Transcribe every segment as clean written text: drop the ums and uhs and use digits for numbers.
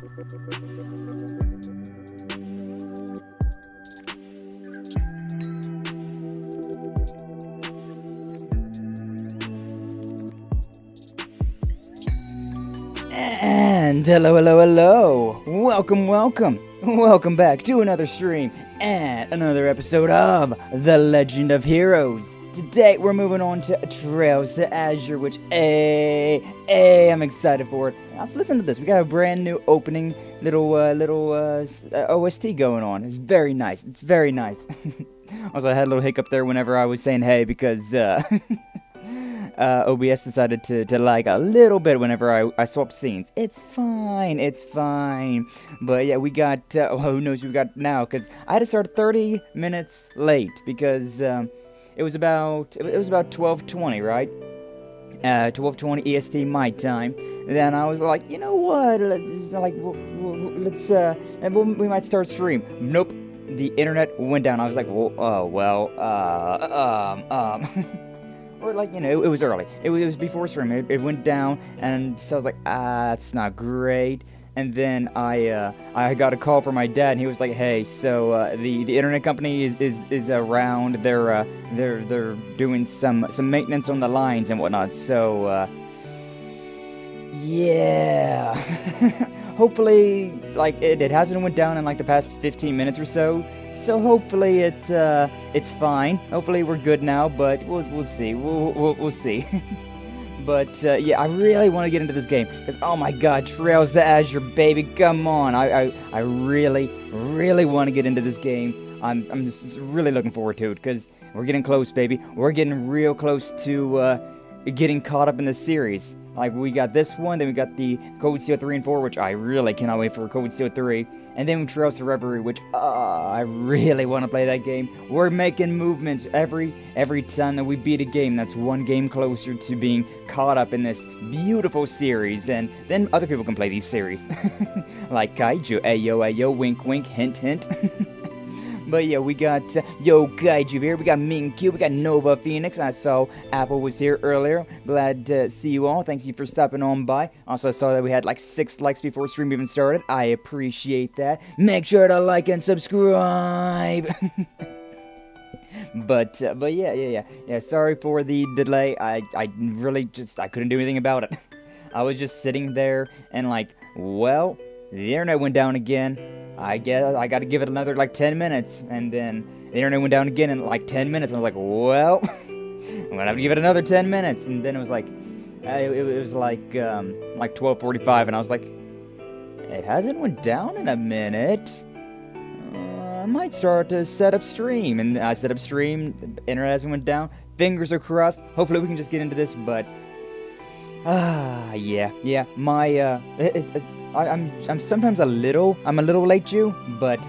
And hello, welcome back to another stream and another episode of The Legend of Heroes. Today we're moving on to Trails to Azure, which I'm excited for it. Now, let's listen to this. We got a brand new opening little OST going on. It's very nice. Also, I had a little hiccup there whenever I was saying hey because OBS decided to lag a little bit whenever I swapped scenes. It's fine. But yeah, we got, who knows what we got now, because I had to start 30 minutes late, because it was about 12:20, right? 12:20 EST my time. And then I was like, you know what, we might start stream. Nope, the internet went down. I was like, or like, you know, it was early. It was before stream. It went down, and so I was like, that's not great. And then I got a call from my dad, and he was like, hey, so the internet company is around. They're doing some maintenance on the lines and whatnot. So yeah. Hopefully, like it hasn't went down in like the past 15 minutes or so. So hopefully it's fine. Hopefully we're good now, but we'll see. We'll see. But yeah, I really want to get into this game because oh my God, Trails to Azure, baby, come on! I really want to get into this game. I'm just really looking forward to it because we're getting close, baby. We're getting real close to getting caught up in the series. Like, we got this one, then we got the Code Steel 3 and 4, which I really cannot wait for Code Steel 3, and then Trails to Reverie, which, I really want to play that game. We're making movements every time that we beat a game. That's one game closer to being caught up in this beautiful series, and then other people can play these series. Like Kaiju, ayo, wink, wink, hint, hint. But yeah, we got Yo Kaiju here, we got Minkyu, we got Nova Phoenix. I saw Apple was here earlier. Glad to see you all. Thank you for stopping on by. Also, I saw that we had like 6 likes before stream even started. I appreciate that. Make sure to like and subscribe. But yeah. Sorry for the delay. I really I couldn't do anything about it. I was just sitting there and like, well, the internet went down again. I guess I got to give it another like 10 minutes, and then the internet went down again in like 10 minutes, and I was like, well, I'm gonna have to give it another 10 minutes, and then it was like, it was like 12:45, and I was like, it hasn't went down in a minute. I might start to set up stream, and I set up stream. The internet hasn't went down. Fingers are crossed. Hopefully we can just get into this, but. Yeah. My I'm sometimes a little late, Jew, but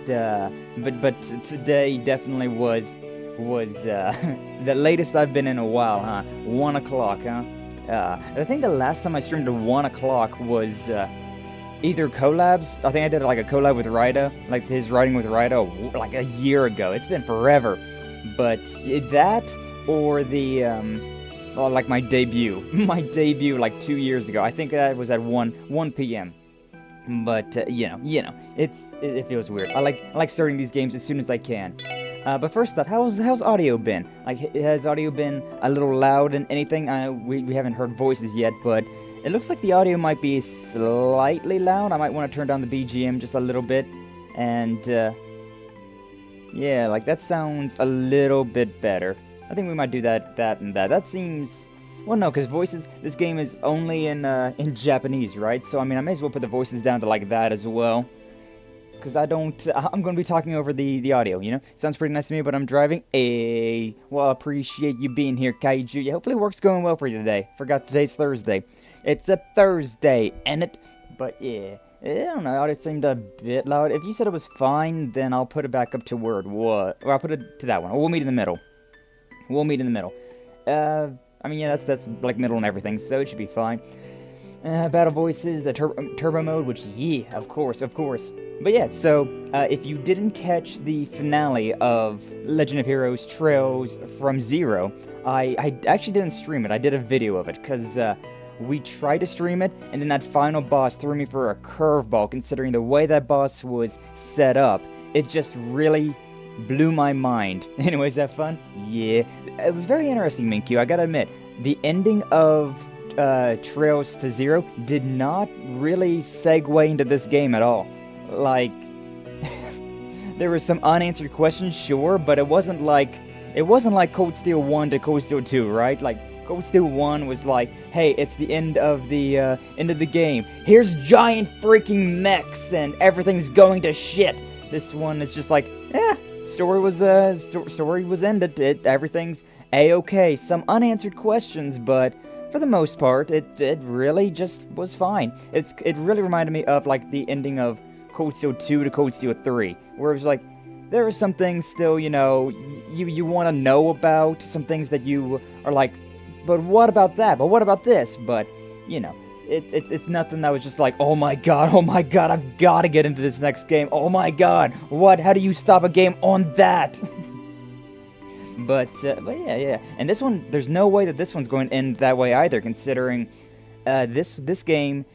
today definitely was the latest I've been in a while, huh? 1 o'clock, huh? I think the last time I streamed at 1 o'clock was either collabs. I think I did like a collab with Raida, like his riding with Raida, like a year ago. It's been forever, but that or the like my debut like 2 years ago. I think that was at 1 p.m. But you know, it feels weird. I like starting these games as soon as I can. But first off, how's audio been? Like, has audio been a little loud and anything? We haven't heard voices yet, but it looks like the audio might be slightly loud. I might want to turn down the BGM just a little bit, and yeah, like that sounds a little bit better. I think we might do that. That seems... Well, no, because voices... This game is only in Japanese, right? So, I mean, I may as well put the voices down to like that as well. Because I'm going to be talking over the audio, you know? Sounds pretty nice to me, but I'm driving. Well, I appreciate you being here, Kaiju. Yeah, hopefully work's going well for you today. Forgot today's Thursday. It's a Thursday, ain't it? But, yeah. I don't know, audio seemed a bit loud. If you said it was fine, then I'll put it back up to Word. What? Or I'll put it to that one. We'll meet in the middle. I mean, yeah, that's like middle and everything, so it should be fine. Battle voices, the turbo mode, which, yeah, of course. But yeah, so, if you didn't catch the finale of Legend of Heroes Trails from Zero, I actually didn't stream it. I did a video of it, because, we tried to stream it, and then that final boss threw me for a curveball, considering the way that boss was set up. It just really blew my mind. Anyways, have fun? Yeah. It was very interesting, Minkyu, I gotta admit. The ending of Trails to Zero did not really segue into this game at all. Like, there were some unanswered questions, sure, but it wasn't like Cold Steel 1 to Cold Steel 2, right? Like, Cold Steel 1 was like, hey, it's the end of the game. Here's giant freaking mechs and everything's going to shit. This one is just like, story was ended. Everything's a-okay. Some unanswered questions, but for the most part, it really just was fine. It really reminded me of like the ending of Cold Steel 2 to Cold Steel 3, where it was like, there are some things still, you know, you want to know about, some things that you are like, but what about that? But what about this? But, you know, it's nothing that was just like, oh my god, I've got to get into this next game. Oh my god, what? How do you stop a game on that? But yeah. And this one, there's no way that this one's going to end that way either, considering this game,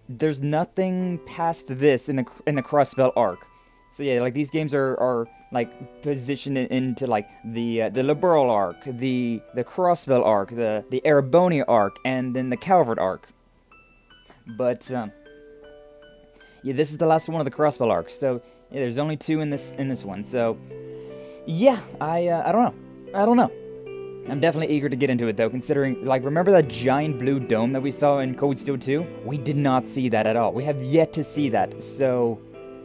there's nothing past this in the Crossbell arc. So yeah, like these games are like positioned into like the Liberal arc, the Crossbell arc, the Erebonia arc, and then the Calvert arc. But yeah, this is the last one of the Crossbell arcs. So yeah, there's only 2 in this one. So yeah, I don't know. I'm definitely eager to get into it though, considering, like, remember that giant blue dome that we saw in Cold Steel 2? We did not see that at all. We have yet to see that, so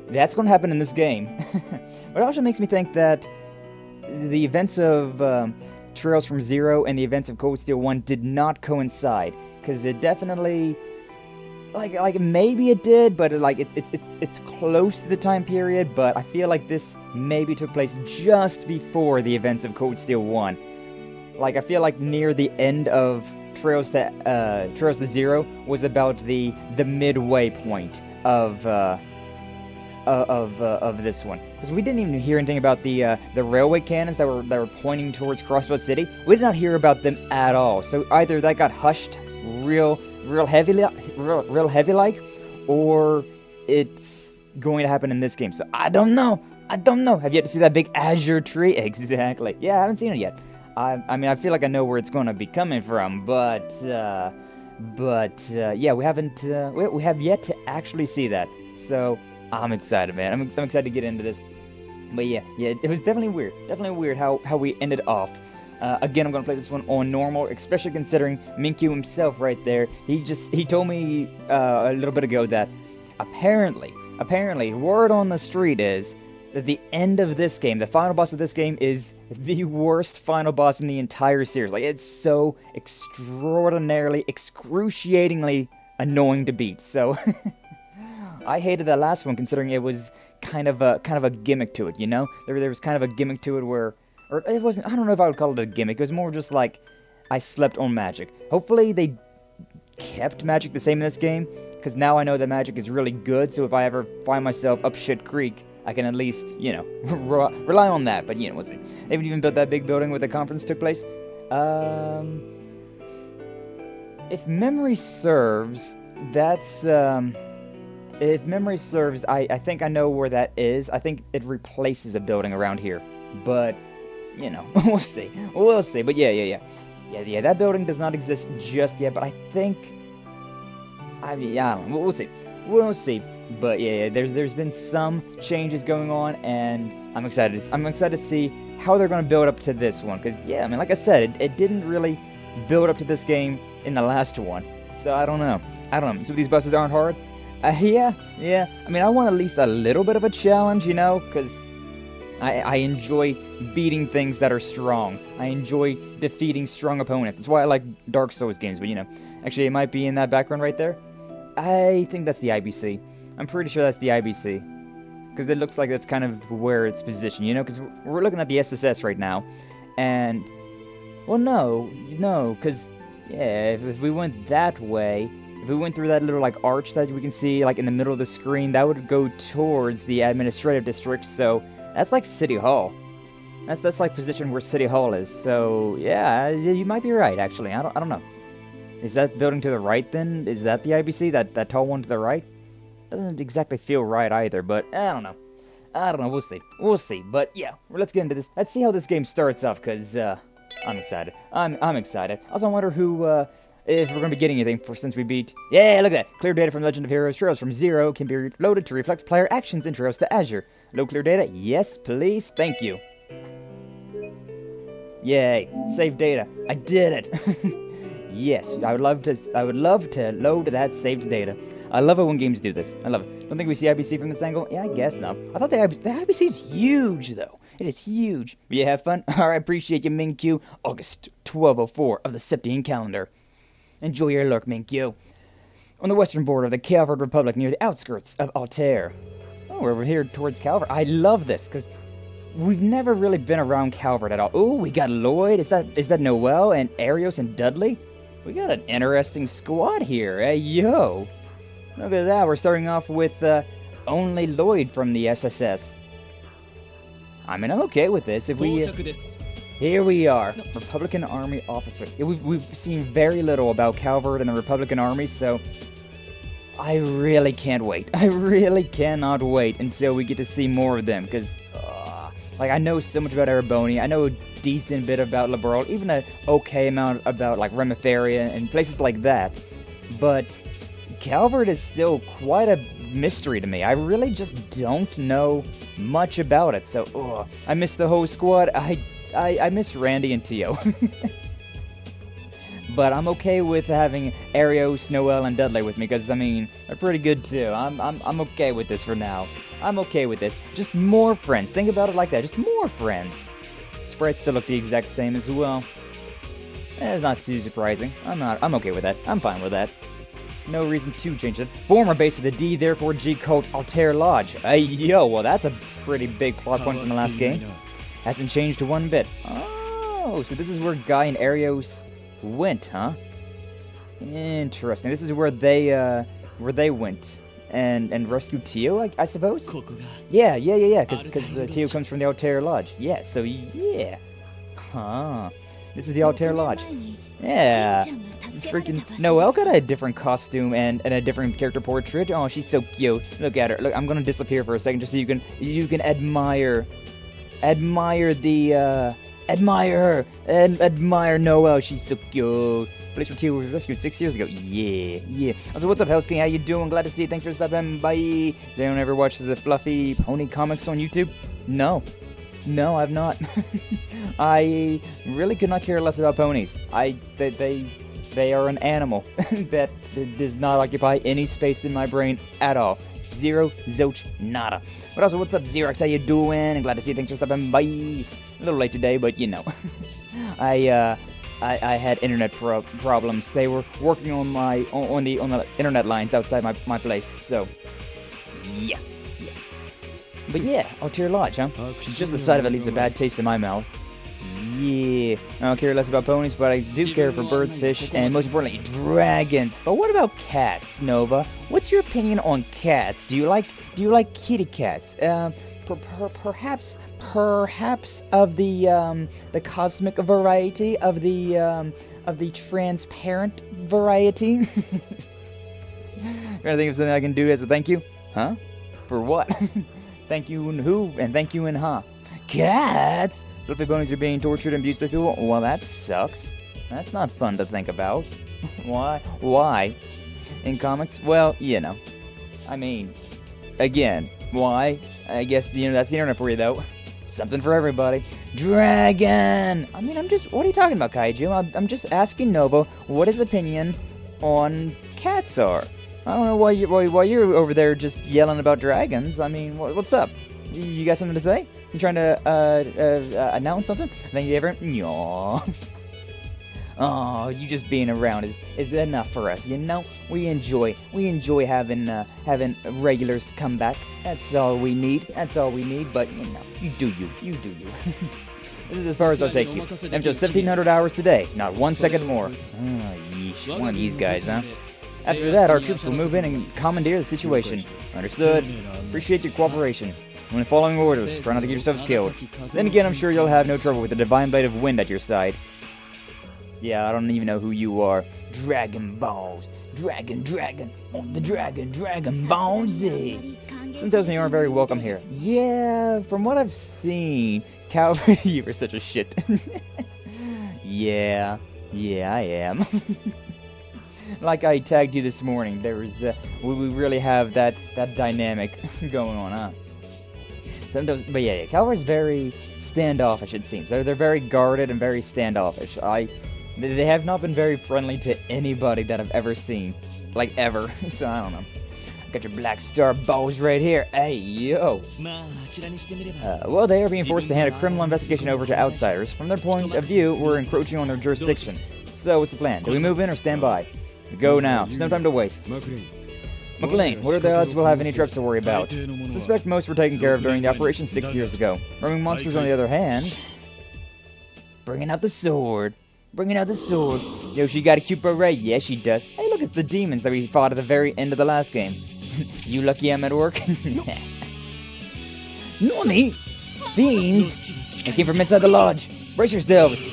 that's going to happen in this game. But it also makes me think that the events of Trails from Zero and the events of Cold Steel 1 did not coincide, because it definitely, like maybe it did, but it's close to the time period, but I feel like this maybe took place just before the events of Cold Steel 1. Like, I feel like near the end of Trails to Zero was about the midway point of this one, because we didn't even hear anything about the railway cannons that were pointing towards Crossbell City. We did not hear about them at all. So either that got hushed real heavy like, or it's going to happen in this game. So I don't know. Have yet to see that big Azure tree? Exactly. Yeah, I haven't seen it yet. I mean, I feel like I know where it's going to be coming from, but yeah, we haven't. We have yet to actually see that. So I'm excited, man. I'm excited to get into this. But yeah, it was definitely weird how we ended off. Again, I'm gonna play this one on normal, especially considering Minkyu himself right there. He told me a little bit ago that apparently, word on the street is that the end of this game, the final boss of this game, is the worst final boss in the entire series. Like, it's so extraordinarily, excruciatingly annoying to beat. So I hated that last one, considering it was kind of a gimmick to it, you know? There was kind of a gimmick to it where, or it wasn't, I don't know if I would call it a gimmick. It was more just like, I slept on magic. Hopefully they kept magic the same in this game, because now I know that magic is really good, so if I ever find myself up shit creek, I can at least, you know, rely on that. But, you know, we'll see. They haven't even built that big building where the conference took place. If memory serves, that's, if memory serves, I think I know where that is. I think it replaces a building around here. But, you know, we'll see. But yeah, that building does not exist just yet, but I think, I don't know. We'll see. But yeah, there's been some changes going on, and I'm excited to see how they're going to build up to this one. Because yeah, I mean, like I said, it didn't really build up to this game in the last one. So I don't know. So these bosses aren't hard. Yeah. I mean, I want at least a little bit of a challenge, you know, because I enjoy beating things that are strong. I enjoy defeating strong opponents. That's why I like Dark Souls games. But you know, actually, it might be in that background right there. I think that's the IBC. I'm pretty sure that's the IBC, because it looks like that's kind of where it's positioned, you know, because we're looking at the SSS right now, and, well, no, because, yeah, if we went that way, if we went through that little, like, arch that we can see, like, in the middle of the screen, that would go towards the administrative district, so that's like City Hall. That's like position where City Hall is, so, yeah, you might be right, actually, I don't know. Is that building to the right then? Is that the IBC? That tall one to the right? Doesn't exactly feel right either, but I don't know. We'll see. We'll see. But yeah, let's get into this. Let's see how this game starts off, because I'm excited. I'm excited. I also wonder who, if we're going to be getting anything since we beat... Yeah, look at that. Clear data from Legend of Heroes. Trails from 0 can be loaded to reflect player actions and trails to Azure. Load clear data? Yes, please. Thank you. Yay. Save data. I did it. Yes, I would love to load that saved data. I love it when games do this. I love it. Don't think we see IBC from this angle? Yeah, I guess no. I thought the IBC is huge, though. It is huge. But you have fun? Alright, appreciate you, Minkyu. August 1204 of the Septian calendar. Enjoy your lurk, Minkyu. On the western border of the Calvert Republic, near the outskirts of Altair. Oh, we're over here towards Calvert. I love this, because we've never really been around Calvert at all. Ooh, we got Lloyd. Is that Noel and Arios and Dudley? We got an interesting squad here. Hey, yo. Look at that. We're starting off with only Lloyd from the SSS. I mean, I'm okay with this. If we... here we are. Republican Army officer. Yeah, we've seen very little about Calvert and the Republican Army, so... I really can't wait. I really cannot wait until we get to see more of them, because... like, I know so much about Ereboni. I know a decent bit about Liberal, even an okay amount about, like, Remiferia and places like that. But Calvert is still quite a mystery to me. I really just don't know much about it. So, I miss the whole squad. I miss Randy and Tio. But I'm okay with having Arios, Noel, and Dudley with me, because, I mean, they're pretty good, too. I'm okay with this for now. I'm okay with this. Just more friends. Think about it like that. Just more friends. Sprites still look the exact same as well. It's not too surprising. I'm okay with that. I'm fine with that. No reason to change it. Former base of the D, therefore G cult Altair Lodge. Hey, yo, well, that's a pretty big plot point from the last game. Hasn't changed one bit. Oh, so this is where Guy and Arios went, huh? Interesting. This is where they went and rescued Tio, I suppose. Yeah. Because Tio comes from the Altair Lodge. Yeah. So yeah. Huh. This is the Altair Lodge. Yeah. Freaking Noelle got a different costume and a different character portrait. Oh, she's so cute. Look at her. Look, I'm gonna disappear for a second just so you can admire her and admire Noelle. She's so cute. Place where Tio was rescued 6 years ago. Yeah. So what's up, Hell's King? How you doing? Glad to see you. Thanks for stopping by. Does anyone ever watch the Fluffy Pony comics on YouTube? No, I've not. I really could not care less about ponies. They are an animal that does not occupy any space in my brain at all. Zero, zilch, nada. But also, what's up, Xerox? How you doing? And glad to see you. Thanks for stopping by. A little late today, but you know. I had internet problems. They were working on the internet lines outside my place. So, yeah. But yeah, Altair Lodge, huh? Just the sight of it leaves a bad taste in my mouth. Yeah. I don't care less about ponies, but I do care for birds, fish, and most importantly, dragons. But what about cats, Nova? What's your opinion on cats? Do you like kitty cats? Perhaps of the cosmic variety, of the transparent variety. Trying to think of something I can do as a thank you? Huh? For what? Thank you and who? And thank you and huh? Cats? Fluffy ponies are being tortured and abused by people? Well, that sucks. That's not fun to think about. Why? In comics? Well, you know. I mean, again, why? I guess, that's the internet for you, though. Something for everybody. Dragon! I mean, what are you talking about, Kaiju? I'm just asking Nova what his opinion on cats are. I don't know why you're over there just yelling about dragons. I mean, what's up? You got something to say? You trying to announce something? Thank you, everyone. Aww. Oh, you just being around is enough for us, you know? We enjoy having regulars come back. That's all we need, but you know, you do you. This is as far as I'll take you. I'm just 1,700 hours today, not 1 second more. Oh, yeesh, one of these guys, huh? After that, our troops will move in and commandeer the situation. Understood. Appreciate your cooperation. When following orders, try not to get yourselves killed. Then again, I'm sure you'll have no trouble with the divine blade of wind at your side. Yeah, I don't even know who you are. Dragon Balls. Dragon. Oh, the Dragon Ball Z. Some tells me you aren't very welcome here. Yeah, from what I've seen, Calvary, you were such a shit. Yeah, I am. Like I tagged you this morning, there was, we really have that dynamic going on, huh? Sometimes, but yeah, Calvary's very standoffish, it seems. They're very guarded and very standoffish. They have not been very friendly to anybody that I've ever seen. Like, ever. So, I don't know. Got your Black Star balls right here. Hey, yo. Well, they are being forced to hand a criminal investigation over to outsiders. From their point of view, we're encroaching on their jurisdiction. So, what's the plan? Do we move in or stand by? Go now. There's no time to waste. McLean, what are the odds we'll have any traps to worry about? Suspect most were taken care of during the operation 6 years ago. Roaming monsters, on the other hand... Bringing out the sword. Yo, she got a cute beret. Yeah, she does. Hey, look, it's the demons that we fought at the very end of the last game. You lucky I'm at work? Nani? Fiends? They came from inside the lodge. Brace yourselves.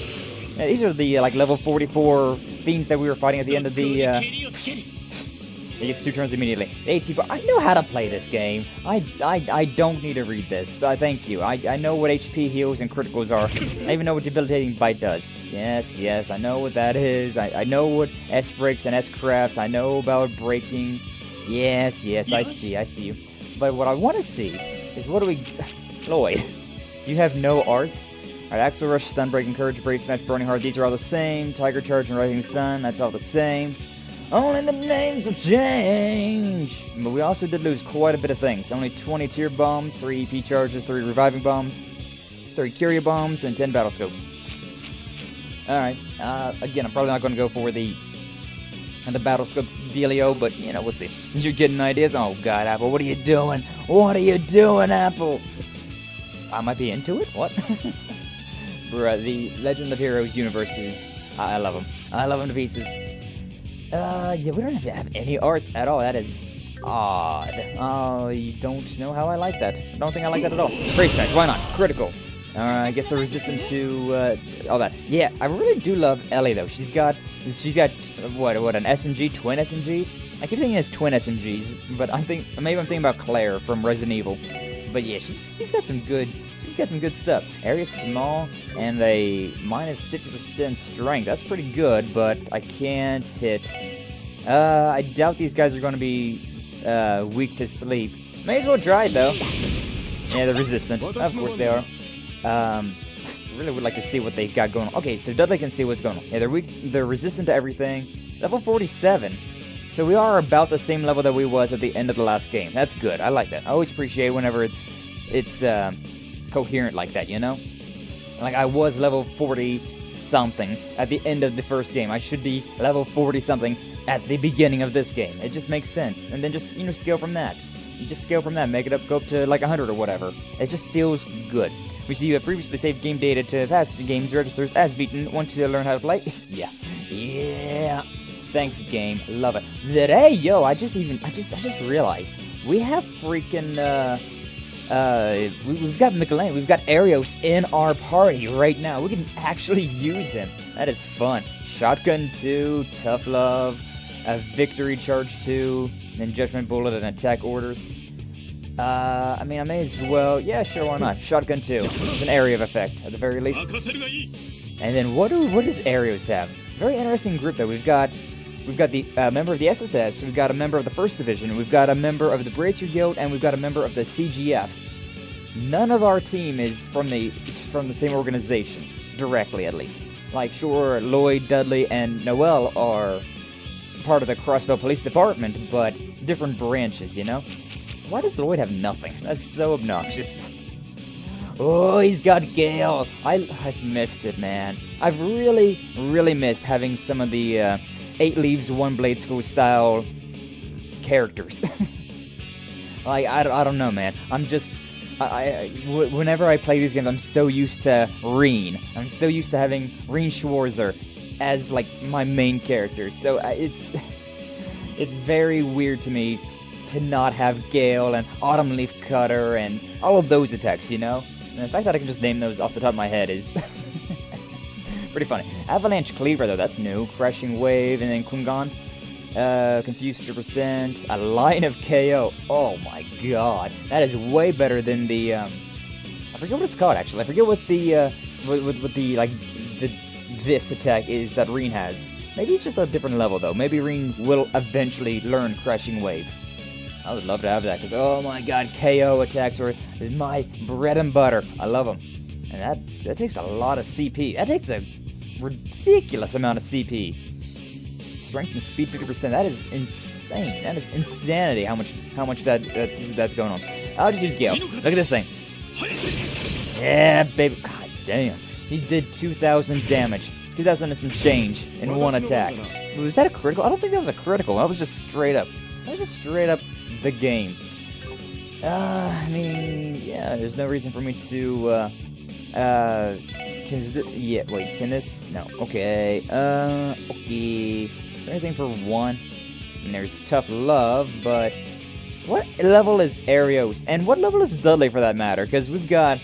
Yeah, these are the, level 44 fiends that we were fighting at the end of the, He gets 2 turns immediately. AT, I know how to play this game. I don't need to read this. Thank you. I know what HP heals and criticals are. I even know what debilitating bite does. Yes, I know what that is. I know what S breaks and S crafts. I know about breaking. Yes, I see you. But what I want to see is what do we... Lloyd, you have no arts? Alright, Axel Rush, Stun Break, Encourage, Brave Smash, Burning Heart, these are all the same. Tiger Charge and Rising Sun, that's all the same. Only the names have changed! But we also did lose quite a bit of things. Only 20 tier bombs, 3 EP charges, 3 reviving bombs, 3 Curia bombs, and 10 battle scopes. Alright, again, I'm probably not going to go for the battle scope dealio, but, we'll see. You're getting ideas? Oh, God, Apple, what are you doing? Apple? I might be into it? What? Bruh, the Legend of Heroes universe is... I love them. I love them to pieces. Yeah, we don't have to have any arts at all. That is odd. Oh, you don't know how I like that. I don't think I like that at all. Brave Smash, why not? Critical. I guess they're resistant to all that. Yeah, I really do love Ellie though. She's got what an SMG, twin SMGs. I keep thinking it's twin SMGs, but maybe I'm thinking about Claire from Resident Evil. But yeah, she's got some good stuff. Area small and a minus 50% strength. That's pretty good, but I can't hit. I doubt these guys are going to be weak to sleep. May as well try it though. Yeah, they're resistant. Of course they are. I really would like to see what they got going on. Okay, so Dudley can see what's going on. Yeah, they're weak. They're resistant to everything. Level 47. So we are about the same level that we was at the end of the last game. That's good. I like that. I always appreciate whenever it's coherent like that, Like I was level 40-something at the end of the first game. I should be level 40-something at the beginning of this game. It just makes sense. And then just, scale from that. You just scale from that, make it go up to like 100 or whatever. It just feels good. We see you have previously saved game data to past games registers as beaten. Want to learn how to play? Yeah. Thanks, game. Love it. Hey, yo, I just realized we have freaking we've got McLean, we've got Arios in our party right now. We can actually use him. That is fun. Shotgun 2, Tough Love, a Victory Charge 2, then Judgment Bullet and Attack Orders. I may as well... Yeah, sure, why not? Shotgun 2. It's an area of effect, at the very least. And then what does Arios have? Very interesting group, though. We've got the member of the SSS, we've got a member of the 1st Division, we've got a member of the Bracer Guild, and we've got a member of the CGF. None of our team is from the same organization, directly at least. Like, sure, Lloyd, Dudley, and Noel are part of the Crossbell Police Department, but different branches, Why does Lloyd have nothing? That's so obnoxious. Oh, he's got Gale. I've missed it, man. I've really, really missed having some of the 8 Leaves, 1 Blade School style characters. Like, I don't know, man. I'm just... whenever I play these games, I'm so used to Reen. I'm so used to having Reen Schwarzer as, like, my main character. So it's very weird to me to not have Gale and Autumn Leaf Cutter and all of those attacks, And the fact that I can just name those off the top of my head is Pretty funny. Avalanche Cleaver, though, that's new. Crushing Wave, and then Kungan. Confused 50%. A line of KO. Oh my god. That is way better than the, I forget what it's called, actually. I forget what the, this attack is that Reen has. Maybe it's just a different level, though. Maybe Reen will eventually learn Crushing Wave. I would love to have that, because, oh my god, KO attacks are my bread and butter. I love them. And that takes a lot of CP. That takes a ridiculous amount of CP. Strength and speed 50%. That is insane. That is insanity how much that's going on. I'll just use Gale. Look at this thing. Yeah, baby. God damn. He did 2,000 damage. 2,000 and some change in one attack. Was that a critical? I don't think that was a critical. That was just straight up. That was just straight up the game. I mean, yeah, there's no reason for me to, can this? No. Okay. Okay. Is there anything for one? And there's Tough Love, but what level is Arios? And what level is Dudley, for that matter? Because we've got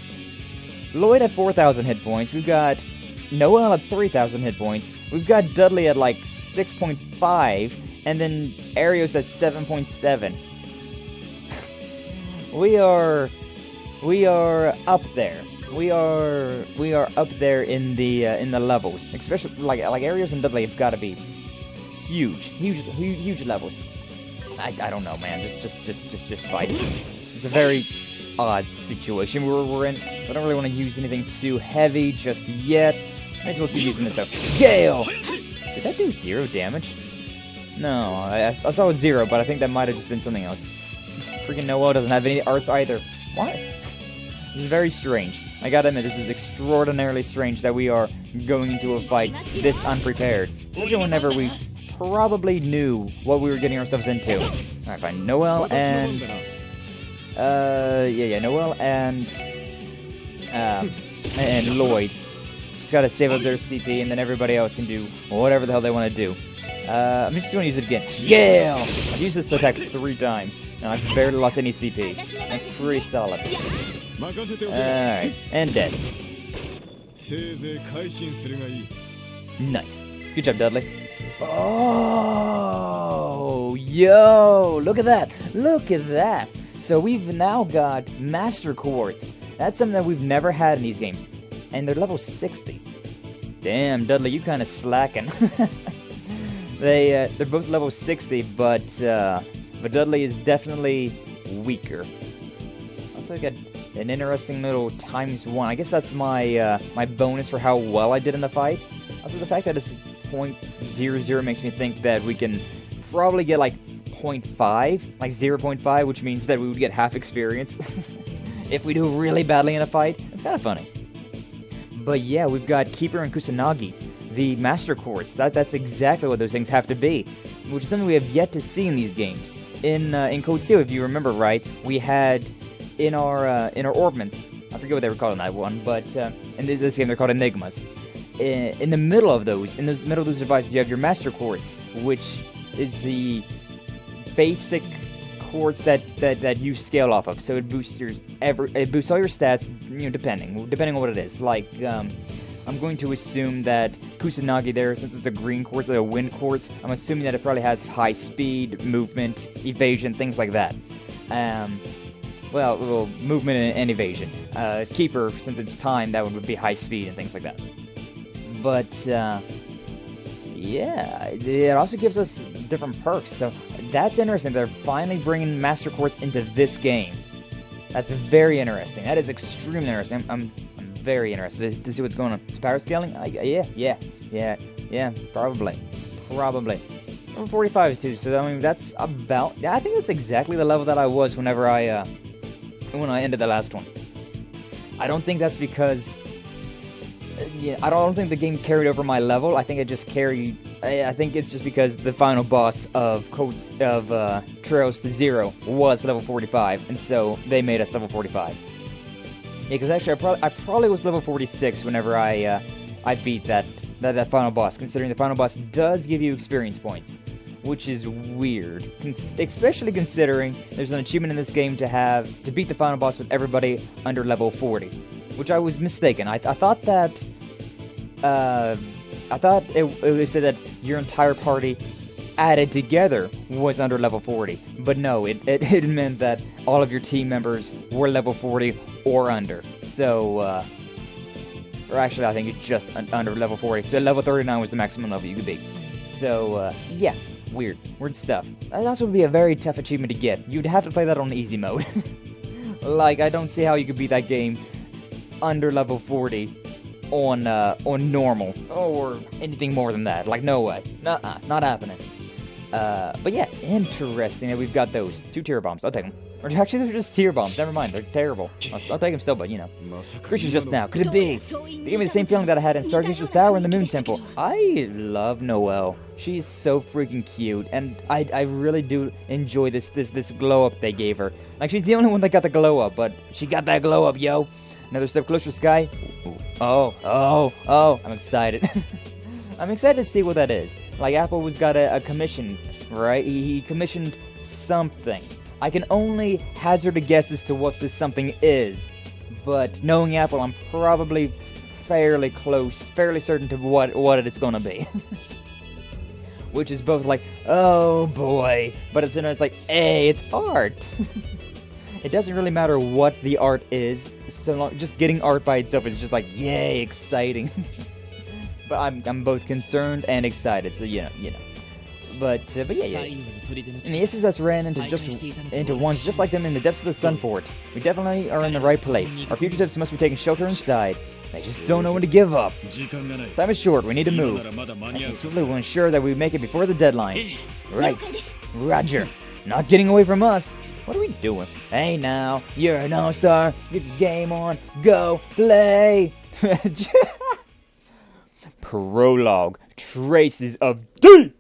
Lloyd at 4,000 hit points. We've got Noel at 3,000 hit points. We've got Dudley at like 6.5, and then Arios at 7.7. We are up there. We are up there in the levels. Especially like Arios and Dudley have got to be huge levels. I don't know, man. Just fight. It's a very odd situation we're in. I don't really want to use anything too heavy just yet. Might as well keep using this though. Gale! Did that do 0 damage? No, I saw it 0, but I think that might have just been something else. This freaking Noel doesn't have any arts either. Why? This is very strange. I gotta admit, this is extraordinarily strange that we are going into a fight this unprepared. Especially whenever we probably knew what we were getting ourselves into. Alright, fine. Noel and... Noel and Lloyd. Just gotta save up their CP, and then everybody else can do whatever the hell they want to do. I'm just gonna use it again. Gale! I've used this attack 3 times, and I've barely lost any CP. That's pretty solid. Alright, and dead. Nice. Good job, Dudley. Oh, yo! Look at that! Look at that! So we've now got Master Quartz. That's something that we've never had in these games. And they're level 60. Damn, Dudley, you kind of slacking. They're both level 60, but Dudley is definitely weaker. Also got an interesting little ×1. I guess that's my my bonus for how well I did in the fight. Also, the fact that it's 0.00 makes me think that we can probably get like 0.5, like 0.5, which means that we would get half experience if we do really badly in a fight. It's kind of funny. But yeah, we've got Keeper and Kusanagi, the Master Quartz. That's exactly what those things have to be, which is something we have yet to see in these games. In Code Steel, if you remember right, we had in our orbments, I forget what they were called in that one, but in this game they're called Enigmas. In the middle of those, those devices, you have your Master Quartz, which is the basic quartz that you scale off of. So it boosts all your stats, depending on what it is. Like I'm going to assume that Kusanagi there, since it's a green quartz, like a wind quartz, I'm assuming that it probably has high speed, movement, evasion, things like that. Well, movement and evasion. Keeper, since it's time, that would be high speed and things like that. But yeah, it also gives us different perks, so that's interesting. They're finally bringing Master Quartz into this game. That's very interesting. That is extremely interesting. I'm very interested to see what's going on. Is power scaling? Yeah, probably. Level 45 too, so I mean that's about... I think that's exactly the level that I was when I ended the last one. I don't think that's because... I don't think the game carried over my level. I think it just carried... I think it's just because the final boss of Trails to Zero was level 45, and so they made us level 45. Yeah, because actually I probably was level 46 whenever I beat that final boss, considering the final boss does give you experience points, which is weird, especially considering there's an achievement in this game to beat the final boss with everybody under level 40, which I was mistaken. I thought that I thought it said that your entire party added together was under level 40, but no, it meant that all of your team members were level 40 or under. So, or actually, I think it's just under level 40. So level 39 was the maximum level you could be. So, yeah, weird stuff. That'd also be a very tough achievement to get. You'd have to play that on easy mode. Like, I don't see how you could beat that game under level 40 on normal or anything more than that. Like, no way. Nuh-uh, not happening. But yeah, interesting that we've got those 2 tier bombs. I'll take them. Or actually, they're just tier bombs. Never mind, they're terrible. I'll take them still, but you know. Creatures just now. Could it be? They gave me the same feeling that I had in Stargazer's Tower and the Moon Temple. I love Noelle. She's so freaking cute, and I really do enjoy this glow up they gave her. Like, she's the only one that got the glow up, but she got that glow up, yo. Another step closer, Sky. Oh, I'm excited. I'm excited to see what that is. Like, Apple was got a commission, right? He commissioned something. I can only hazard a guess as to what this something is, but knowing Apple, I'm probably fairly certain to what it's gonna be. Which is both like, oh boy, but it's like, hey, it's art. It doesn't really matter what the art is, so long, just getting art by itself is just like, yay, exciting. But I'm both concerned and excited, so you know. But yeah. And the SSS ran into ones just like them in the depths of the Sun Fort. We definitely are in the right place. Our fugitives must be taking shelter inside. They just don't know when to give up. Time is short, we need to move. And swiftly will ensure that we make it before the deadline. Right. Roger. Not getting away from us. What are we doing? Hey now, you're an all-star. Get the game on. Go play. Prologue. Traces of D.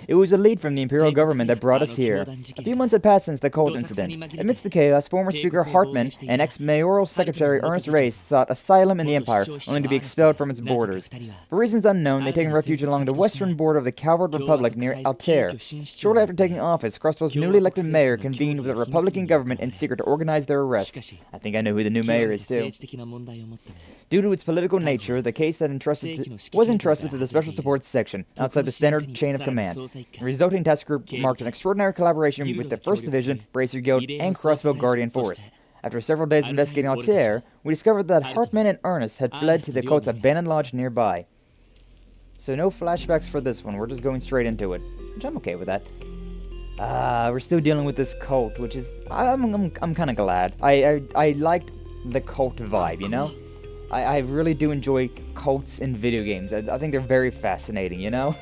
It was a lead from the Imperial government that brought us here. A few months had passed since the cult incident. Amidst the chaos, former Speaker Hartman and ex-mayoral secretary Ernest Reyes sought asylum in the Empire, only to be expelled from its borders. For reasons unknown, they'd taken refuge along the western border of the Calvard Republic near Altair. Shortly after taking office, Crossbell's newly elected mayor convened with the Republican government in secret to organize their arrest. I think I know who the new mayor is, too. Due to its political nature, the case that was entrusted to the Special Support Section, outside the standard chain of command. The resulting task group marked an extraordinary collaboration with the 1st Division, Bracer Guild, and Crossbell Guardian Force. After several days investigating Altair, we discovered that Hartman and Ernest had fled to the cult's abandoned lodge nearby. So no flashbacks for this one, we're just going straight into it, which I'm okay with that. We're still dealing with this cult, which is, I'm kind of glad. I liked the cult vibe, you know? I really do enjoy cults in video games. I think they're very fascinating, you know?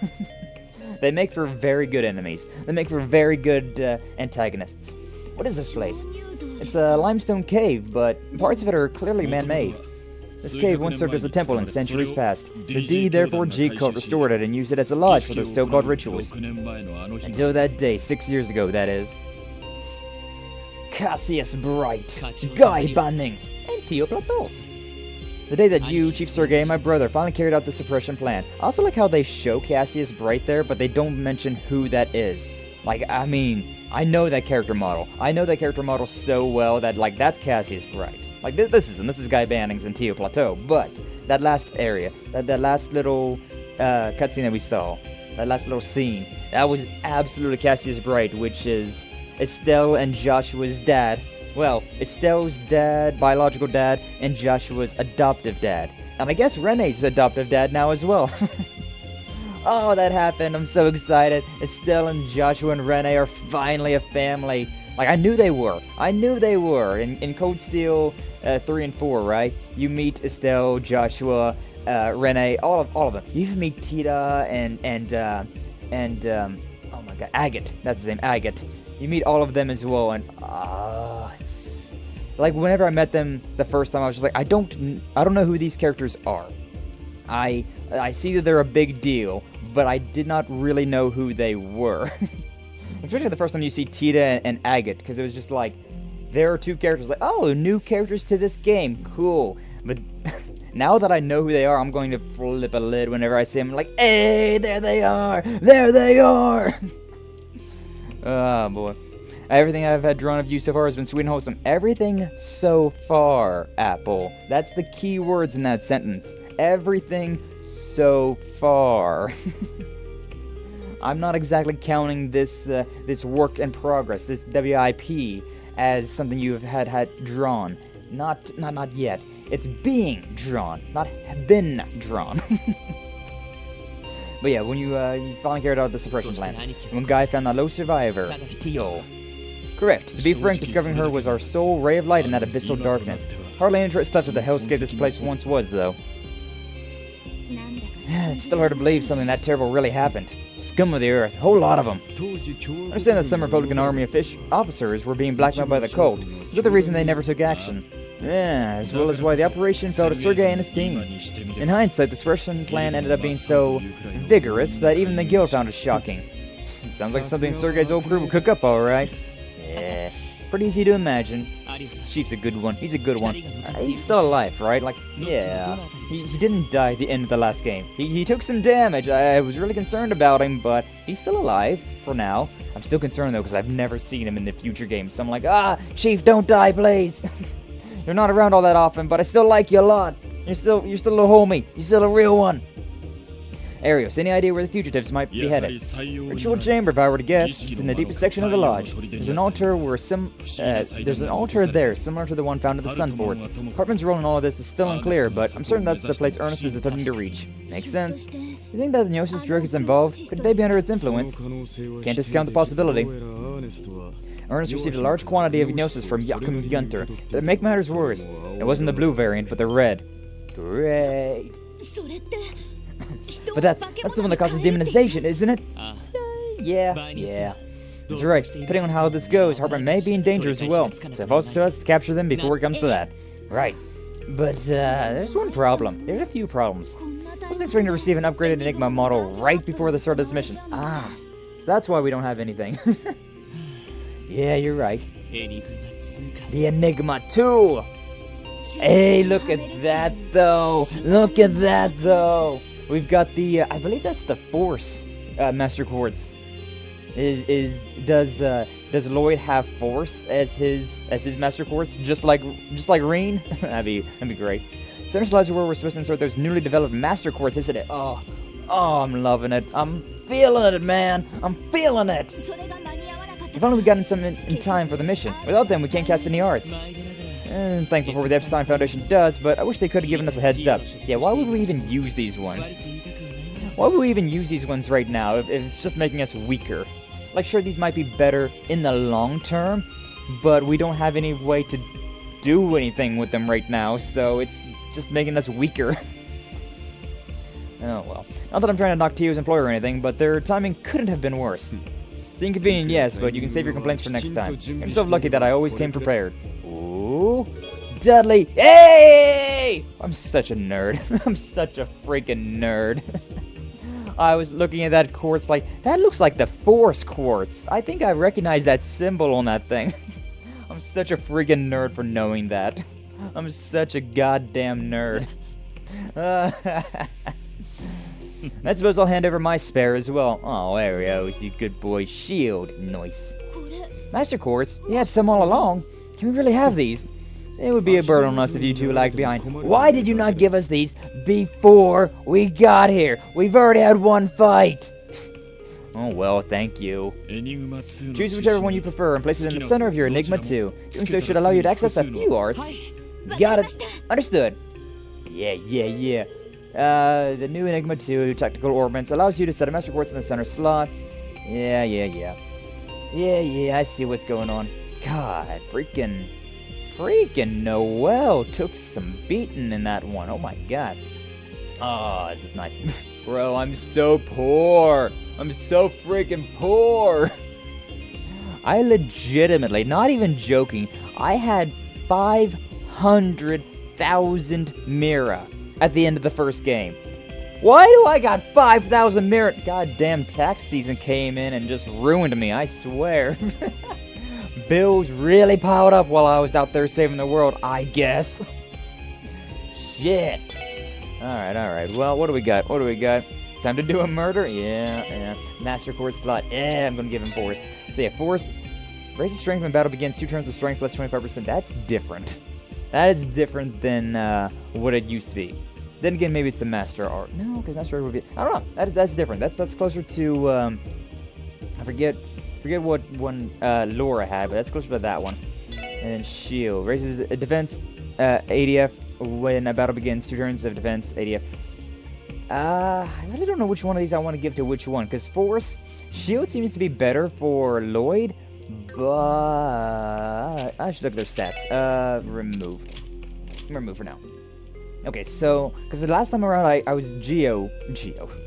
They make for very good enemies. They make for very good antagonists. What is this place? It's a limestone cave, but parts of it are clearly man-made. This cave once served as a temple in centuries past. The D, therefore G cult restored it and used it as a lodge for their so-called rituals. Until that day, 6 years ago, that is. Cassius Bright, Guy Bannings, and Tio Plateau. The day that you, Chief Sergei, and my brother finally carried out the suppression plan. I also like how they show Cassius Bright there, but they don't mention who that is. Like, I mean, I know that character model. I know that character model so well that, like, that's Cassius Bright. Like, this is Guy Bannings and Tio Plateau, but that last area, that last little cutscene that we saw, that last little scene, that was absolutely Cassius Bright, which is Estelle and Joshua's dad. Well, Estelle's dad, biological dad, and Joshua's adoptive dad. And I guess Rene's adoptive dad now as well. Oh, that happened. I'm so excited. Estelle and Joshua and Rene are finally a family. Like, I knew they were. In Cold Steel 3 and 4, right? You meet Estelle, Joshua, Rene, all of them. You even meet Tita and oh my god, Agate. That's his name, Agate. You meet all of them as well, and it's like whenever I met them the first time, I was just like, I don't know who these characters are. I see that they're a big deal, but I did not really know who they were. Especially the first time you see Tita and Agate, because it was just like, there are two characters, like, oh, new characters to this game, cool. But now that I know who they are, I'm going to flip a lid whenever I see them, like, hey, there they are! Oh, boy. Everything I've had drawn of you so far has been sweet and wholesome. Everything so far, Apple. That's the key words in that sentence. Everything so far. I'm not exactly counting this this work in progress, this WIP, as something you have had drawn. Not yet. It's being drawn, not been drawn. But yeah, when you finally carried out the suppression plan, when Guy found that low survivor, Tio. Correct. To be frank, discovering her was our sole ray of light in that abyssal darkness. Hardly any trace left of the hellscape this place once was, though. It's still hard to believe something that terrible really happened. Scum of the earth, a whole lot of them. I understand that some Republican Army officers were being blackmailed by the cult. Is that the reason they never took action? Yeah, as well as why the operation fell to Sergei and his team. In hindsight, the suppression plan ended up being so vigorous that even the guild found it shocking. Sounds like something Sergei's old crew would cook up, alright. Yeah, pretty easy to imagine. Chief's a good one. He's a good one. He's still alive, right? Like, yeah. He didn't die at the end of the last game. He took some damage. I was really concerned about him, but he's still alive for now. I'm still concerned, though, because I've never seen him in the future games. So I'm like, Chief, don't die, please. You're not around all that often, but I still like you a lot. You're still a homie. You're still a real one. Arios, any idea where the fugitives might be headed? Ritual chamber, if I were to guess. It's in the deepest section of the lodge. There's an altar there, similar to the one found at the Sunford. Hartman's role in all of this is still unclear, but I'm certain that's the place Ernest is attempting to reach. Makes sense. You think that the Gnosis drug is involved? Could they be under its influence? Can't discount the possibility. Ernest received a large quantity of Gnosis from Yakumu Gunter. To make matters worse, it wasn't the blue variant, but the red. Great. But that's the one that causes demonization, isn't it? Yeah. That's right. Depending on how this goes, Hartman may be in danger as well. So I've also has to capture them before it comes to that. Right. But there's one problem. There's a few problems. I wasn't expecting to receive an upgraded Enigma model right before the start of this mission. So that's why we don't have anything. Yeah, you're right. The Enigma 2! Hey, look at that, though! Look at that, though! We've got the, I believe that's the Force Master Quartz. Does Lloyd have Force as his Master Quartz? Just like Reen? that'd be great. Center slides are where we're supposed to insert those newly developed Master Quartz, isn't it? Oh, I'm loving it. I'm feeling it, man. I'm feeling it. If only we got some in time for the mission. Without them, we can't cast any arts. And thankful for what the Epstein Foundation does, but I wish they could have given us a heads up. Yeah, why would we even use these ones? Why would we even use these ones right now if it's just making us weaker? Like, sure, these might be better in the long term, but we don't have any way to do anything with them right now, so it's just making us weaker. Oh, well. Not that I'm trying to knock Tio's employer or anything, but their timing couldn't have been worse. It's inconvenient, yes, but you can save your complaints for next time. I'm so lucky that I always came prepared. Ooh. Dudley! Hey! I'm such a nerd. I'm such a freaking nerd. I was looking at that quartz like, that looks like the Force quartz. I think I recognize that symbol on that thing. I'm such a freaking nerd for knowing that. I'm such a goddamn nerd. I suppose I'll hand over my spare as well. Oh, there he goes, you good boy. Shield. Nice. Master Quartz? You had some all along. Can we really have these? It would be a burden on us if you two lagged behind. Why did you not give us these before we got here? We've already had one fight. Oh, well, thank you. Choose whichever one you prefer and place it in the center of your Enigma 2. Doing so should allow you to access a few arts. Got it. Understood. Yeah. The new Enigma 2 Tactical Orbits allows you to set a Master Quartz in the center slot. Yeah, I see what's going on. God, freaking Noel took some beating in that one. Oh my god. Oh, this is nice. Bro, I'm so poor. I'm so freaking poor. I legitimately, not even joking, I had 500,000 Mira at the end of the first game. Why do I got 5,000 Mira? Goddamn tax season came in and just ruined me, I swear. Bills really piled up while I was out there saving the world, I guess. Shit. Alright. Well, what do we got? Time to do a murder? Yeah. Master Quartz slot. Yeah, I'm gonna give him Force. So yeah, Force. Raises strength when battle begins. 2 turns with strength plus 25%. That's different. That is different than what it used to be. Then again, maybe it's the Master Art. No, because Master Art would be... I don't know. That's different. That's closer to... I forget what one Laura had, but that's closer to that one. And then Shield. Raises defense ADF when a battle begins. 2 turns of defense ADF. I really don't know which one of these I want to give to which one. Because Force... Shield seems to be better for Lloyd. But... I should look at their stats. Remove. Remove for now. Okay, so... Because the last time around I was Geo...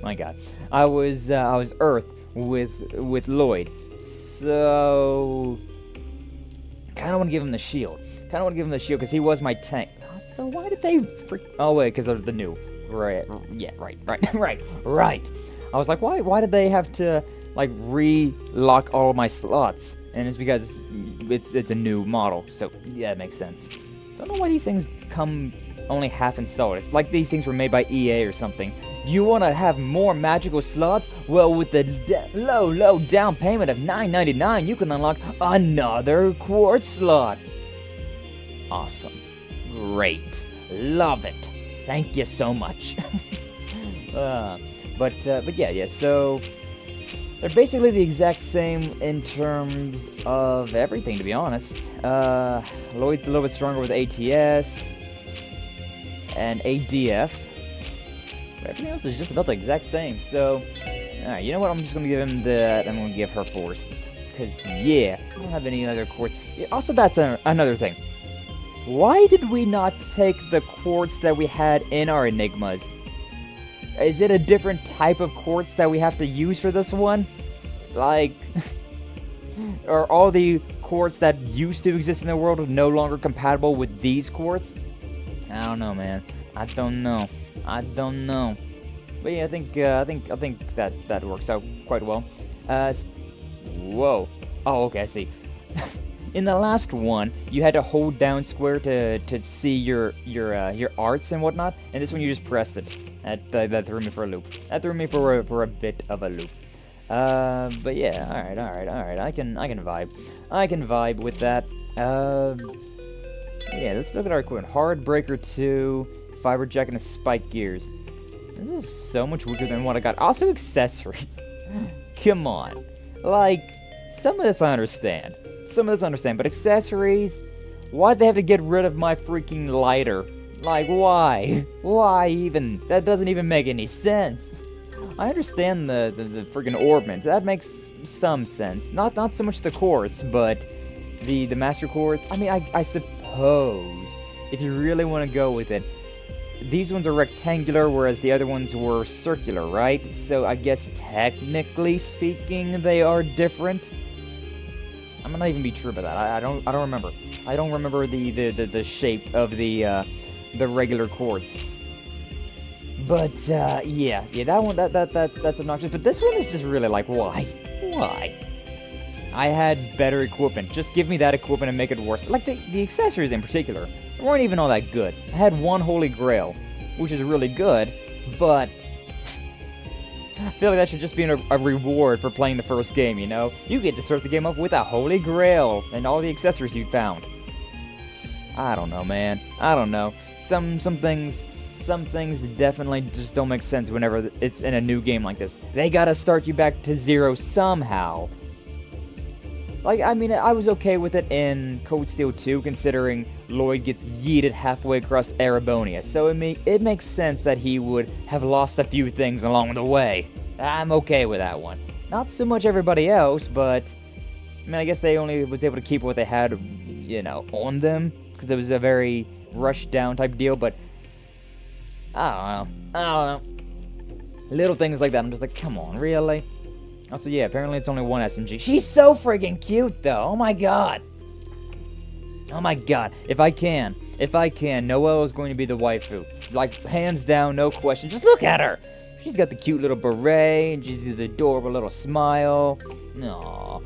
My god. I was Earth with Lloyd. So... Kind of want to give him the shield. Because he was my tank. So why did they Oh, wait, because of the new. Right. Yeah, right. I was like, why did they have to, like, re-lock all of my slots? And it's because it's a new model. So, yeah, it makes sense. Don't know why these things come only half installed. It's like these things were made by EA or something. You want to have more magical slots? Well, with the low down payment of $9.99, you can unlock another quartz slot. Awesome. Great. Love it. Thank you so much. But yeah, so they're basically the exact same in terms of everything, to be honest. Lloyd's a little bit stronger with ATS and ADF. But everything else is just about the exact same. So, alright, you know what? I'm just going to give him that. I'm going to give her Force. Because, yeah, I don't have any other quartz. Also, that's another thing. Why did we not take the quartz that we had in our Enigmas? Is it a different type of quartz that we have to use for this one? Like, are all the quartz that used to exist in the world no longer compatible with these quartz? I don't know, man. I don't know. But yeah, I think that works out quite well. Whoa. Oh, okay, I see. In the last one, you had to hold down square to see your arts and whatnot, and this one you just pressed it. That threw me for a loop. That threw me for a bit of a loop. But yeah, all right. I can vibe with that. Yeah, let's look at our equipment. Hard Breaker 2, Fiber Jack, and a Spike Gears. This is so much weaker than what I got. Also, accessories. Come on. Like, some of this I understand. But accessories? Why'd they have to get rid of my freaking lighter? Like, why? Why even? That doesn't even make any sense. I understand the freaking orbment. That makes some sense. Not so much the quartz, but the master quartz. I mean, I suppose, if you really want to go with it, these ones are rectangular, whereas the other ones were circular, right? So I guess technically speaking, they are different. I'm not even be true about that. I don't remember. I don't remember the shape of the regular quartz. But yeah, that one that's obnoxious. But this one is just really like, why? I had better equipment. Just give me that equipment and make it worse. Like the accessories in particular weren't even all that good. I had one Holy Grail, which is really good, but I feel like that should just be a reward for playing the first game, you know? You get to start the game up with a Holy Grail and all the accessories you found. I don't know, man. I don't know. Some things definitely just don't make sense whenever it's in a new game like this. They gotta start you back to zero somehow. Like, I mean, I was okay with it in Cold Steel 2, considering Lloyd gets yeeted halfway across Erebonia, so it makes sense that he would have lost a few things along the way. I'm okay with that one. Not so much everybody else, but I mean, I guess they only was able to keep what they had, you know, on them, because it was a very rushed down type deal, but I don't know. Little things like that, I'm just like, come on, really? Also, yeah, apparently it's only one SMG. She's so freaking cute, though. Oh my god. If I can, Noelle is going to be the waifu. Like, hands down, no question. Just look at her. She's got the cute little beret, and she's the adorable little smile. Aww.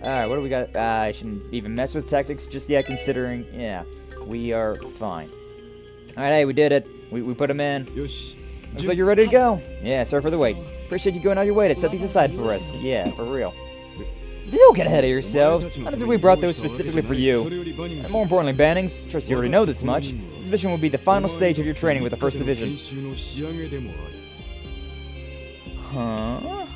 Alright, what do we got? I shouldn't even mess with tactics just yet, considering, yeah, we are fine. Alright, hey, we did it. We put him in. Looks like you're ready to go. Yeah, sorry for the wait. Appreciate you going out of your way to set these aside for us. Yeah, for real. Don't get ahead of yourselves. Not as if we brought those specifically for you. And more importantly, Bannings, trust you already know this much. This mission will be the final stage of your training with the 1st Division. Huh?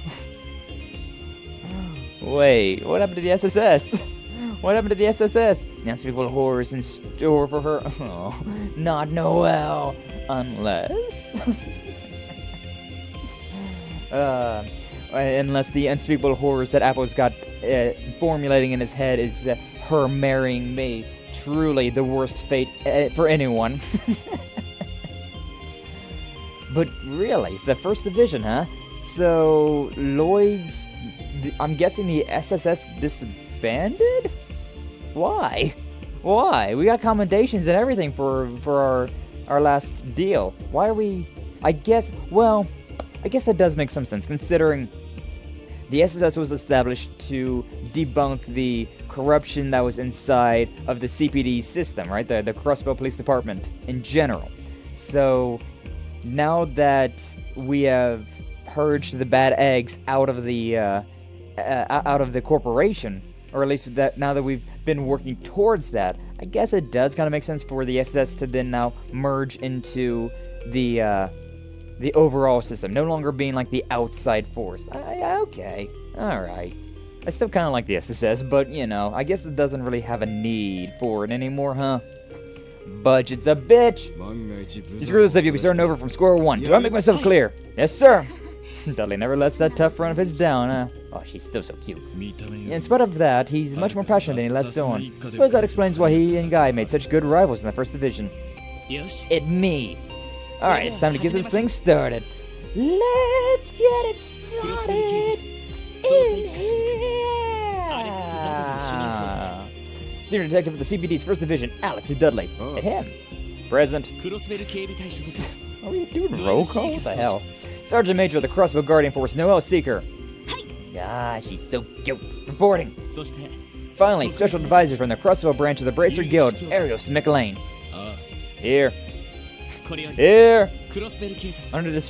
Wait, what happened to the SSS? What happened to the SSS? The unspeakable horrors in store for her. Oh, not Noelle. Unless... unless the unspeakable horrors that Apple's got formulating in his head is her marrying me. Truly the worst fate for anyone. But really, the 1st Division, huh? So, Lloyd's... I'm guessing the SSS disbanded? Why? Why? We got commendations and everything for our last deal. Why are we... I guess that does make some sense, considering the SSS was established to debunk the corruption that was inside of the CPD system, right? The Crossbell Police Department in general. So, now that we have purged the bad eggs out of the corporation, or at least that now that we've been working towards that, I guess it does kind of make sense for the SSS to then now merge into the overall system, no longer being like the outside force. Okay, alright. I still kind of like the SSS, but, you know, I guess it doesn't really have a need for it anymore, huh? Budget's a bitch! You screw this up, you'll be starting over from square one. Do I make myself clear? Yes, sir! Dudley never lets that tough front of his down, huh? Oh, she's still so cute. In spite of that, he's much more passionate than he lets on. Suppose that explains why he and Guy made such good rivals in the 1st Division. It me! Alright, it's time to get this thing started. Let's get it started in here! Senior Detective of the CPD's 1st Division, Alex Dudley. And him. Present. Are we doing roll call? What the hell? Sergeant Major of the Crossbell Guardian Force, Noelle Seeker. Ah, she's so cute. Reporting. Finally, Special Advisor from the Crossbell branch of the Bracer Guild, Arios McLean. Here. Here! Under the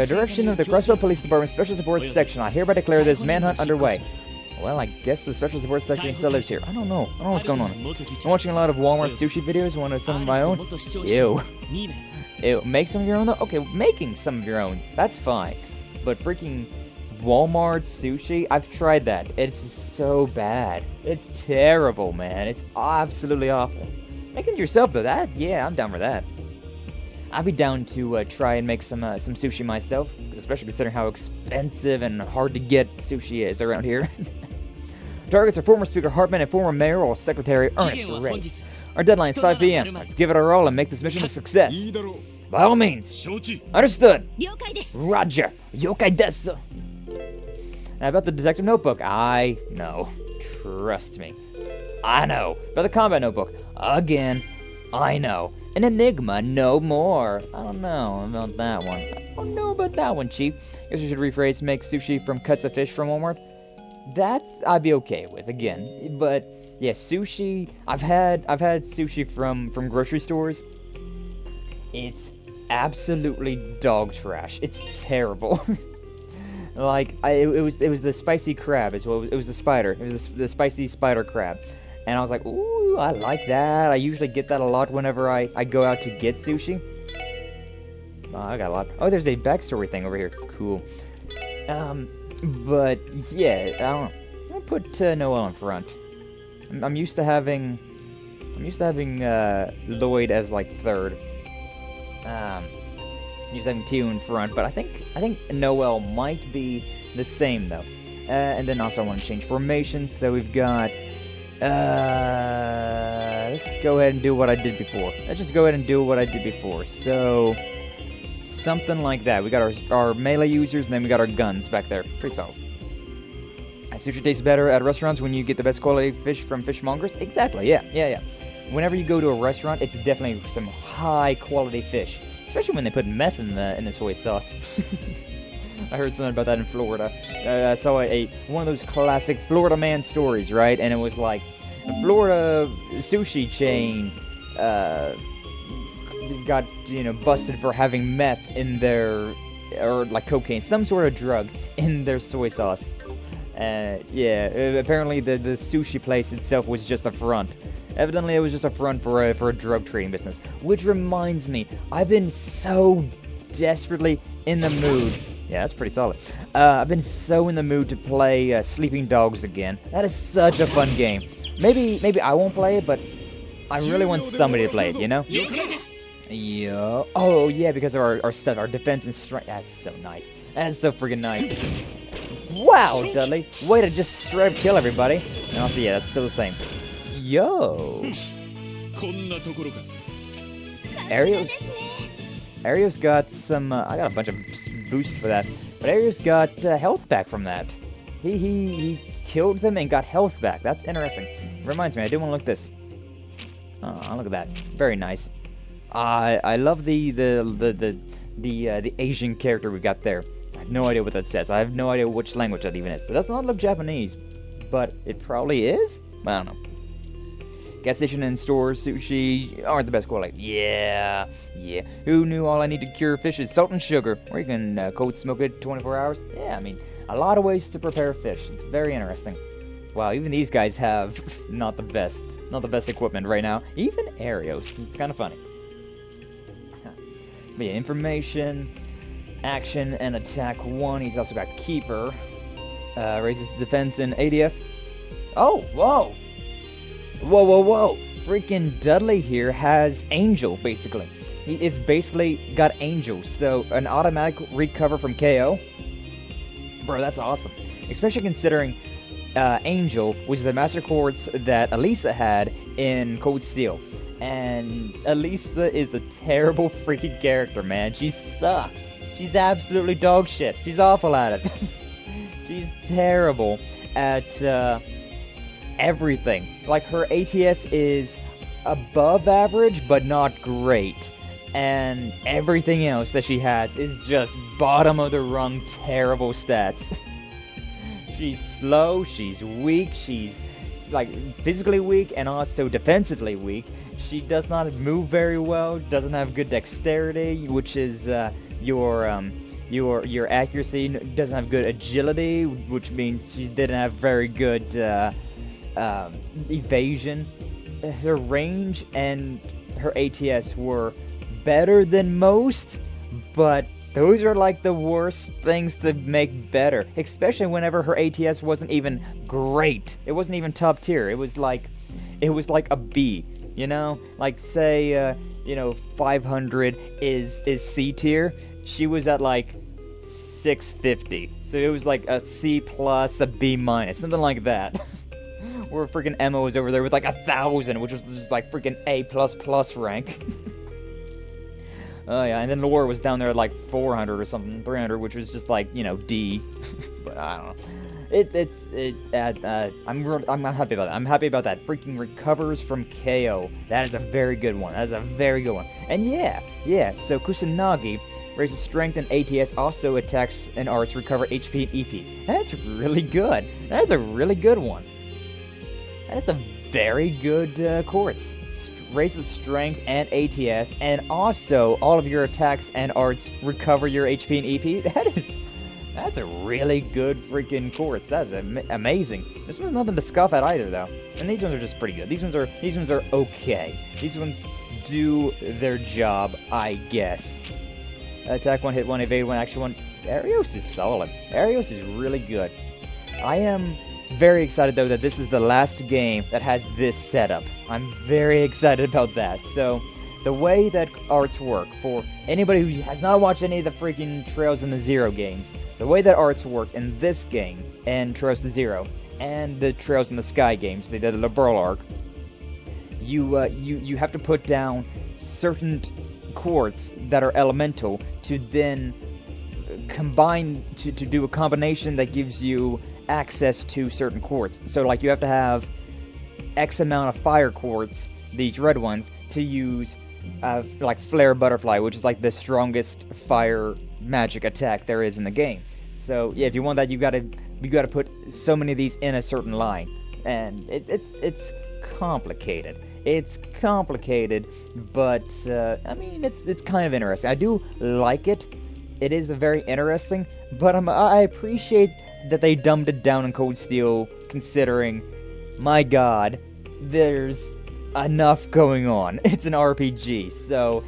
direction of the Crossbell Police Department Special Support Section, I hereby declare this manhunt underway. Well, I guess the Special Support Section still lives here. I don't know what's going on. I'm watching a lot of Walmart sushi videos, one of some of my own. Ew. Ew. Make some of your own though? Okay, making some of your own. That's fine. But freaking Walmart sushi, I've tried that. It's so bad. It's terrible, man. It's absolutely awful. Making it yourself though, yeah, I'm down for that. I'd be down to try and make some sushi myself, especially considering how expensive and hard to get sushi is around here. Targets are former Speaker Hartman and former Mayoral Secretary Ernest Race. Our deadline is 5 p.m. Let's give it our all and make this mission a success. By all means. Understood. Roger. Yokai desu. Now about the detective notebook, I know. Trust me. I know. About the combat notebook, again, I know. An enigma, no more. I don't know about that one. I don't know about that one, Chief. Guess we should rephrase, make sushi from cuts of fish from Walmart. I'd be okay with, again. But yeah, sushi, I've had sushi from grocery stores. It's absolutely dog trash. It's terrible. Like it was the spicy crab as well. It was the spider. It was the spicy spider crab. And I was like, ooh, I like that. I usually get that a lot whenever I go out to get sushi. Oh, I got a lot. Oh, there's a backstory thing over here. Cool. But yeah, I don't know. I'm gonna put Noelle in front. I'm used to having Lloyd as like third. Used to having Tio in front, but I think Noelle might be the same though. And then also I want to change formations, so we've got. Let's go ahead and do what I did before. Let's just go ahead and do what I did before. So, something like that. We got our melee users, and then we got our guns back there. Pretty solid. Sushi tastes better at restaurants when you get the best quality fish from fishmongers? Exactly, yeah. Whenever you go to a restaurant, it's definitely some high quality fish. Especially when they put meth in the soy sauce. I heard something about that in Florida. I saw one of those classic Florida man stories, right? And it was like a Florida sushi chain got busted for having meth in their, or like cocaine, some sort of drug in their soy sauce. Yeah, apparently the sushi place itself was just a front. Evidently, it was just a front for a drug trading business. Which reminds me, I've been so desperately in the mood. Yeah, that's pretty solid. I've been so in the mood to play Sleeping Dogs again. That is such a fun game. Maybe I won't play it, but I really want somebody to play it, you know? Yo. Oh, yeah, because of our stuff, our defense and strength. That's so nice. That is so freaking nice. Wow, Dudley. Way to just straight up kill everybody. And also, yeah, that's still the same. Yo. Ario's got some, I got a bunch of boosts for that. But Ario's got health back from that. He killed them and got health back. That's interesting. Reminds me, I do want to look at this. Oh, look at that. Very nice. I love the Asian character we got there. I have no idea what that says. I have no idea which language that even is. It does not look Japanese, but it probably is? I don't know. Gas station and stores, sushi aren't the best quality. Yeah. Who knew all I need to cure fish is salt and sugar? Or you can cold smoke it 24 hours? Yeah, I mean, a lot of ways to prepare fish. It's very interesting. Wow, even these guys have not the best equipment right now. Even Arios. It's kind of funny. But yeah, information, action, and attack 1. He's also got Keeper. Raises defense and ADF. Oh, whoa! Whoa. Freaking Dudley here has Angel, basically. It's basically got Angel, so an automatic recover from KO. Bro, that's awesome. Especially considering Angel, which is the Master Quartz that Elisa had in Cold Steel. And Elisa is a terrible freaking character, man. She sucks. She's absolutely dog shit. She's awful at it. She's terrible at everything. Like, her ATS is above average, but not great. And everything else that she has is just bottom of the rung terrible stats. She's slow, she's weak, she's like physically weak and also defensively weak. She does not move very well, doesn't have good dexterity, which is your accuracy, doesn't have good agility, which means she didn't have very good evasion. Her range and her ATS were better than most, but those are like the worst things to make better, especially whenever her ATS wasn't even great. It wasn't even top tier. It was like a B, you know? Like, say 500 is C tier. She was at like 650. So it was like a C plus, a B minus, something like that. Where freaking Emma was over there with like 1,000, which was just like freaking A++ rank. Oh yeah, and then Laura was down there at like 400 or something, 300, which was just like, D. But I don't know. I'm not happy about that. I'm happy about that. Freaking recovers from KO. That is a very good one. That is a very good one. And yeah. So Kusanagi raises strength and ATS, also attacks and arts, recover HP and EP. That's really good. That's a really good one. That's a very good quartz. Raises strength and ATS, and also all of your attacks and arts recover your HP and EP. That's a really good freaking quartz. That's amazing. This one's nothing to scoff at either, though. And these ones are just pretty good. These ones are okay. These ones do their job, I guess. Attack 1, hit 1, evade 1, action 1. Arios is solid. Arios is really good. I am very excited, though, that this is the last game that has this setup. I'm very excited about that. So, the way that arts work, for anybody who has not watched any of the freaking Trails in the Zero games, the way that arts work in this game, and Trails to Zero, and the Trails in the Sky games, they did the Liberal arc, you have to put down certain quartz that are elemental to then combine to do a combination that gives you access to certain quartz. So like you have to have X amount of fire quartz, these red ones, to use like Flare Butterfly, which is like the strongest fire magic attack there is in the game. So yeah, if you want that, you gotta put so many of these in a certain line, and it's complicated. It's complicated, but I mean it's kind of interesting. I do like it. It is very interesting, but I appreciate that they dumbed it down in Cold Steel, considering, my god, there's enough going on. It's an RPG, so,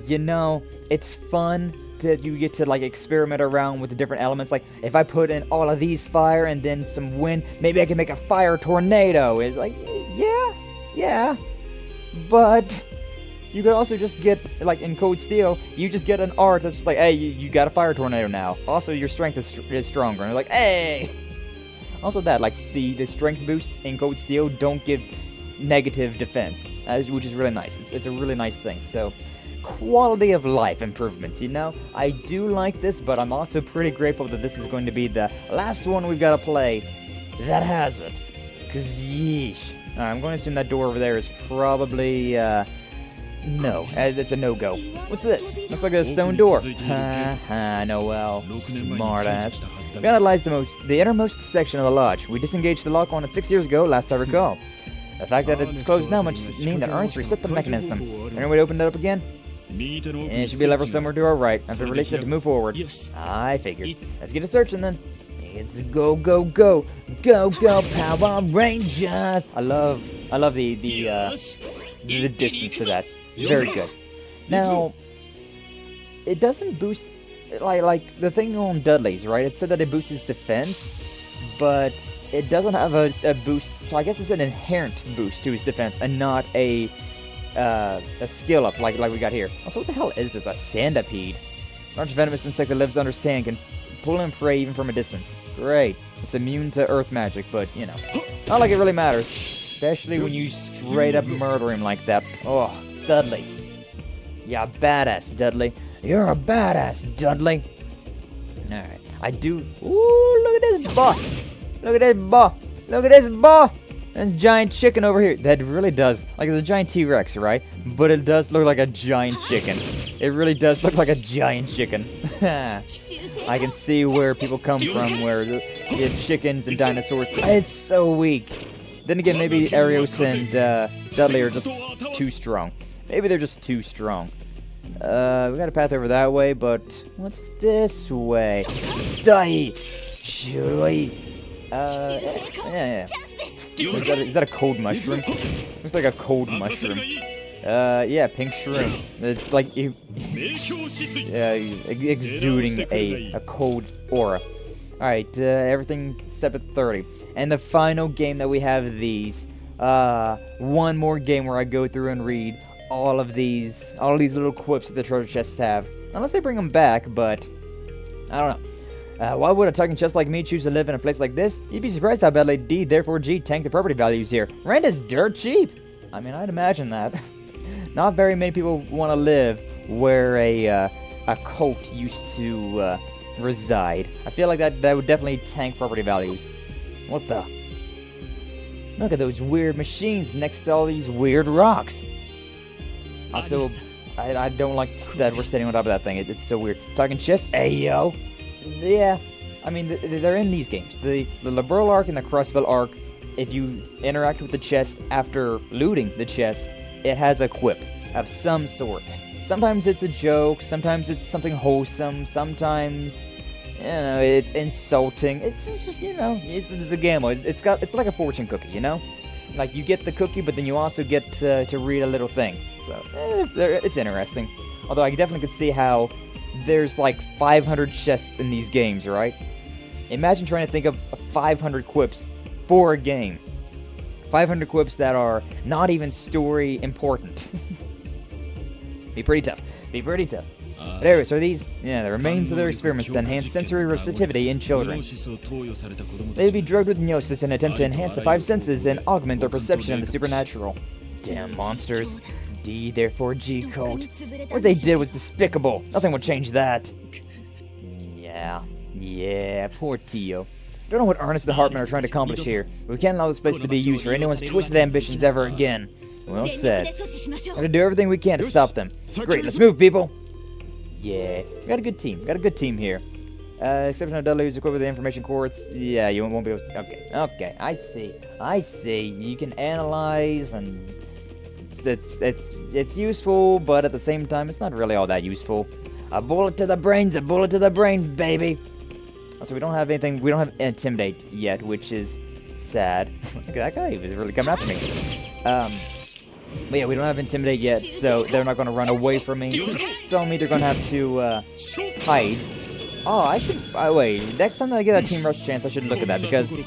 you know, it's fun that you get to, like, experiment around with the different elements. Like, if I put in all of these fire and then some wind, maybe I can make a fire tornado. It's like, yeah, but you could also just get, like, in Cold Steel, you just get an art that's just like, hey, you got a fire tornado now. Also, your strength is stronger. And you're like, hey! Also that, like, the strength boosts in Cold Steel don't give negative defense, which is really nice. It's a really nice thing. So, quality of life improvements, you know? I do like this, but I'm also pretty grateful that this is going to be the last one we've got to play that has it. Because, yeesh. Alright, I'm going to assume that door over there is probably, no. It's a no-go. What's this? Looks like a stone door. Ha, Noel. Smartass. We analyzed the innermost section of the lodge. We disengaged the lock on it 6 years ago, last I recall. The fact that it's closed now must mean that Ernst reset the mechanism. Any way to open it up again? And it should be a lever somewhere to our right. I have to release it to move forward. I figured. Let's get a searching then. It's go, go, go. Go, go, Power Rangers. I love the distance to that. Very good. Now, it doesn't boost, like the thing on Dudley's, right? It said that it boosts his defense, but it doesn't have a boost, so I guess it's an inherent boost to his defense and not a skill up like we got here. Also, what the hell is this? A sandipede? Large venomous insect that lives under sand can pull in prey even from a distance. Great. It's immune to earth magic, but, you know, not like it really matters. Especially when you straight up murder him like that. Oh, Dudley. Yeah, badass, Dudley. You're a badass, Dudley. Alright. I do... Ooh, look at this boy. Look at this boy. Look at this boy. There's a giant chicken over here. That really does. Like, it's a giant T-Rex, right? But it does look like a giant chicken. It really does look like a giant chicken. I can see where people come from, where the chickens and dinosaurs... It's so weak. Then again, maybe Arios and Dudley are just too strong. Maybe they're just too strong. We got a path over that way, but what's this way? Die! Shui! Yeah. Is that a cold mushroom? Looks like a cold mushroom. Yeah, pink shroom. It's like exuding a cold aura. Alright, everything's set at 30. And the final game that we have these. One more game where I go through and read all of these little quips that the treasure chests have. Unless they bring them back, but I don't know. Why would a talking chest like me choose to live in a place like this? You'd be surprised how badly D, therefore G, tank the property values here. Rent is dirt cheap. I mean, I'd imagine that. Not very many people want to live where a cult used to reside. I feel like that would definitely tank property values. What the? Look at those weird machines next to all these weird rocks. Also, I don't like that we're standing on top of that thing. It's so weird. Talking chest? Ayo. Yeah. I mean, they're in these games. The Liberal Arc and the Crossbell Arc, if you interact with the chest after looting the chest, it has a quip of some sort. Sometimes it's a joke, sometimes it's something wholesome, sometimes, you know, it's insulting. It's just, you know, it's a gamble. It's like a fortune cookie, you know? Like, you get the cookie, but then you also get to read a little thing. So, it's interesting. Although I definitely could see how there's like 500 chests in these games, right? Imagine trying to think of 500 quips for a game. 500 quips that are not even story important. Be pretty tough. But anyway, so these, the remains of their experiments to enhance sensory receptivity in children. They'd be drugged with gnosis in an attempt to enhance the five senses and augment their perception of the supernatural. Damn monsters. D, therefore G, cult. What they did was despicable. Nothing would change that. Yeah, poor Tio. I don't know what Ernest and Hartman are trying to accomplish here, but we can't allow this place to be used for anyone's twisted ambitions ever again. Well said. We have to do everything we can to stop them. Great, let's move, people! Yeah, we got a good team. Here. Except for Dudley, who's equipped with the information quartz. Yeah, you won't be able to... Okay, I see. You can analyze, and... It's useful, but at the same time, it's not really all that useful. A bullet to the brain, baby! So we don't have anything. We don't have Intimidate yet, which is sad. That guy was really coming after me. But yeah, we don't have Intimidate yet, so they're not going to run away from me. So I'm either going to have to hide. Oh, I should... wait, next time that I get a Team Rush chance, I should look at that, because...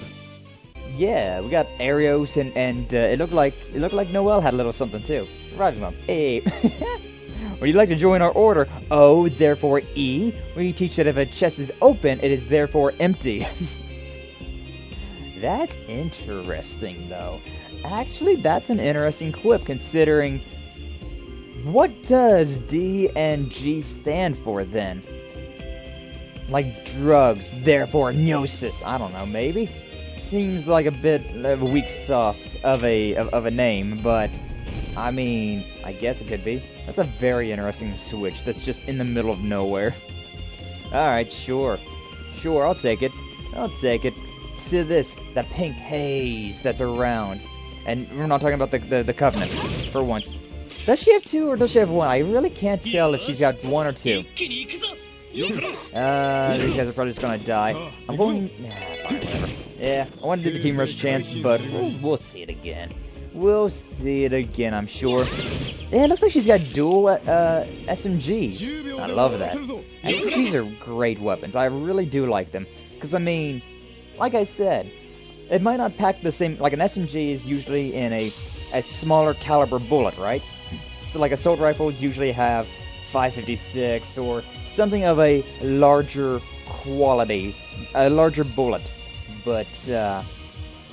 Yeah, we got Arios, and it looked like Noel had a little something, too. Reviving Mom. Hey. Would you like to join our order? O, therefore E, where you teach that if a chest is open, it is therefore empty. That's interesting, though. Actually, that's an interesting quip, considering... What does D and G stand for, then? Like drugs, therefore gnosis. I don't know, maybe? Seems like a bit of a weak sauce of a name, but... I mean, I guess it could be. That's a very interesting switch that's just in the middle of nowhere. Alright, sure. Sure, I'll take it. I'll take it. To this, the pink haze that's around. And we're not talking about the Covenant, for once. Does she have 2 or does she have 1? I really can't tell if she's got 1 or 2. These guys are probably just gonna die. I'm going... Nah, fine, whatever. Yeah, I want to do the Team Rush chance, but we'll see it again. We'll see it again, I'm sure. Yeah, it looks like she's got dual SMGs. I love that. SMGs are great weapons. I really do like them. Because, I mean, like I said, it might not pack the same... Like, an SMG is usually in a smaller caliber bullet, right? So, like, assault rifles usually have 5.56 or something of a larger quality, a larger bullet. But,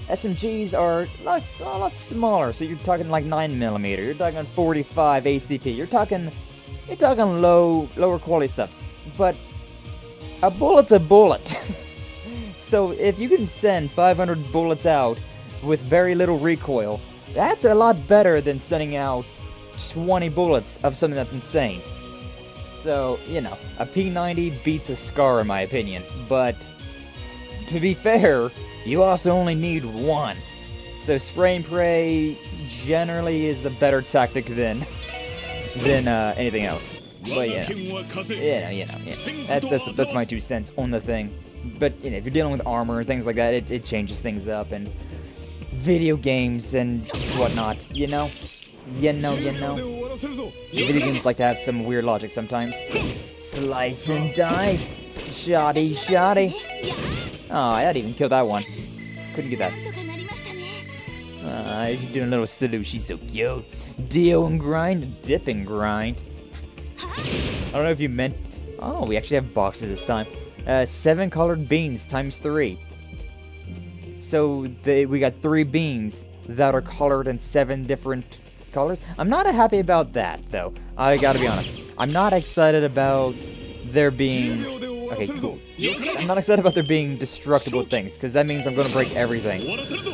SMGs are like a lot smaller, so you're talking like 9mm, you're talking 45 ACP, you're talking lower quality stuff. But a bullet's a bullet. So if you can send 500 bullets out with very little recoil, that's a lot better than sending out 20 bullets of something that's insane. So, you know, a P90 beats a SCAR in my opinion, but to be fair, you also only need 1. So spray and pray generally is a better tactic than anything else. But yeah, that's my 2 cents on the thing. But you know, if you're dealing with armor and things like that, it changes things up, and video games and whatnot, you know. Video games like to have some weird logic sometimes. Slice and dice, shoddy. Oh, that even killed that one. Couldn't get that. She's doing a little salute. She's so cute. Dio and grind, dip and grind. I don't know if you meant... Oh, we actually have boxes this time. 7 colored beans times 3. So we got 3 beans that are colored in 7 different colors. I'm not happy about that, though. I gotta be honest. I'm not excited about there being... Okay, cool. I'm not excited about there being destructible things, because that means I'm gonna break everything.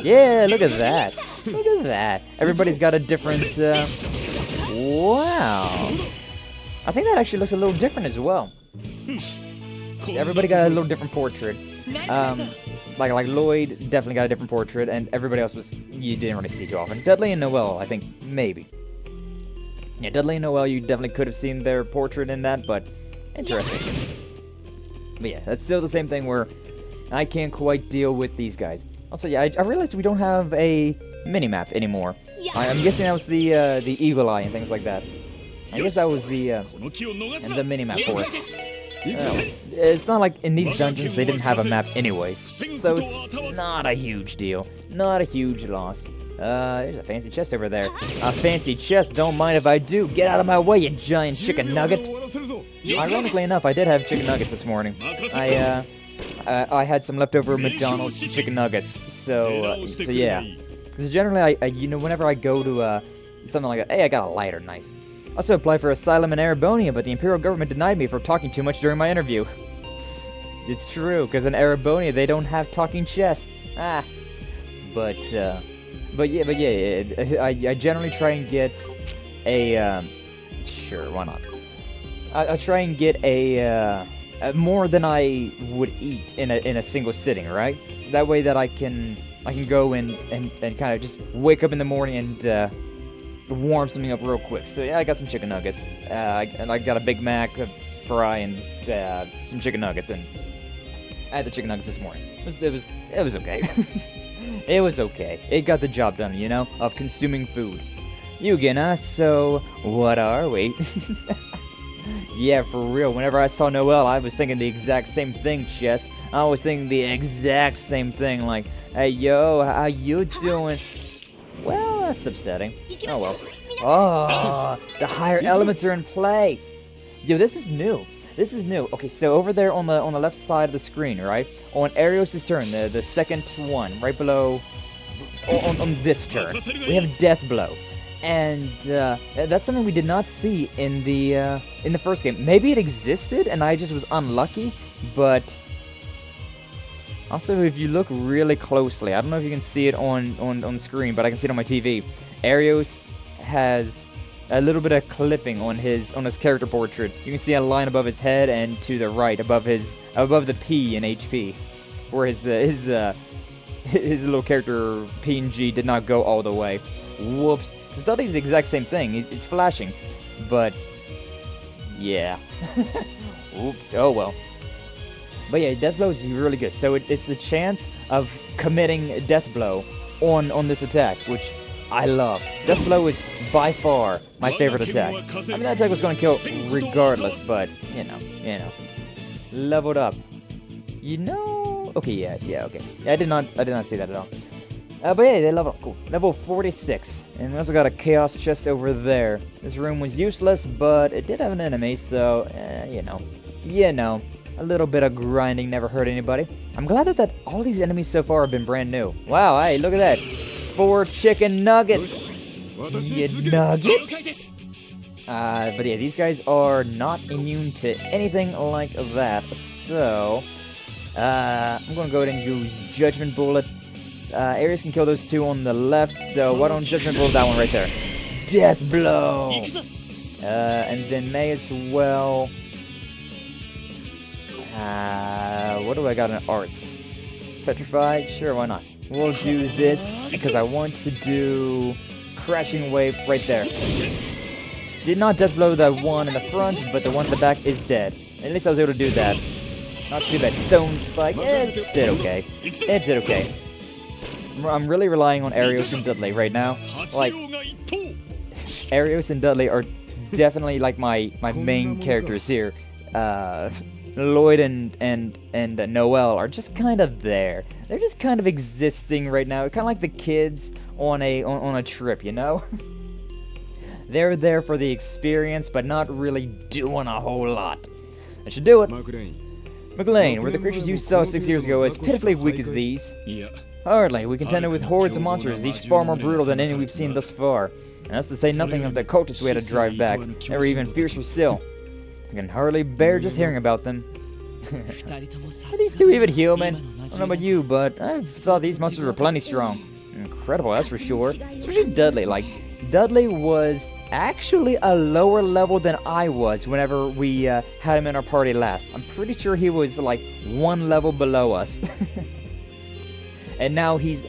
Yeah, look at that. Look at that. Everybody's got a different... Wow. I think that actually looks a little different as well. So everybody got a little different portrait. Like Lloyd definitely got a different portrait, and everybody else was... You didn't really see too often. Dudley and Noel, I think, maybe. Yeah, Dudley and Noel, you definitely could have seen their portrait in that, but interesting. But yeah, that's still the same thing where I can't quite deal with these guys. Also, yeah, I realized we don't have a mini-map anymore. I'm guessing that was the Eagle Eye and things like that. I guess that was the mini-map for us. It's not like in these dungeons they didn't have a map anyways, so it's not a huge deal. Not a huge loss. There's a fancy chest over there. A fancy chest, don't mind if I do. Get out of my way, you giant chicken nugget. Ironically enough, I did have chicken nuggets this morning. I had some leftover McDonald's chicken nuggets, so yeah. Because generally, whenever I go to something like that, hey, I got a lighter, nice. Also applied for asylum in Erebonia, but the Imperial government denied me for talking too much during my interview. It's true, because in Erebonia they don't have talking chests. But yeah, I generally try and get a sure, why not? I try and get a more than I would eat in a single sitting, right? That way that I can go and kind of just wake up in the morning and warm something up real quick. So yeah, I got some chicken nuggets. And I got a Big Mac, a fry, and some chicken nuggets, and I had the chicken nuggets this morning. It was okay. It was okay. It got the job done, you know, of consuming food. You get us, so what are we? Yeah, for real. Whenever I saw Noelle, I was thinking the exact same thing, Chest. I was thinking the exact same thing, like, hey, yo, how you doing? Well, that's upsetting. Oh, well. Oh, the higher elements are in play. Yo, this is new. This is new. Okay, so over there on the left side of the screen, right? On Arios' turn, the second one, right below, on this turn, we have Death Blow. And that's something we did not see in the first game. Maybe it existed and I just was unlucky, but also if you look really closely, I don't know if you can see it on the screen, but I can see it on my TV. Arios has a little bit of clipping on his character portrait. You can see a line above his head and to the right above the P in HP, where his little character PNG did not go all the way. Whoops. So Dudley's the exact same thing. It's flashing, but yeah. Oops. Oh well. But yeah, Death Blow is really good. So it's the chance of committing Death Blow on this attack, which I love. Death Blow is by far my favorite attack. I mean, that attack was going to kill regardless, but you know, leveled up. You know, okay, yeah, okay. Yeah, I did not see that at all. But yeah, they level up. Cool. Level 46, and we also got a chaos chest over there. This room was useless, but it did have an enemy, so you know, a little bit of grinding never hurt anybody. I'm glad that all these enemies so far have been brand new. Wow, hey, look at that. 4 chicken nuggets. You nugget. But yeah, these guys are not immune to anything like that. So, I'm gonna go ahead and use Judgment Bullet. Ares can kill those two on the left, so why don't Judgment Bullet that one right there? Death Blow. And then May as well. What do I got in arts? Petrified? Sure, why not? We'll do this because I want to do Crashing Wave right there. Did not death blow the one in the front, but the one in the back is dead. At least I was able to do that. Not too bad. Stone Spike, it did okay. It did okay. I'm really relying on Arios and Dudley right now. Like, Arios and Dudley are definitely like my main characters here. Lloyd and Noelle are just kind of there. They're just kind of existing right now, kind of like the kids on a trip, you know. They're there for the experience, but not really doing a whole lot. That should do it. McLean, were the creatures you saw 6 years ago as pitifully weak as these? Hardly. We contended with hordes of monsters, each far more brutal than any we've seen thus far. And that's to say nothing of the cultists we had to drive back. They were even fiercer still. I can hardly bear just hearing about them. Are these two even human? I don't know about you, but I thought these monsters were plenty strong. Incredible, that's for sure. Especially Dudley. Like, Dudley was actually a lower level than I was whenever we had him in our party last. I'm pretty sure he was like 1 level below us. And now he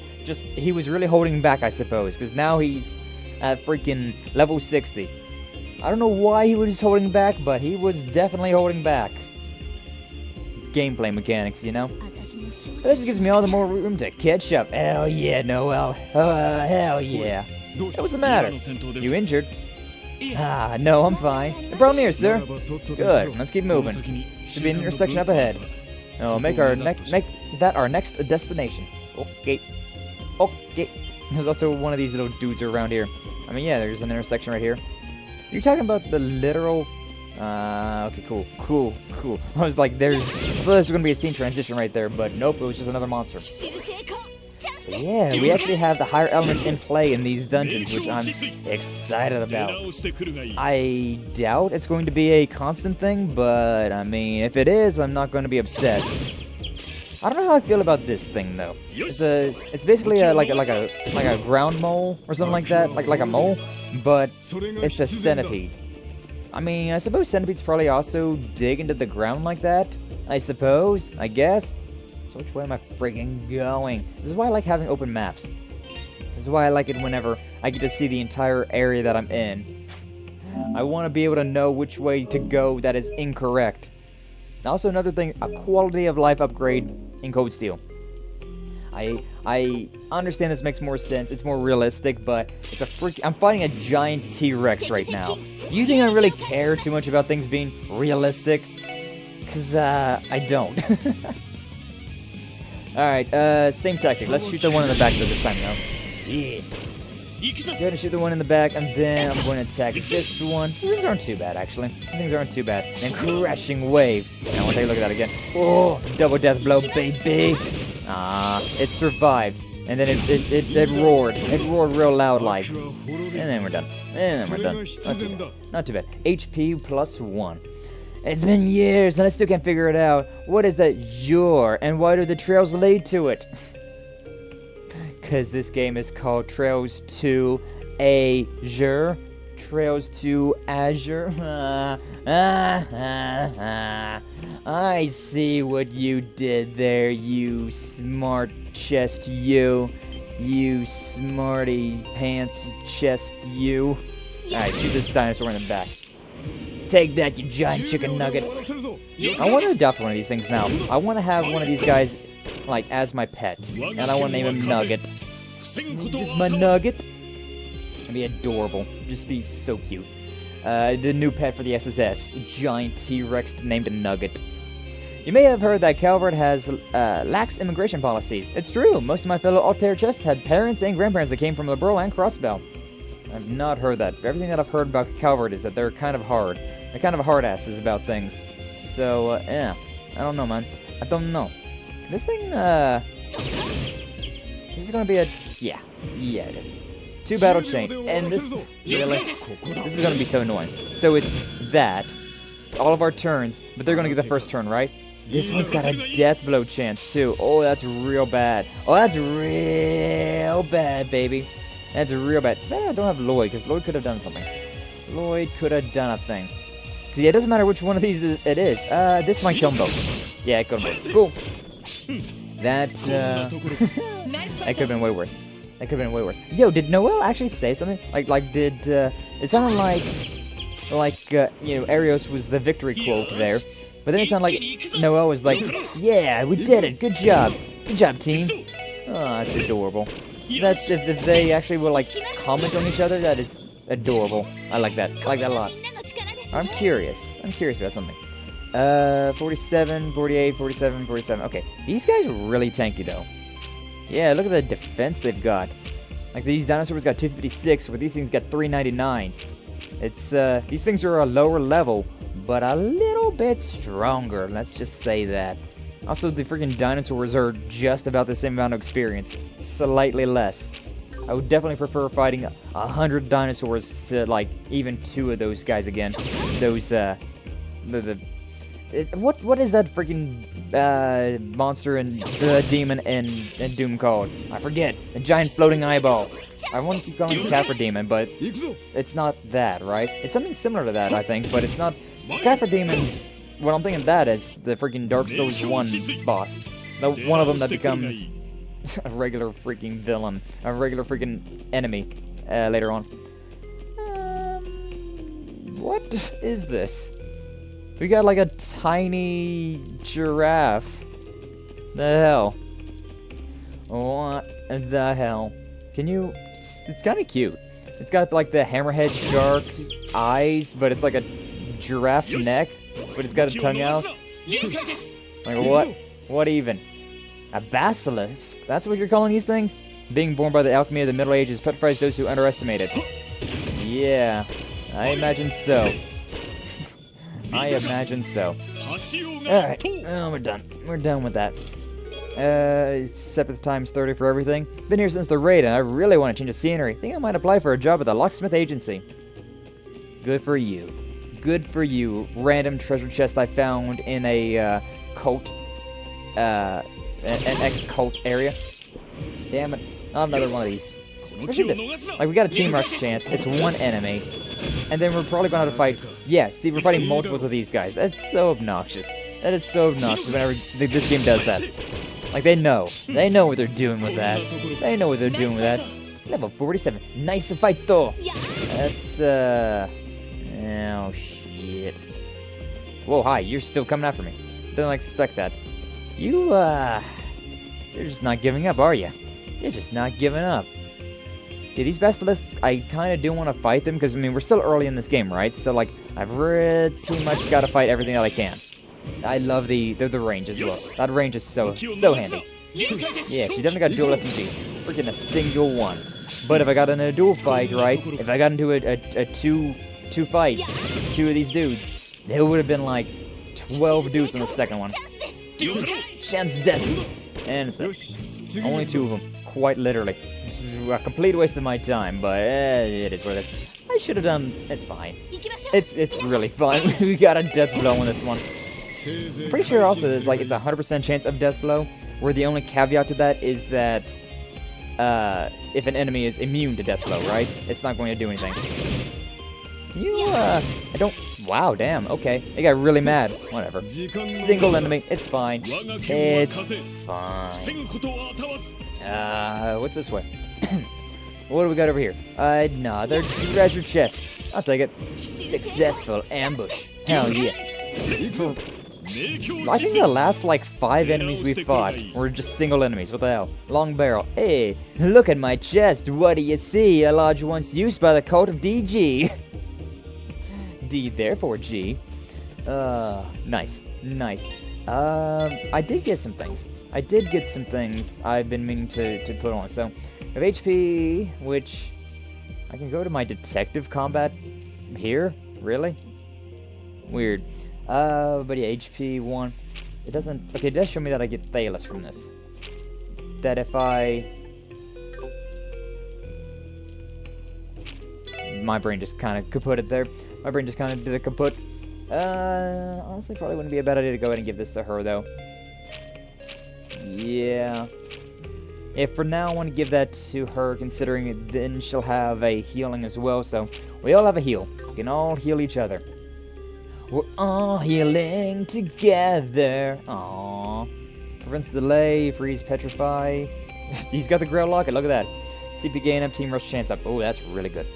was really holding back, I suppose, because now he's at freaking level 60. I don't know why he was holding back, but he was definitely holding back. Gameplay mechanics, you know? That just gives me all the more room to catch up. Hell yeah, Noelle. Hell yeah. Hey, what's the matter? You injured? No, I'm fine. No problem here, sir. Good, let's keep moving. Should be an intersection up ahead. Oh, make that our next destination. Okay. There's also one of these little dudes around here. I mean, yeah, there's an intersection right here. You're talking about the literal... okay, cool. I was like, I thought there's gonna be a scene transition right there, but nope, it was just another monster. But yeah, we actually have the higher elements in play in these dungeons, which I'm excited about. I doubt it's going to be a constant thing, but I mean, if it is, I'm not going to be upset. I don't know how I feel about this thing though. It's basically like a ground mole or something like that, like a mole, but it's a centipede. I mean, I suppose centipedes probably also dig into the ground like that. I guess. So which way am I friggin' going? This is why I like having open maps. This is why I like it whenever I get to see the entire area that I'm in. I want to be able to know which way to go that is incorrect. Also, another thing, a quality of life upgrade in Cold Steel. I understand this makes more sense. It's more realistic, but it's I'm fighting a giant T-Rex right now. You think I really care too much about things being realistic? Because, I don't. Alright, same tactic. Let's shoot the one in the back though this time, though. Yeah. Go ahead and shoot the one in the back, and then I'm going to attack this one. These things aren't too bad, actually. These things aren't too bad. And crashing wave. Now, I want to take a look at that again. Oh, double death blow, baby. It survived. And then it roared. It roared real loud like. And then we're done. And then we're done. Not too bad. Not too bad. HP plus 1. It's been years, and I still can't figure it out. What is that Azure, and why do the trails lead to it? Because this game is called Trails to Azure. Trails to Azure. I see what you did there, you smart chest you. You smarty pants chest you. Alright, shoot this dinosaur in the back. Take that, you giant chicken nugget. I want to adopt one of these things now. I want to have one of these guys, like, as my pet. And I want to name him Nugget. Just my Nugget. It'd be adorable. Just be so cute. The new pet for the SSS. Giant T-Rex named Nugget. You may have heard that Calvert has lax immigration policies. It's true. Most of my fellow Altair chests had parents and grandparents that came from Liberal and Crossbell. I've not heard that. Everything that I've heard about Calvert is that they're kind of hard. They're kind of hard asses about things. So, yeah. I don't know, man. I don't know. This thing, This is gonna be a... Yeah. Yeah, it is. 2 battle chain. And this... Really? This is gonna be so annoying. So it's that. All of our turns. But they're gonna get the first turn, right? This one's got a death blow chance, too. Oh, that's real bad. Oh, that's real bad, baby. That's real bad. Too bad I don't have Lloyd, because Lloyd could have done something. Lloyd could have done a thing. Because, yeah, it doesn't matter which one of these it is. This might kill them both. Yeah, it could have been. Cool. That, that could have been way worse. That could have been way worse. Yo, did Noel actually say something? Did, it sounded like, you know, Arios was the victory quote there. But then it sounded like Noel was like, yeah, we did it. Good job. Good job, team. Oh, that's adorable. That's if they actually will, like, comment on each other, that is adorable. I like that. I like that a lot. I'm curious. I'm curious about something. 47, 48, 47, 47. Okay, these guys are really tanky, though. Yeah, look at the defense they've got. Like, these dinosaurs got 256, where these things got 399. It's, these things are a lower level, but a little bit stronger. Let's just say that. Also, the freaking dinosaurs are just about the same amount of experience. Slightly less. I would definitely prefer fighting 100 dinosaurs to, like, even 2 of those guys again. Those, what is that freaking, monster and, demon and Doom called? I forget. A giant floating eyeball. I want to keep calling it Kaffir Demon, but it's not that, right? It's something similar to that, I think, but it's not... Kaffir Demon's... What I'm thinking that is the freaking Dark Souls 1 boss. The one of them that becomes a regular freaking villain. A regular freaking enemy later on. What is this? We got like a tiny giraffe. The hell? What the hell? Can you... It's kind of cute. It's got like the hammerhead shark eyes, but it's like a giraffe neck. But it's got a tongue out. Like what? What even? A basilisk? That's what you're calling these things? Being born by the alchemy of the Middle Ages petrifies those who underestimate it. Yeah, I imagine so. I imagine so. Alright, oh, we're done. We're done with that. Separate times 30 for everything. Been here since the raid, and I really want to change the scenery. Think I might apply for a job at the locksmith agency. Good for you. Good for you. Random treasure chest I found in a cult, an ex-cult area. Damn it! Not another one of these. Especially this. Like, we got a team rush chance. It's one enemy, and then we're probably going to have to fight. Yeah, see, we're fighting multiples of these guys. That's so obnoxious. That is so obnoxious. Whenever this game does that, like they know what they're doing with that. They know what they're doing with that. Level 47. Nice fight though. That's oh shit. Whoa, hi, you're still coming after me. Didn't expect that. You're just not giving up, are you? You're just not giving up. Yeah, these Basilisks, I kind of do want to fight them, because, I mean, we're still early in this game, right? So, like, I've pretty much got to fight everything that I can. I love the range as well. That range is so handy. Yeah, she definitely got dual SMGs. Freaking a single one. But if I got in a dual fight, right? If I got into a two fights, two of these dudes, there would have been like 12 dudes on the second one. Chance death. And it's only 2 of them, quite literally. It's a complete waste of my time, but it is what it is. I should have done. It's fine. It's really fine. We got a death blow on this one. I'm pretty sure also it's like it's a 100% chance of death blow. Where the only caveat to that is that if an enemy is immune to death blow, right? It's not going to do anything. I don't. Wow, damn. Okay, it got really mad. Whatever. Single enemy. It's fine. It's fine. What's this way? What do we got over here? Another treasure chest. I'll take it. Successful ambush. Hell yeah. I think the last, like, 5 enemies we fought were just single enemies. What the hell? Long barrel. Hey, look at my chest. What do you see? A large once used by the cult of DG. D, therefore G. Nice. Nice. I did get some things. I've been meaning to put on. So, I have HP, which I can go to my detective combat here? Really? Weird. But yeah, HP 1. It doesn't... Okay, it does show me that I get Thalos from this. That if I... My brain just kind of kaput it there. My brain just kind of did a kaput. Honestly, probably wouldn't be a bad idea to go ahead and give this to her, though. Yeah. If for now I want to give that to her, considering then she'll have a healing as well, so we all have a heal. We can all heal each other. We're all healing together. Aww. Prevents delay, freeze, petrify. He's got the Grail Locket, look at that. CP gain up, team rush chance up. Oh, that's really good.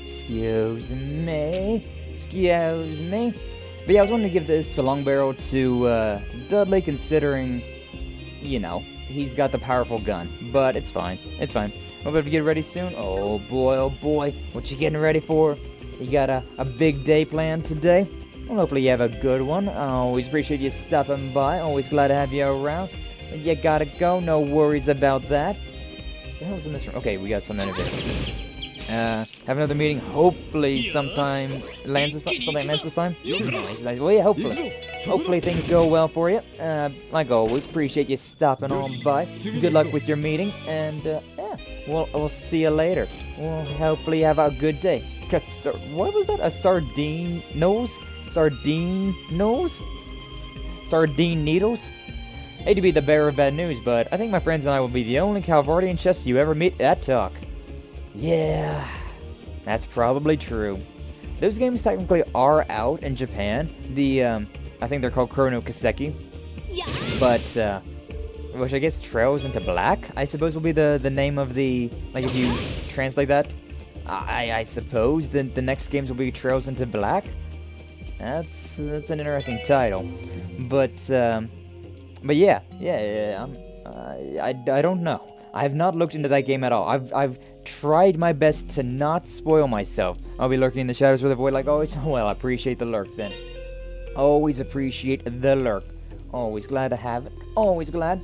Excuse me. But yeah, I was wanting to give this long barrel to Dudley, considering, you know, he's got the powerful gun. But it's fine. It's fine. We'll be able to get ready soon. Oh boy. What you getting ready for? You got a big day planned today? Well, hopefully you have a good one. I always appreciate you stopping by. Always glad to have you around. You gotta go. No worries about that. What the hell's in this room? Okay, we got some energy. Have another meeting. Hopefully something lands this time. Nice. Well, yeah, hopefully things go well for you. Like always, appreciate you stopping on by. Good luck with your meeting, and yeah, we'll see you later. We'll hopefully have a good day. What was that? A sardine nose? Sardine nose? Sardine needles? Hate to be the bearer of bad news, but I think my friends and I will be the only Calvardian chests you ever meet at Talk. Yeah, that's probably true. Those games technically are out in Japan. I think they're called Chrono Kaseki. But, which I guess Trails into Black, I suppose will be the name of the, like if you translate that. I suppose the next games will be Trails into Black. That's an interesting title. But yeah, I don't know. I have not looked into that game at all. I've tried my best to not spoil myself. I'll be lurking in the shadows with a void like always. Well, I appreciate the lurk then. Always appreciate the lurk. Always glad to have it. Always glad.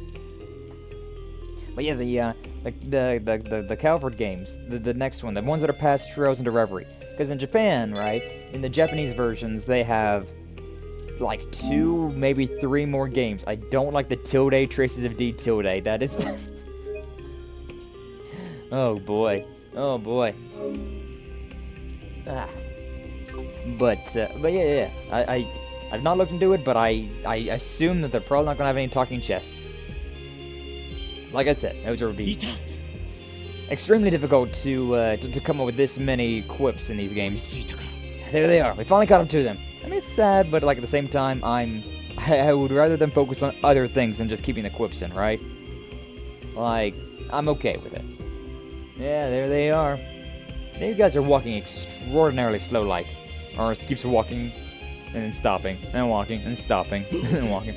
But yeah, the Calvert games, the next one, the ones that are past Trails into Reverie. Because in Japan, right, in the Japanese versions, they have like 2, maybe 3 more games. I don't like the tilde Traces of D tilde. That is... Oh boy. But yeah. I've not looked into it, but I assume that they're probably not gonna have any talking chests. Like I said, those would be extremely difficult to come up with this many quips in these games. There they are. We finally caught up to them. I mean, it's sad, but like at the same time, I would rather them focus on other things than just keeping the quips in, right? Like, I'm okay with it. Yeah, there they are. You guys are walking extraordinarily slow, like. Or it keeps walking and then stopping, and walking, and stopping, and then walking.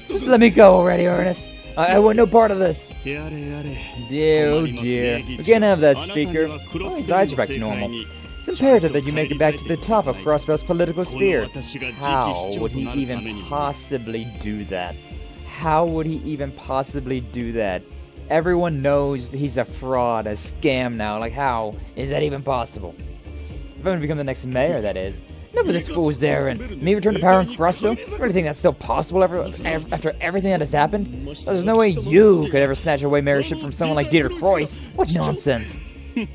Just let me go already, Ernest. I want no part of this. Dear, oh dear. We can't have that, speaker. Oh, his eyes are back to normal. It's imperative that you make it back to the top of Crossbell's political sphere. How would he even possibly do that? How would he even possibly do that? Everyone knows he's a fraud, a scam now. Like, how is that even possible? If I'm going to become the next mayor, that is. Enough of this fool's errand. Me return to power in Crossbell? You really think that's still possible after everything that has happened? There's no way you could ever snatch away mayorship from someone like Dieter Croix. What nonsense.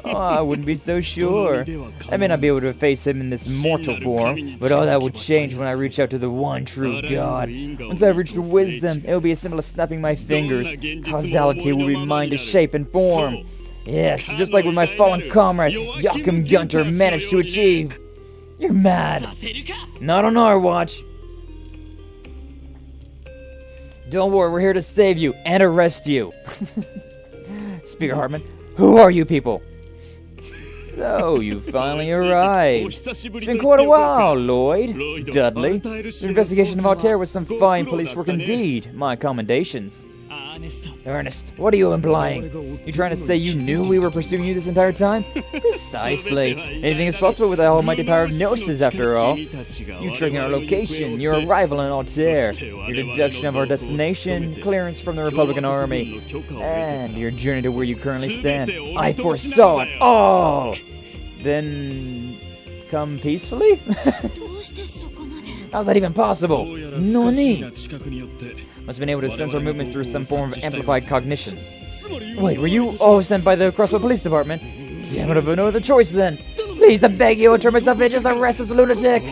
Oh, I wouldn't be so sure. I may not be able to face him in this mortal form, but all that will change when I reach out to the one true God. Once I've reached wisdom, it will be as simple as snapping my fingers. Causality will be mine to shape and form. Yes, just like what my fallen comrade, Joachim Gunter, managed to achieve. You're mad. Not on our watch. Don't worry, we're here to save you and arrest you. Speaker Hartman, who are you people? So, you finally arrived. It's been quite a while, Lloyd. Dudley. Your investigation of Altair was some fine police work indeed. My commendations. Ernest, what are you implying? You trying to say you knew we were pursuing you this entire time? Precisely. Anything is possible with the almighty power of Gnosis, after all. You tracking our location, your arrival in Altair, your deduction of our destination, clearance from the Republican Army, and your journey to where you currently stand. I foresaw it all! Then come peacefully? How's that even possible? Nani? Must have been able to sense our movements through some form of amplified cognition. Wait, were you all sent by the Crossbell Police Department? Damn it, I've no other choice then. Please, I beg you, turn myself in, just arrest this lunatic.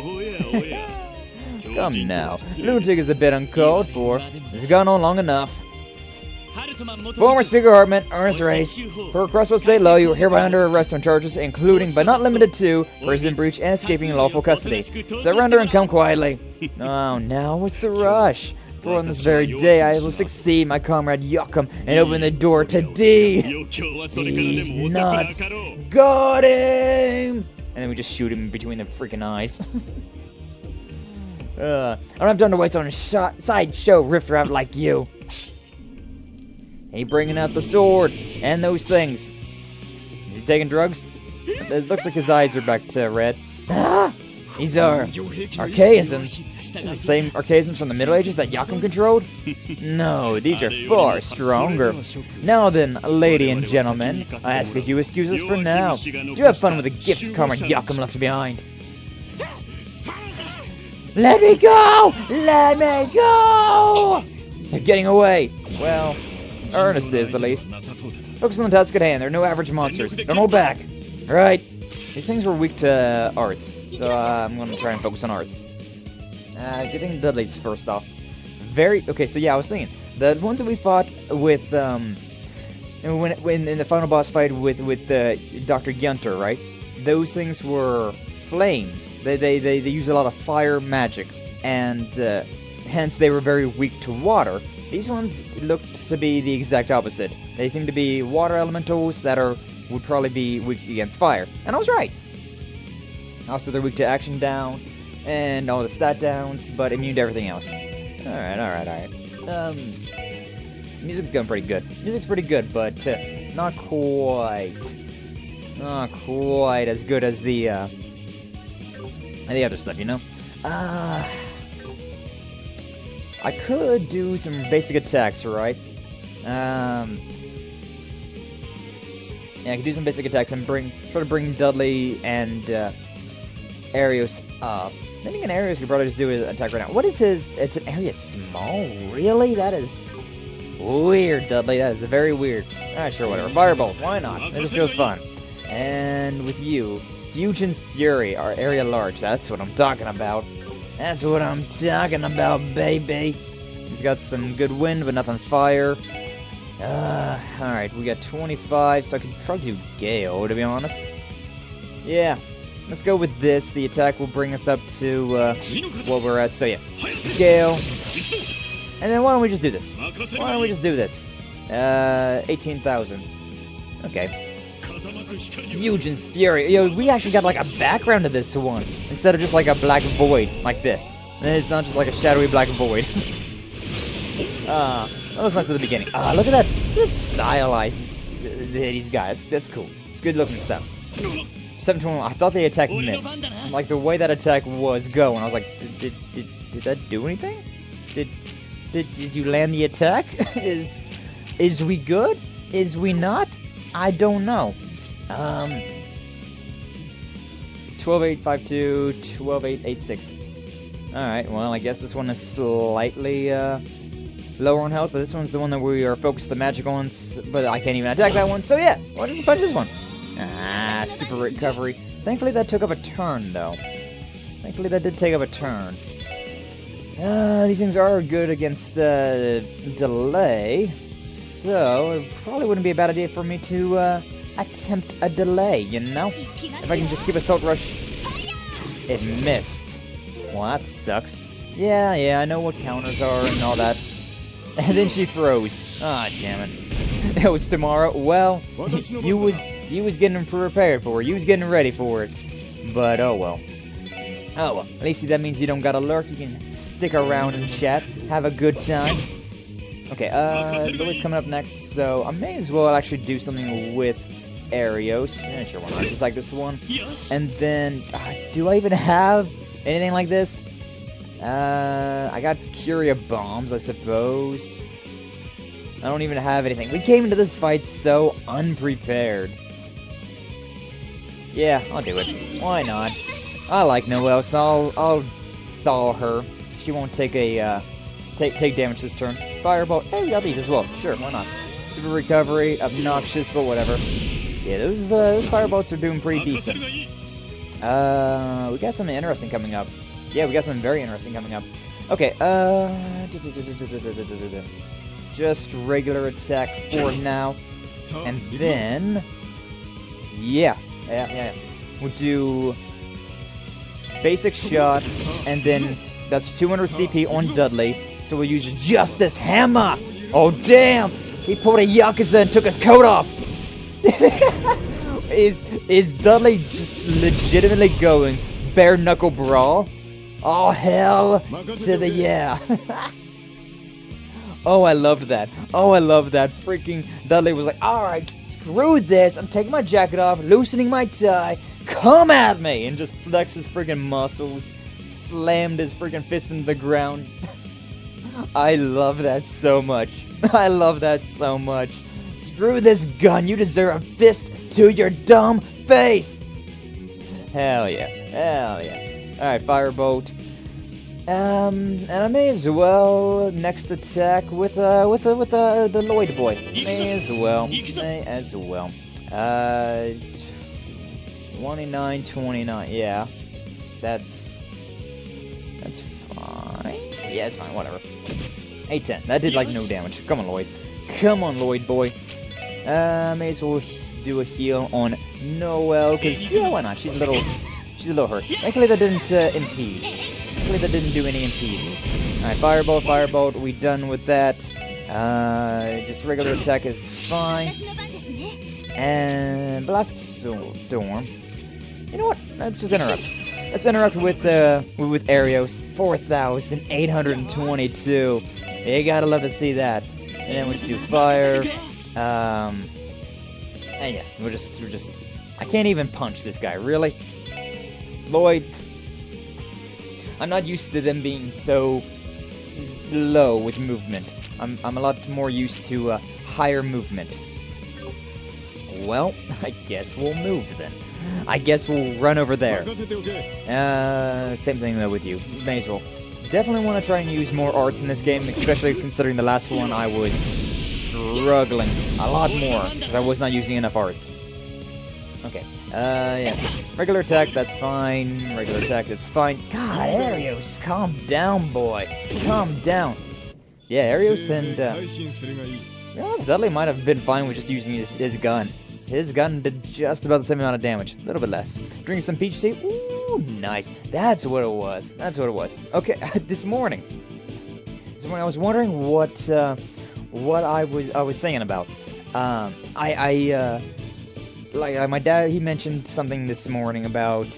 Come now, lunatic is a bit uncalled for. This has gone on long enough. Former Speaker Hartman, Ernest Race. For Crossbell State Law, you are hereby under arrest on charges including, but not limited to, prison breach and escaping lawful custody. Surrender and come quietly. Oh, now what's the rush? For on this very day, I will succeed my comrade Joachim and open the door to D. These nuts. Got him! And then we just shoot him between the freaking eyes. I don't have time to waste on a sideshow riffraff like you. He bringing out the sword and those things. Is he taking drugs? It looks like his eyes are back to red. Ah! These are archaisms. The same archaisms from the Middle Ages that Joachim controlled? No, these are far stronger. Now then, lady and gentlemen, I ask that you excuse us for now. Do have fun with the gifts comrade Joachim left behind. Let me go! Let me go! They're getting away. Well, Ernest is, at least. Focus on the task at hand. They're no average monsters. Don't hold back. Alright. These things were weak to arts, so I'm going to try and focus on arts. Getting Dudley's first off. Okay, so yeah, I was thinking. The ones that we fought with, when in the final boss fight with Dr. Gunter, right? Those things were flame. They use a lot of fire magic, and hence they were very weak to water. These ones looked to be the exact opposite. They seem to be water elementals that would probably be weak against fire. And I was right. Also, they're weak to action down and all the stat downs, but immune to everything else. Alright. Music's going pretty good. Music's pretty good, but not quite as good as the other stuff, you know? I could do some basic attacks, right? Yeah, I could do some basic attacks and try to bring Dudley and Arios up. Then again, Arios could probably just do his attack right now. What is his? It's an area small? Really? That is weird, Dudley. That is very weird. Alright, sure, whatever. Firebolt, why not? It just feels fun. And with you, Fusion's Fury, our area large. That's what I'm talking about. That's what I'm talking about, baby. He's got some good wind, but nothing fire. Alright, we got 25, so I could probably do Gale, to be honest. Yeah, let's go with this. The attack will bring us up to what we're at. So yeah, Gale. And then why don't we just do this? 18,000. Okay. Eugen's Fury. Yo, we actually got like a background to this one instead of just like a black void like this. It's not just like a shadowy black void. That was nice at the beginning. Look at that. That's stylized that he's got. That's cool. It's good looking stuff. 721. I thought the attack missed. Like the way that attack was going, I was like, did that do anything? Did you land the attack? Is we good? Is we not? I don't know. 12852, 12886. Alright, well, I guess this one is slightly lower on health, but this one's the one that we are focused the magic on, but I can't even attack that one, so yeah, we'll just punch this one. Super recovery. Thankfully that took up a turn, though. Thankfully that did take up a turn. These things are good against delay, so it probably wouldn't be a bad idea for me to attempt a delay, you know? If I can just keep Assault Rush. It missed. Well, that sucks. Yeah, I know what counters are and all that. And then she froze. Ah, damn it. It was tomorrow. Well, you was getting prepared for it. You was getting ready for it. But oh well. Oh well. At least that means you don't gotta lurk. You can stick around and chat. Have a good time. Okay, Lloyd's coming up next, so I may as well actually do something with Arios. Yeah, sure, why not? Just like this one. And then, do I even have anything like this? I got Curia Bombs, I suppose. I don't even have anything. We came into this fight so unprepared. Yeah, I'll do it. Why not? I like Noelle, so I'll thaw her. She won't take a take damage this turn. Firebolt. Hey, we got these as well. Sure, why not? Super recovery, obnoxious, but whatever. Yeah, those firebolts are doing pretty decent. We got something interesting coming up. Yeah, we got something very interesting coming up. Okay, just regular attack for now. And then, yeah. We'll do basic shot, and then that's 200 CP on Dudley. So we'll use Justice Hammer. Oh damn! He pulled a Yakuza and took his coat off. Is Dudley just legitimately going bare knuckle brawl? Oh hell to the yeah! Oh, I loved that. Freaking Dudley was like, all right, screw this. I'm taking my jacket off, loosening my tie. Come at me, and just flexed his freaking muscles, slammed his freaking fist into the ground. I love that so much. Screw this gun. You deserve a fist to your dumb face. Hell yeah. All right, Firebolt. And I may as well next attack with the Lloyd boy. May as well. 29. Yeah, that's fine. Yeah, it's fine. Whatever. 810. That did like no damage. Come on, Lloyd boy. May as well do a heal on Noelle, cause yeah, why not? She's a little hurt. Thankfully that didn't impede. That didn't do any impeding. Alright, Firebolt, we done with that. Just regular attack is fine. And Blast Storm. You know what? Let's just interrupt. Let's interrupt with Arios. 4,822. You gotta love to see that. And then we'll just do fire. And yeah, we're just I can't even punch this guy, really? Lloyd. I'm not used to them being so low with movement. I'm a lot more used to higher movement. Well, I guess we'll move then. I guess we'll run over there. Same thing though with you. May as well. Definitely want to try and use more arts in this game, especially considering the last one I was struggling a lot more because I was not using enough arts. Okay. Yeah. Regular attack, that's fine. God, Arios, calm down, boy. Calm down. Yeah, Arios and, Dudley might have been fine with just using his gun. His gun did just about the same amount of damage. A little bit less. Drinking some peach tea. Ooh, nice. That's what it was. Okay, this morning I was wondering what I was thinking about. like my dad, he mentioned something this morning about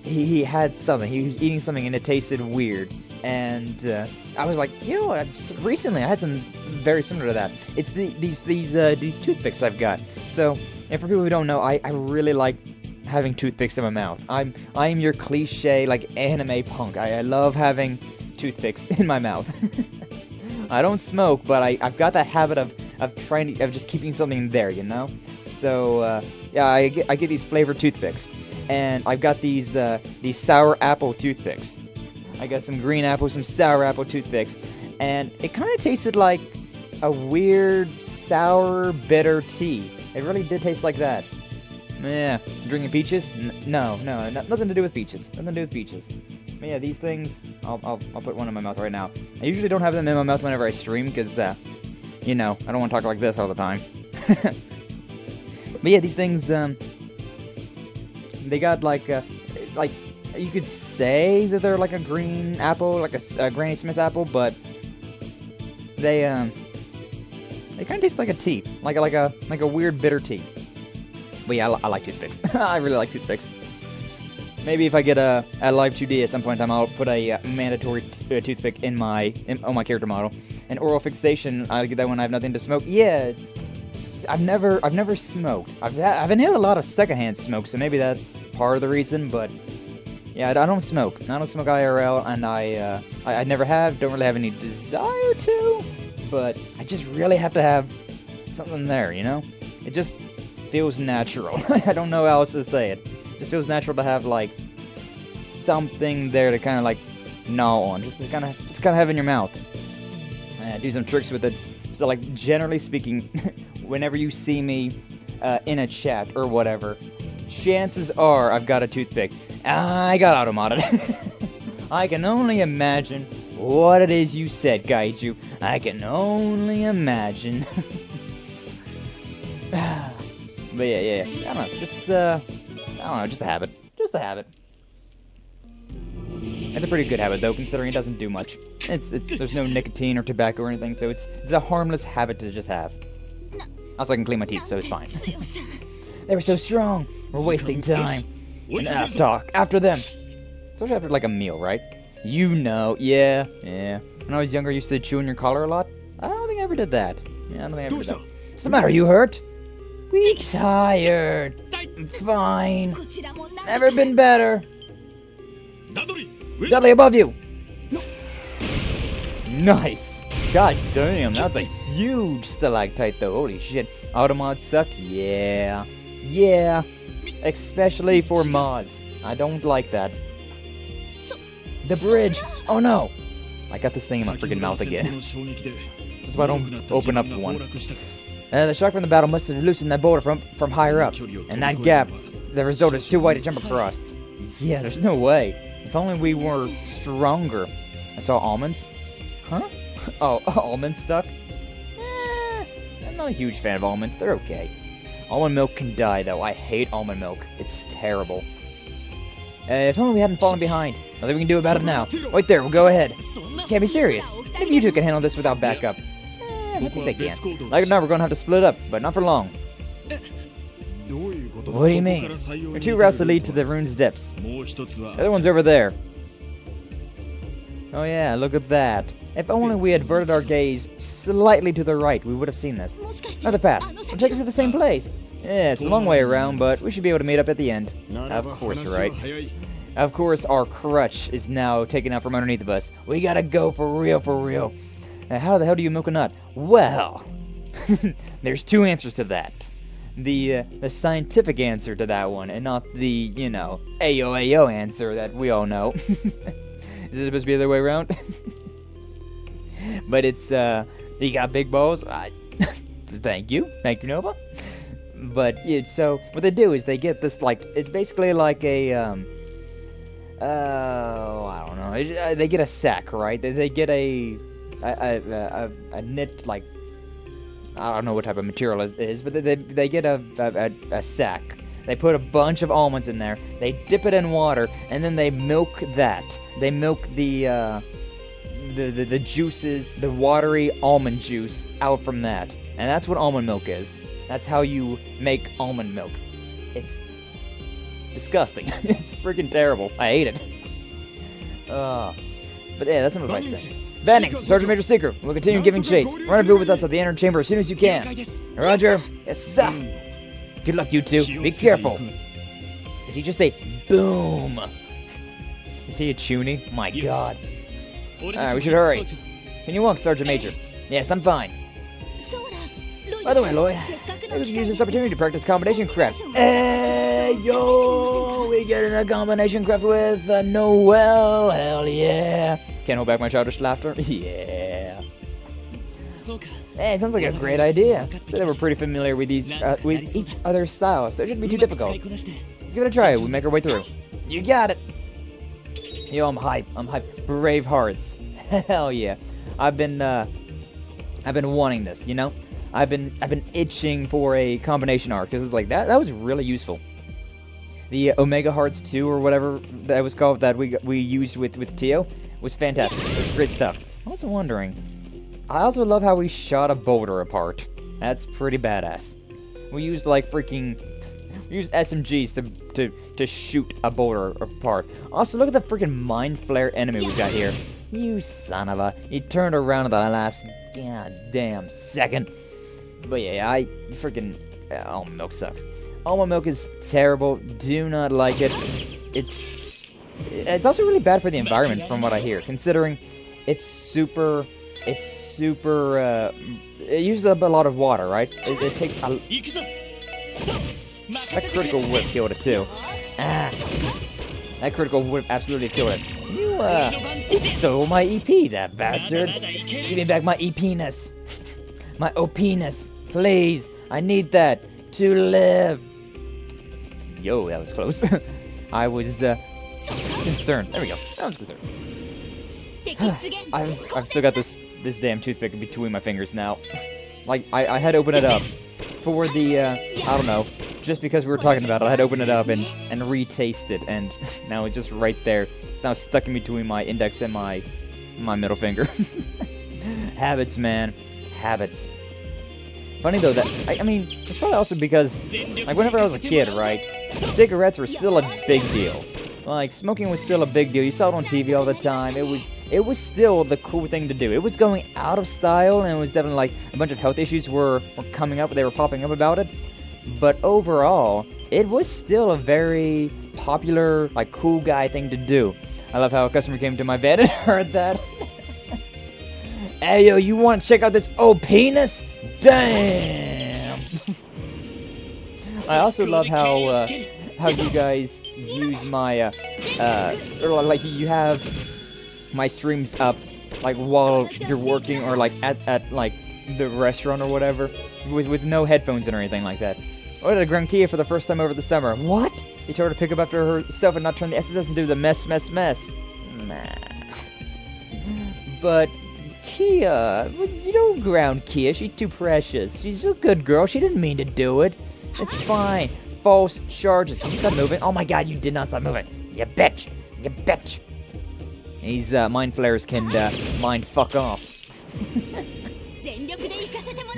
he had something. He was eating something and it tasted weird. And I was like, recently I had some very similar to that. It's these toothpicks I've got. So, and for people who don't know, I really like having toothpicks in my mouth. I am your cliche like anime punk. I love having toothpicks in my mouth. I don't smoke, but I've got that habit of just keeping something there, you know. So yeah, I get these flavored toothpicks, and I've got these sour apple toothpicks. I got some green apple, some sour apple toothpicks, and it kind of tasted like a weird sour bitter tea. It really did taste like that. Yeah, drinking peaches? No, nothing to do with peaches. Nothing to do with peaches. But yeah, these things, I'll put one in my mouth right now. I usually don't have them in my mouth whenever I stream, because, you know, I don't want to talk like this all the time. But yeah, these things, they got like, you could say that they're like a green apple, like a Granny Smith apple, but they kind of taste like a tea, like a weird bitter tea. But yeah, I like toothpicks. I really like toothpicks. Maybe if I get a Live 2D at some point in time, I'll put a mandatory toothpick on my character model. And oral fixation, I'll get that when I have nothing to smoke. Yeah, I've never smoked. I've inhaled a lot of secondhand smoke, so maybe that's part of the reason. But yeah, I don't smoke. I don't smoke IRL, and I never have. Don't really have any desire to. But I just really have to have something there, you know? It just feels natural. I don't know how else to say it. It just feels natural to have like something there to kind of like gnaw on, just kind of have in your mouth. Do some tricks with it. So like generally speaking, whenever you see me in a chat or whatever, chances are I've got a toothpick. I got auto-modded. I can only imagine what it is you said, Gaiju. I can only imagine. But yeah. I don't know. Just a habit. Just a habit. It's a pretty good habit though, considering it doesn't do much. There's no nicotine or tobacco or anything, so it's a harmless habit to just have. Also, I can clean my teeth, so it's fine. They were so strong. We're wasting time. Enough talk. After them. Especially after like a meal, right? You know. Yeah. When I was younger, I used to chew on your collar a lot. I don't think I ever did that. Yeah, I don't think I ever did that. What's the matter? You hurt? We tired. Fine. Never been better. Dudley, above you. Nice. God damn, that's a huge stalactite though. Holy shit. Auto mods suck? Yeah. Especially for mods. I don't like that. The bridge. Oh no. I got this thing in my freaking mouth again. That's why I don't open up one. The shock from the battle must have loosened that boulder from higher up. And that gap, the result is too wide to jump across. Yeah, there's no way. If only we were stronger. I saw almonds. Huh? Oh, almonds suck? I'm not a huge fan of almonds. They're okay. Almond milk can die, though. I hate almond milk. It's terrible. If only we hadn't fallen behind. Nothing we can do about it now. Right there, we'll go ahead. Can't be serious. If you two can handle this without backup. I think they can. Like it or not, we're gonna have to split up, but not for long. What do you mean? There are two routes that lead to the rune's depths. The other one's over there. Oh yeah, look at that. If only we had averted our gaze slightly to the right, we would have seen this. Another path. It'll take us to the same place. Yeah, it's a long way around, but we should be able to meet up at the end. Of course, right? Of course, our crutch is now taken out from underneath of us. We gotta go for real. How the hell do you milk a nut? Well, there's two answers to that. The scientific answer to that one, and not the, ayo answer that we all know. Is it supposed to be the other way around? But it's, you got big balls. Thank you, Nova. But, so, what they do is they get this, it's basically like a, I don't know. They get a sack, right? They get a knit, I don't know what type of material it is, but they get a sack. They put a bunch of almonds in there. They dip it in water, and then they milk that. They milk the juices, the watery almond juice out from that, and that's what almond milk is. That's how you make almond milk. It's disgusting. It's freaking terrible. I hate it. But yeah, that's some advice things. Bannings, Sergeant Major Seeker. We'll continue giving chase. Rendezvous with us at the inner chamber as soon as you can. Roger. Yes, sir. Good luck, you two. Be careful. Did he just say boom? Is he a chuny? My god. Alright, we should hurry. Can you walk, Sergeant Major? Yes, I'm fine. By the way, Lloyd, maybe we can use this opportunity to practice combination craft. Hey, yo! We getting a combination craft with Noel. Hell yeah. Can't hold back my childish laughter. Yeah. Hey, sounds like a great idea. So they were pretty familiar with each other's styles, so it shouldn't be too difficult. Let's give it a try. We make our way through. You got it. Yo, I'm hype. Brave hearts. Hell yeah. I've been wanting this, you know? I've been itching for a combination arc, because it's like that was really useful. The Omega Hearts 2 or whatever that was called that we used with Tio was fantastic. It was great stuff. I was wondering, I also love how we shot a boulder apart. That's pretty badass. We used we used SMGs to shoot a boulder apart. Also, look at the freaking mind flare enemy we got here. You son of a... He turned around at the last goddamn second. But yeah, I freaking... almond milk sucks. Almond milk is terrible. Do not like it. It's also really bad for the environment, from what I hear. Considering it uses up a lot of water, right? It takes a... That critical whip killed it too. That critical whip absolutely killed it. He stole my EP, that bastard. Give me back my EP-ness. My OP-ness. Please. I need that to live. Yo, that was close. I was concerned. There we go. I was concerned. I've still got this damn toothpick between my fingers now. Like, I had to open it up for the, I don't know, just because we were talking about it, I had to open it up and retaste it, and now it's just right there. It's now stuck in between my index and my middle finger. Habits, man. Habits. Funny though that, I mean, it's probably also because, like, whenever I was a kid, right, cigarettes were still a big deal. Like, smoking was still a big deal. You saw it on TV all the time. It was still the cool thing to do. It was going out of style, and it was definitely, like, a bunch of health issues were coming up, they were popping up about it. But overall, it was still a very popular, like, cool guy thing to do. I love how a customer came to my bed and heard that. Hey, yo, you want to check out this penis? Damn! I also love how you guys use my, or like you have my streams up, like while you're working or like at like the restaurant or whatever, with no headphones and or anything like that. Ordered a Grand Kia for the first time over the summer. What? He told her to pick up after herself and not turn the SSS into the mess. Nah. But Kia, you don't ground Kia. She's too precious. She's a good girl. She didn't mean to do it. It's fine. False charges. Can you stop moving? Oh my god, you did not stop moving. You bitch. You bitch. These mind flares can mind fuck off.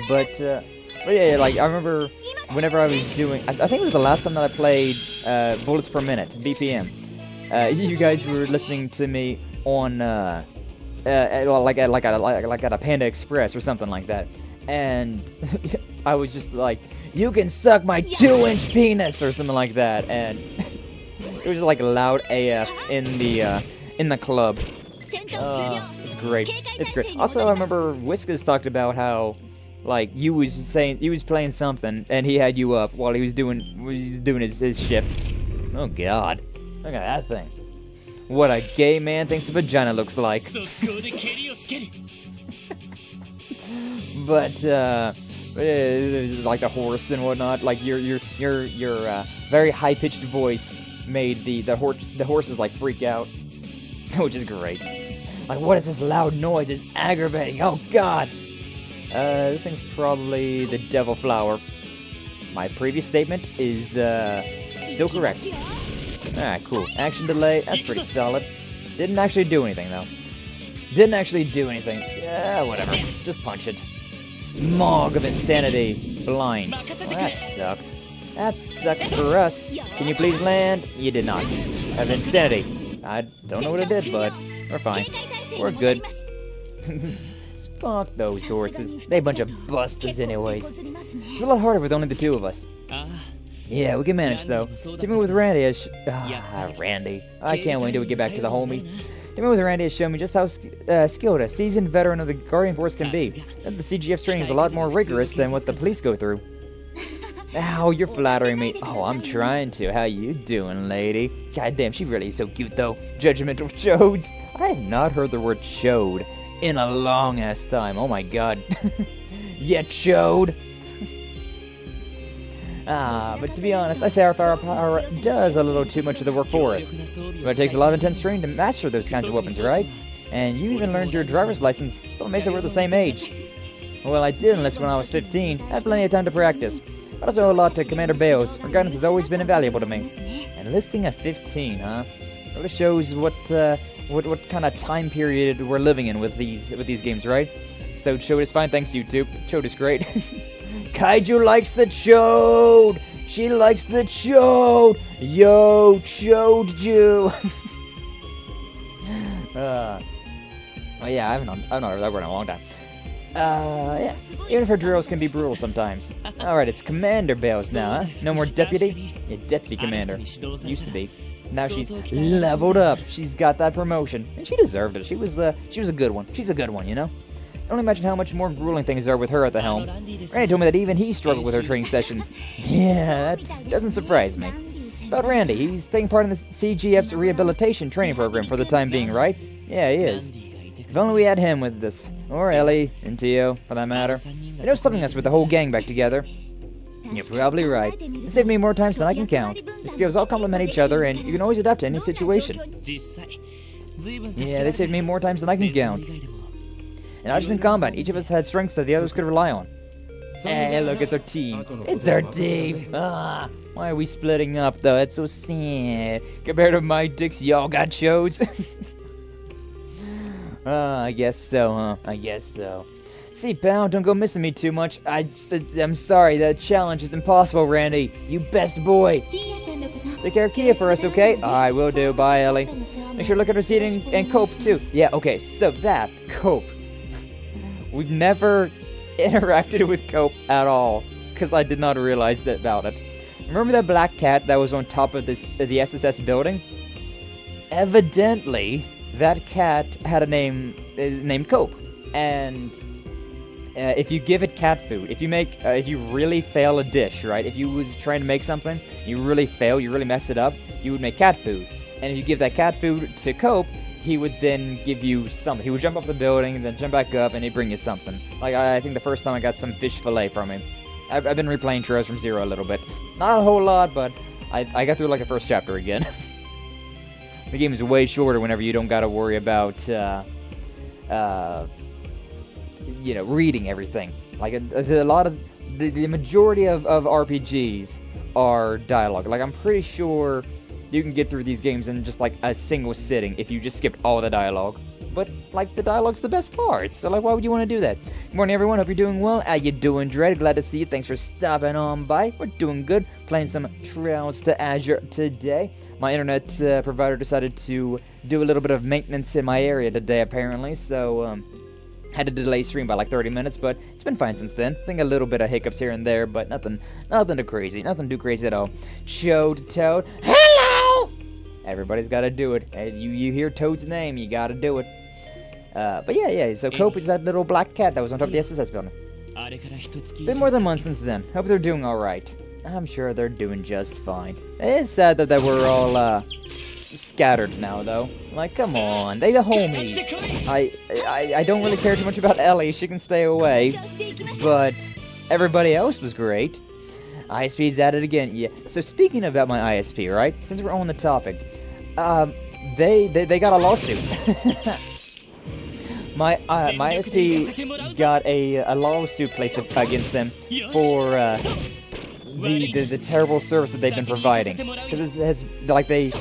But yeah, like, I remember whenever I was doing, I think it was the last time that I played Bullets Per Minute, BPM. You guys were listening to me on, like at a Panda Express or something like that. And I was just like, you can suck my 2-inch penis or something like that. And it was like loud AF in the club. It's great. It's great. Also, I remember Whiskas talked about how, like, you was playing something and he had you up while he was doing his shift. Oh god. Look at that thing. What a gay man thinks a vagina looks like. But like the horse and whatnot, like your very high pitched voice made the horses like freak out, which is great. Like, what is this loud noise? It's aggravating. Oh god. This thing's probably the devil flower. My previous statement is still correct. Alright, cool. Action delay, that's pretty solid. Didn't actually do anything though. Yeah, whatever. Just punch it. Smog of insanity. blind. Well, that sucks. That sucks for us. Can you please land? You did not. Have insanity. I don't know what it did, but we're fine. We're good. Fuck those horses. They a bunch of busters anyways. It's a lot harder with only the two of us. Yeah, we can manage though. Teaming with Randy has Randy. I can't wait until we get back to the homies. Teaming with Randy has shown me just how skilled a seasoned veteran of the Guardian Force can be. And the CGF's training is a lot more rigorous than what the police go through. Ow, you're flattering me. Oh, I'm trying to. How you doing, lady? Goddamn, she really is so cute though. Judgmental chodes. I had not heard the word chode in a long ass time. Oh my god. Yeah, chode. But to be honest, I say our firepower does a little too much of the work for us. But it takes a lot of intense training to master those kinds of weapons, right? And you even learned your driver's license. Still amazed that we're the same age. Well, I did enlist when I was 15. I had plenty of time to practice. I also owe a lot to Commander Bales. Her guidance has always been invaluable to me. Enlisting at 15, huh? Really shows what kind of time period we're living in with these games, right? So Chode is fine, thanks YouTube. Chode is great. Kaiju likes the Chode! She likes the Chode! Yo, Chode-ju! Oh yeah, I've not heard that word in a long time. Yeah. Even if her drills can be brutal sometimes. Alright, it's Commander Bales now, huh? No more deputy? Yeah, deputy commander. Used to be. Now she's leveled up. She's got that promotion. And she deserved it. She was a good one. She's a good one, you know? I don't imagine how much more grueling things are with her at the helm. Randy told me that even he struggled with her training sessions. Yeah, that doesn't surprise me. About Randy, he's taking part in the CGF's rehabilitation training program for the time being, right? Yeah, he is. If only we had him with this. Or Ellie, and Tio, for that matter. They know stopping us with the whole gang back together. You're probably right. It saved me more times than I can count. Your skills all complement each other, and you can always adapt to any situation. Yeah, they saved me more times than I can count. And not just in combat, each of us had strengths that the others could rely on. Hey, look, it's our team. It's our team. Why are we splitting up, though? That's so sad. Compared to my dicks, y'all got shows. I guess so, huh? I guess so. See, pal, don't go missing me too much. I'm sorry, that challenge is impossible, Randy. You best boy. Take care of Kia for us, okay? I will do. Bye, Ellie. Make sure to look at her seating and cope, too. Yeah, okay, so that, cope. We've never interacted with Cope at all, because I did not realize that about it. Remember that black cat that was on top of the SSS building? Evidently, that cat had a name, is named Cope. And if you give it cat food, if you really fail a dish, right? If you was trying to make something, you really fail, you really mess it up, you would make cat food. And if you give that cat food to Cope, he would then give you something. He would jump off the building and then jump back up and he'd bring you something. Like, I think the first time I got some fish fillet from him. I've been replaying Trails from Zero a little bit. Not a whole lot, but I got through like the first chapter again. The game is way shorter whenever you don't gotta worry about, you know, reading everything. Like, a lot of, the majority of RPGs are dialogue. Like, I'm pretty sure you can get through these games in just like a single sitting if you just skipped all the dialogue. But, like, the dialogue's the best part, so, like, why would you want to do that? Good morning, everyone. Hope you're doing well. How you doing, Dread? Glad to see you. Thanks for stopping on by. We're doing good. Playing some Trails to Azure today. My internet provider decided to do a little bit of maintenance in my area today, apparently, so, had to delay stream by like 30 minutes, but it's been fine since then. I think a little bit of hiccups here and there, but nothing too crazy. Nothing too crazy at all. Chode Toad. Hello! Everybody's got to do it. You hear Toad's name, you got to do it. But yeah, so Cope is that little black cat that was on top of the SSS building. Been more than a month since then. Hope they're doing alright. I'm sure they're doing just fine. It is sad that we're all, scattered now, though. Like, come on, they the homies. I don't really care too much about Ellie, she can stay away, but everybody else was great. ISP's at it again, yeah. So speaking about my ISP, right, since we're on the topic, they got a lawsuit. my ISP got a lawsuit placed against them for, the terrible service that they've been providing, because it's like they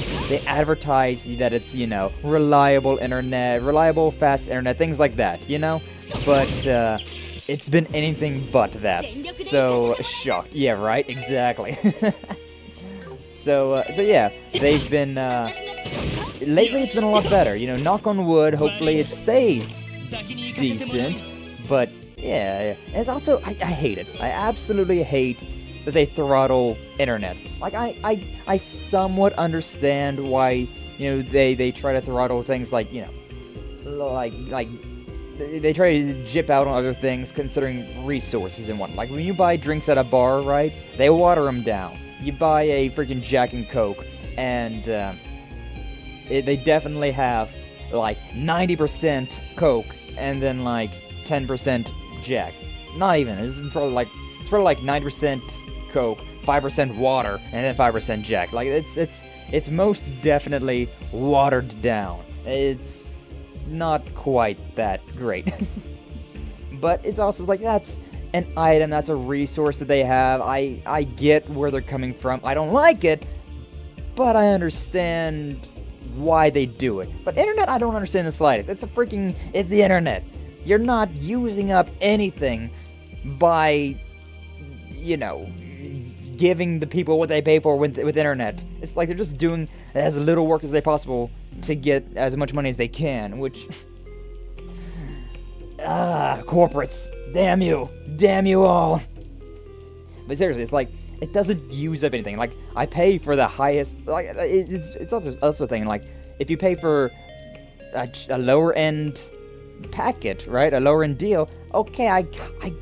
advertise that it's, you know, reliable internet, reliable fast internet, things like that, you know, but it's been anything but that. So, shocked. Yeah, right? Exactly. So yeah, they've been, lately it's been a lot better. You know, knock on wood, hopefully it stays decent. But, yeah. And it's also, I hate it. I absolutely hate that they throttle internet. Like, I somewhat understand why, you know, they try to throttle things like, you know, like they try to jip out on other things considering resources and whatnot. Like, when you buy drinks at a bar, right, they water them down. You buy a freaking Jack and Coke, and they definitely have, like, 90% Coke, and then, like, 10% Jack. Not even. It's probably like 90% Coke, 5% water, and then 5% Jack. Like, it's most definitely watered down. It's not quite that great. But it's also like, that's an item, that's a resource that they have. I get where they're coming from. I don't like it, but I understand why they do it. But internet, I don't understand the slightest. It's the internet. You're not using up anything by, you know, giving the people what they pay for with internet. It's like they're just doing as little work as they possible to get as much money as they can, which... corporates. Damn you all. But seriously, it's like, it doesn't use up anything. Like, I pay for the highest, like, it's also a thing, like, if you pay for a lower end packet, right, a lower end deal, okay, I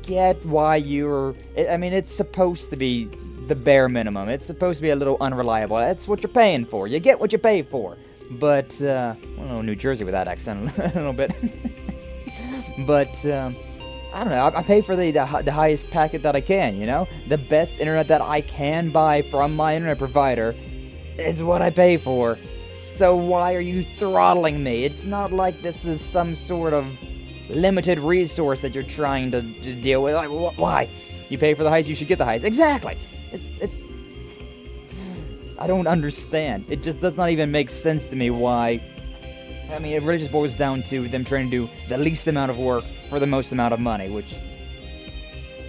get why I mean, it's supposed to be the bare minimum. It's supposed to be a little unreliable. That's what you're paying for. You get what you pay for. But, I don't know, New Jersey with that accent a little bit. But, I don't know, I pay for the highest packet that I can, you know? The best internet that I can buy from my internet provider is what I pay for. So why are you throttling me? It's not like this is some sort of limited resource that you're trying to deal with. Like, why? You pay for the highest, you should get the highest. Exactly! It's... I don't understand. It just does not even make sense to me why... I mean, it really just boils down to them trying to do the least amount of work for the most amount of money, which...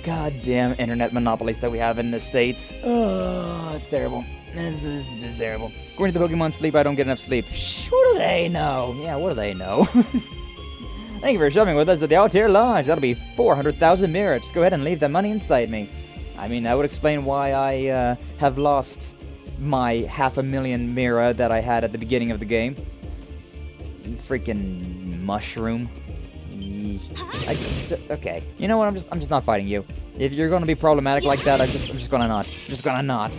Goddamn internet monopolies that we have in the States. Oh, it's terrible. It's just terrible. According to the Pokemon Sleep, I don't get enough sleep. Shh, what do they know? Yeah, what do they know? Thank you for shopping with us at the Altier Lodge. That'll be 400,000 mirror. Just go ahead and leave that money inside me. I mean, that would explain why I have lost my 500,000 mirror that I had at the beginning of the game. You freaking mushroom. Okay. You know what? I'm just not fighting you. If you're gonna be problematic like that, I'm just gonna not. Just gonna not.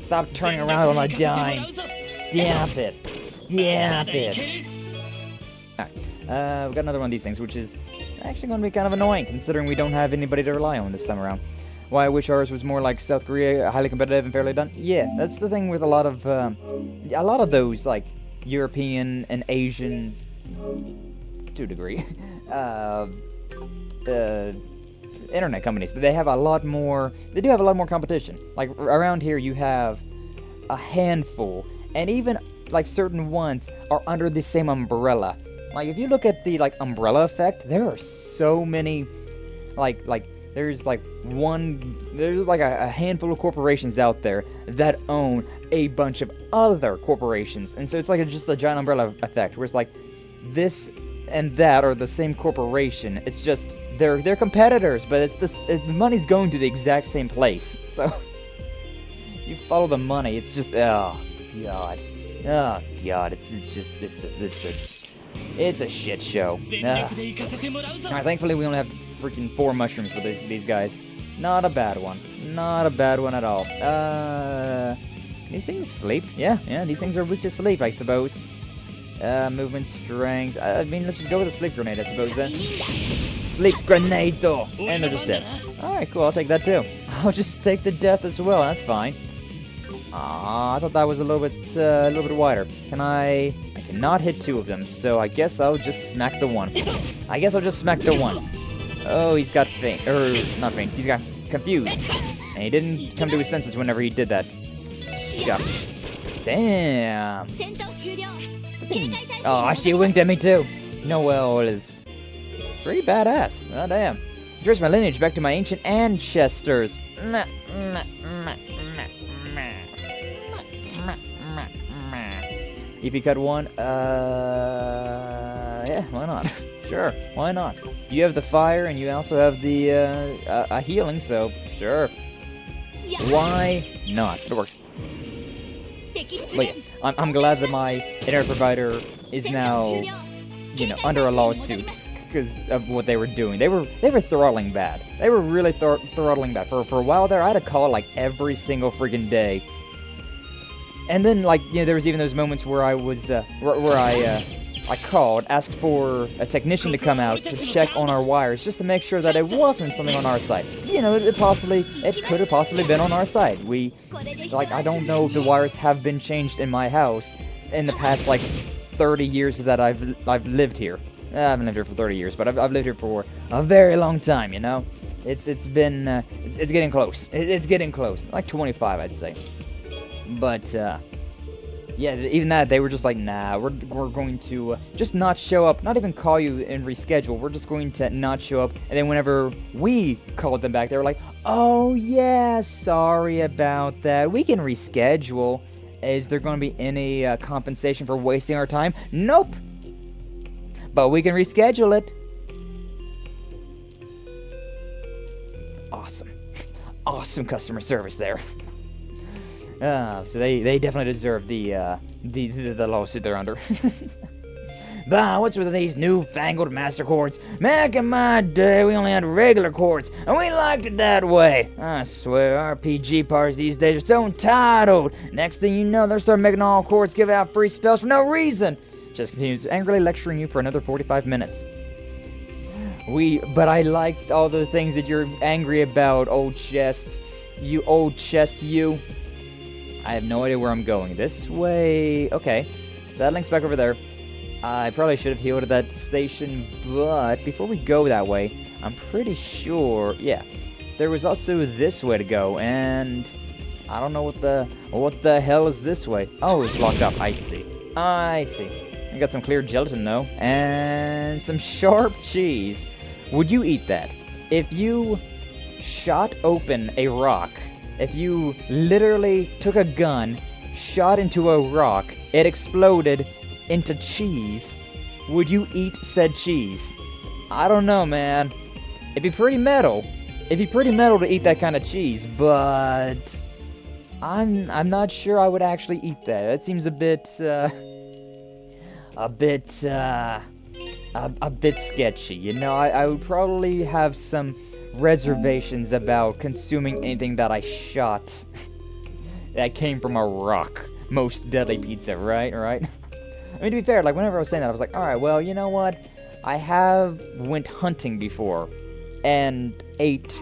Stop turning around on a dime. Stamp it. Stamp it. Alright. We've got another one of these things, which is actually gonna be kind of annoying, considering we don't have anybody to rely on this time around. Why I wish ours was more like South Korea, highly competitive and fairly done. Yeah, that's the thing with a lot of those, like, European and Asian, to a degree, internet companies. They do have a lot more competition. Like, around here you have a handful, and even, like, certain ones are under the same umbrella. Like, if you look at the, like, umbrella effect, there are so many, there's a handful of corporations out there that own a bunch of other corporations. And so it's like just a giant umbrella effect, where it's like this and that are the same corporation. It's just they're competitors, but the money's going to the exact same place. So you follow the money. It's just oh god, it's a shit show. Alright, thankfully we only have freaking 4 mushrooms for these guys. Not a bad one. Not a bad one at all. These things sleep. Yeah, these things are weak to sleep, I suppose. Movement, strength. I mean, let's just go with a sleep grenade, I suppose, then. Sleep grenade! And they're just dead. Alright, cool, I'll take that too. I'll just take the death as well, that's fine. I thought that was a little bit wider. I cannot hit 2 of them, so I guess I'll just smack the one. Oh, he's got faint. Not faint. He's got confused. And he didn't come to his senses whenever he did that. Shucks. Damn. Oh, she winked at me too. Noelle is pretty badass. Oh, damn. Trace my lineage back to my ancient ancestors. EP cut 1, yeah, why not? Sure, why not? You have the fire, and you also have the, healing, so, sure. Why not? It works. But yeah, I'm glad that my internet provider is now, you know, under a lawsuit because of what they were doing. They were throttling bad. They were really throttling bad. For a while there, I had a call like every single freaking day. And then, like, you know, there was even those moments where I was, I called, asked for a technician to come out to check on our wires just to make sure that it wasn't something on our side. You know, it could have possibly been on our side. I don't know if the wires have been changed in my house in the past, like, 30 years that I've lived here. I haven't lived here for 30 years, but I've lived here for a very long time, you know? It's getting close. It's getting close. Like 25, I'd say. But, yeah, even that, they were just like, nah, we're going to just not show up, not even call you and reschedule. We're just going to not show up. And then whenever we called them back, they were like, oh, yeah, sorry about that. We can reschedule. Is there going to be any compensation for wasting our time? Nope. But we can reschedule it. Awesome. Awesome customer service there. So they definitely deserve the lawsuit they're under. Bah, what's with these newfangled master chords? Back in my day, we only had regular chords, and we liked it that way. I swear, RPG parties these days are so entitled. Next thing you know, they're starting making all chords give out free spells for no reason. Just continues angrily lecturing you for another 45 minutes. But I liked all the things that you're angry about, old chest. You old chest, you. I have no idea where I'm going. This way. Okay. That links back over there. I probably should have healed at that station, but before we go that way, I'm pretty sure, yeah, there was also this way to go, and I don't know what the hell is this way. Oh, it's blocked up. I see. I got some clear gelatin, though, and some sharp cheese. Would you eat that? If you shot open a rock, if you literally took a gun, shot into a rock, it exploded into cheese, would you eat said cheese? I don't know, man. It'd be pretty metal. It'd be pretty metal to eat that kind of cheese, but I'm not sure I would actually eat that. That seems a bit sketchy. You know, I would probably have some reservations about consuming anything that I shot that came from a rock. Most deadly pizza, right? I mean, to be fair, like, whenever I was saying that, I was like, alright, well, you know what? I have went hunting before and ate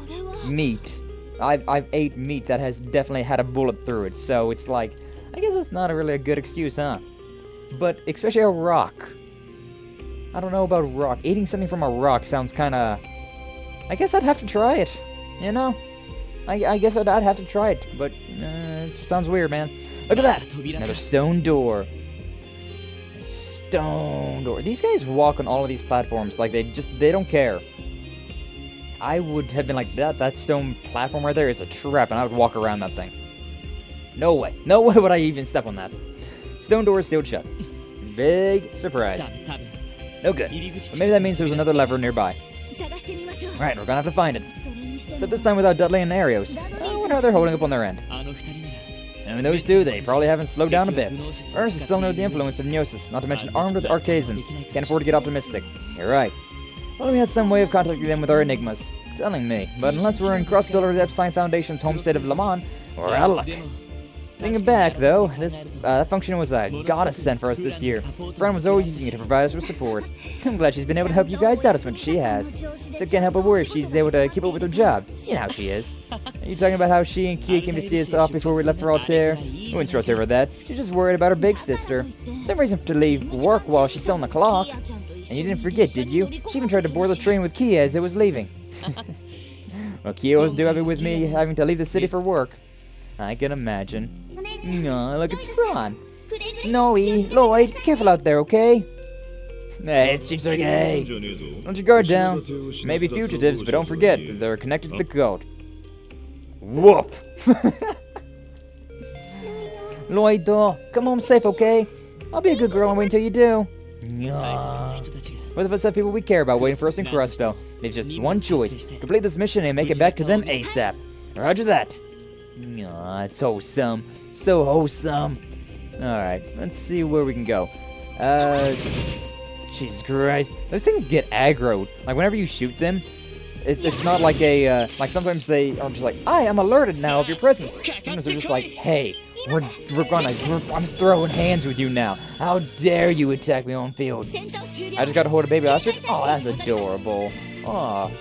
meat. I've ate meat that has definitely had a bullet through it, so it's like, I guess that's not really a good excuse, huh? But especially a rock. I don't know about rock. Eating something from a rock sounds kinda... I guess I'd have to try it, you know? I guess I'd have to try it, but it sounds weird, man. Look at that! Another stone door. Stone door. These guys walk on all of these platforms like they don't care. I would have been like, that stone platform right there is a trap, and I would walk around that thing. No way would I even step on that. Stone door is sealed shut. Big surprise. No good. But maybe that means there's another lever nearby. Alright, we're gonna have to find it. Except this time without Dudley and Arios. I wonder how they're holding up on their end. And those two, they probably haven't slowed down a bit. Ernest is still under the influence of Gnosis, not to mention armed with archaisms. Can't afford to get optimistic. You're right. Well, we had some way of contacting them with our enigmas. Telling me. But unless we're in Crossbell or the Epstein Foundation's home state of Le Mans, we're out of luck. Thinking back, though, this function was a goddess sent for us this year. Fran was always using it to provide us with support. I'm glad she's been able to help you guys out as much as she has. So can't help but worry if she's able to keep up with her job. You know how she is. Are you talking about how she and Kia came to see us off before we left for Altair? We wouldn't stress over that. She's just worried about her big sister. Some reason to leave work while she's still on the clock. And you didn't forget, did you? She even tried to board the train with Kia as it was leaving. Well, Kia was happy with me having to leave the city for work. I can imagine. No, look, it's Fran. Noe, Lloyd, careful out there, okay? Hey, it's Chisuke. Don't you guard down. Maybe fugitives, but don't forget, they're connected to the cult. Woof. Loito, come home safe, okay? I'll be a good girl and wait until you do. We're the first set of people we care about waiting for us in Crossbell. There's just one choice. Complete this mission and make it back to them ASAP. Roger that. It's wholesome. So wholesome. Alright, let's see where we can go. Jesus Christ. Those things get aggroed. Like, whenever you shoot them, it's not like a, like, sometimes they are just like, I am alerted now of your presence. Sometimes they're just like, hey, I'm just throwing hands with you now. How dare you attack me on field? I just got to hold a baby ostrich. Oh, that's adorable. Oh,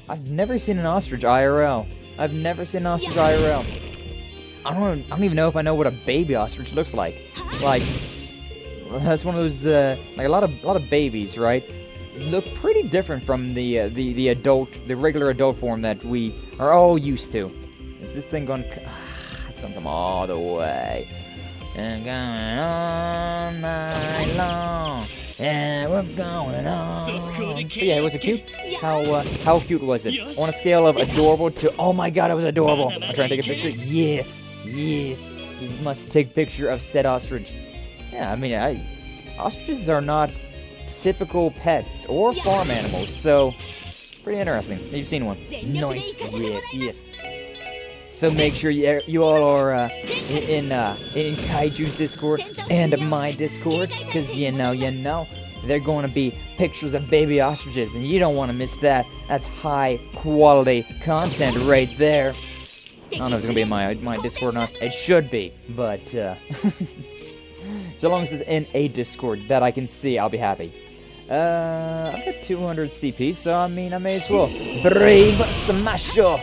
I've never seen an ostrich IRL. I've never seen an ostrich IRL. I don't even know if I know what a baby ostrich looks like. Like, that's one of those, like a lot of babies, right? Look pretty different from the regular adult form that we are all used to. Is this thing going? It's gonna come all the way. And going all night long. And we're going on. But yeah, was it cute? How cute was it? On a scale of adorable to, oh my god, it was adorable. I'm trying to take a picture. Yes. You must take a picture of said ostrich. Yeah, I mean, ostriches are not typical pets or farm animals, so pretty interesting. You've seen one. Nice. Yes. So make sure you all are in Kaiju's Discord and my Discord, because you know they're going to be pictures of baby ostriches, and you don't want to miss that. That's high quality content right there. I don't know if it's going to be in my Discord or not. It should be, but so long as it's in a Discord that I can see, I'll be happy. I've got 200 CP, so I mean, I may as well. Brave Smasher!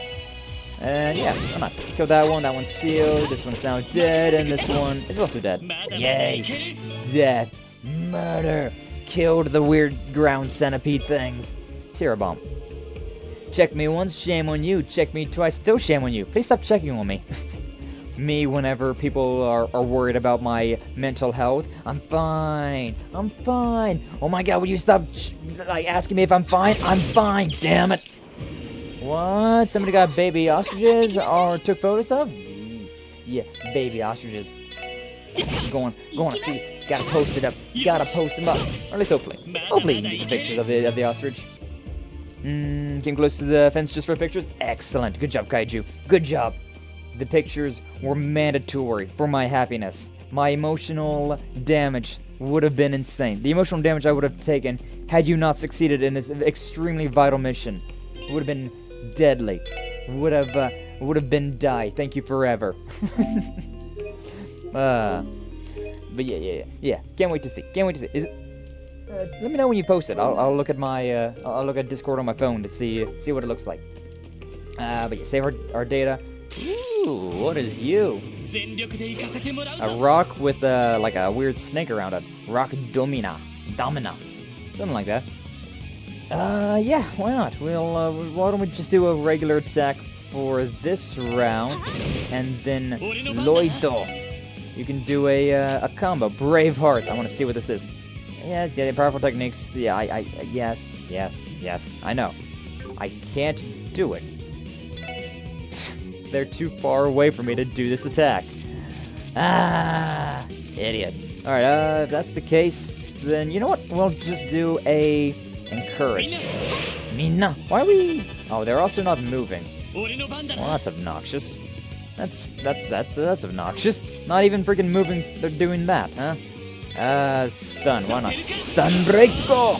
And yeah, why not? Killed that one, that one's sealed, this one's now dead, and this one is also dead. Yay! Death! Murder! Killed the weird ground centipede things. Terror bomb. Check me once, shame on you. Check me twice, still shame on you. Please stop checking on me. Me, whenever people are worried about my mental health, I'm fine. Oh my god, will you stop asking me if I'm fine? I'm fine, damn it. What? Somebody got baby ostriches or took photos of? Yeah, baby ostriches. Going to see. Gotta post it up. Gotta post them up. Or at least hopefully. Hopefully you can get some pictures of the ostrich. Came close to the fence just for pictures? Excellent. Good job, Kaiju. Good job. The pictures were mandatory for my happiness. My emotional damage would have been insane. The emotional damage I would have taken had you not succeeded in this extremely vital mission would have been deadly. Would have been die. Thank you forever. But yeah. Can't wait to see. Is it? Let me know when you post it. I'll look at my I'll look at Discord on my phone to see what it looks like. But yeah, save our data. Ooh, what is you? A rock with like a weird snake around it. Rock domina, something like that. Yeah, why not? Why don't we just do a regular attack for this round, and then Loito, you can do a combo. Brave Hearts. I want to see what this is. Yeah, powerful techniques. Yeah, yes. I know. I can't do it. They're too far away for me to do this attack. Idiot. Alright, if that's the case, then you know what? We'll just do a encourage. Minna, why are we... Oh, they're also not moving. Well, that's obnoxious. That's obnoxious. Not even freaking moving, they're doing that, huh? Stun, why not? Stun Breako!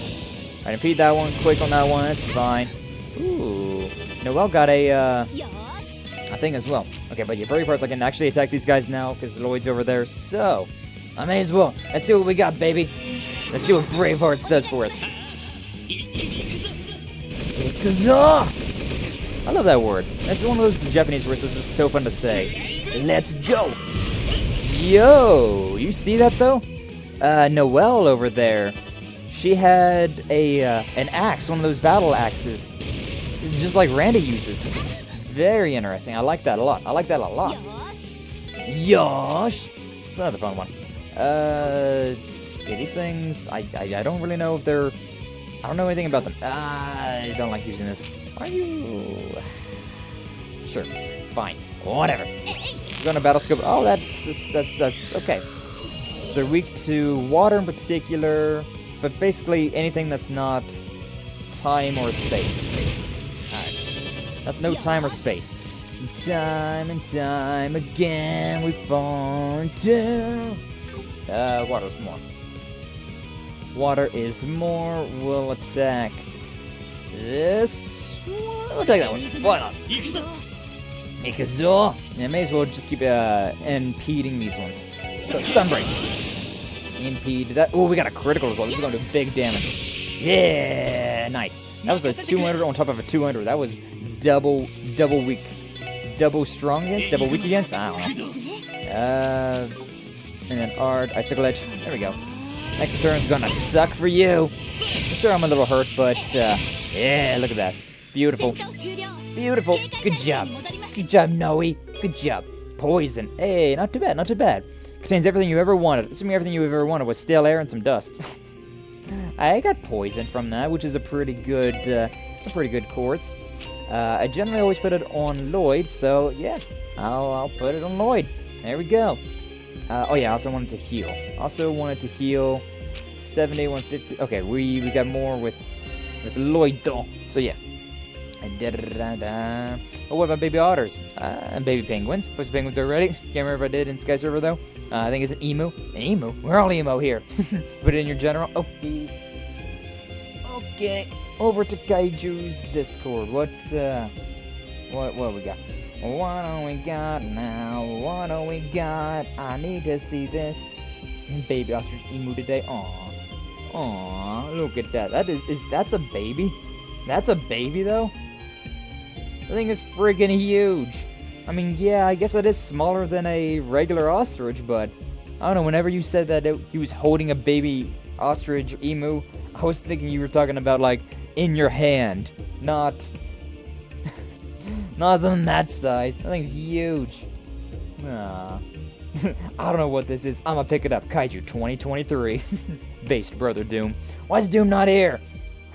I impede that one, quick on that one, that's fine. Ooh. Noelle got a thing as well. Okay, but your furry parts, I can actually attack these guys now because Lloyd's over there, so I may as well. Let's see what we got, baby. Let's see what Bravehearts does for us. I love that word. It's one of those Japanese words that's just so fun to say. Let's go! Yo! You see that, though? Noelle over there, she had an axe, one of those battle axes, just like Randy uses. Very interesting. I like that a lot. Yosh! It's another fun one. Yeah, these things, I don't really know if they're... I don't know anything about them. I don't like using this. Are you... Sure. Fine. Whatever. Going to battle scope. Oh, that's okay. So they're weak to water in particular, but basically anything that's not time or space. Alright. No time or space. Time and time again we fall into... water's more. Water is more. We'll attack this one. We'll take that one. Why not? Ikazo. Yeah, may as well just keep impeding these ones. So, stun break. Impede that. Oh, we got a critical as well. This is going to do big damage. Yeah, nice. That was a 200 on top of a 200. That was double weak. Double strong against, double weak against? I don't know. And then Ard, Icicle Edge. There we go. Next turn's gonna suck for you. Sure, I'm a little hurt, but yeah, look at that. Beautiful. Beautiful. Good job. Good job, Noe. Good job. Poison. Hey, not too bad, not too bad. Contains everything you ever wanted. Assuming everything you ever wanted was stale air and some dust. I got poison from that, which is a pretty good quartz. I generally always put it on Lloyd, so yeah, I'll put it on Lloyd. There we go. Oh yeah, I also wanted to heal. 70, 150. Okay, we got more with Lloyd though. So yeah. Oh, what about baby otters? And baby penguins. Posted penguins already. Can't remember if I did in Sky Server though. I think it's an emu. An emu? We're all emo here. Put it in your general. Okay. Okay. Over to Kaiju's Discord. What we got? What do we got now? What do we got? I need to see this. Baby ostrich emu today. Aww, look at that. That's a baby? That's a baby though? The thing is freaking huge. I mean, yeah, I guess it is smaller than a regular ostrich, but I don't know, whenever you said that he was holding a baby ostrich emu, I was thinking you were talking about like in your hand, not something that size. That thing's huge. I don't know what this is. I'm gonna pick it up. Kaiju 2023. Based, Brother Doom. Why is Doom not here?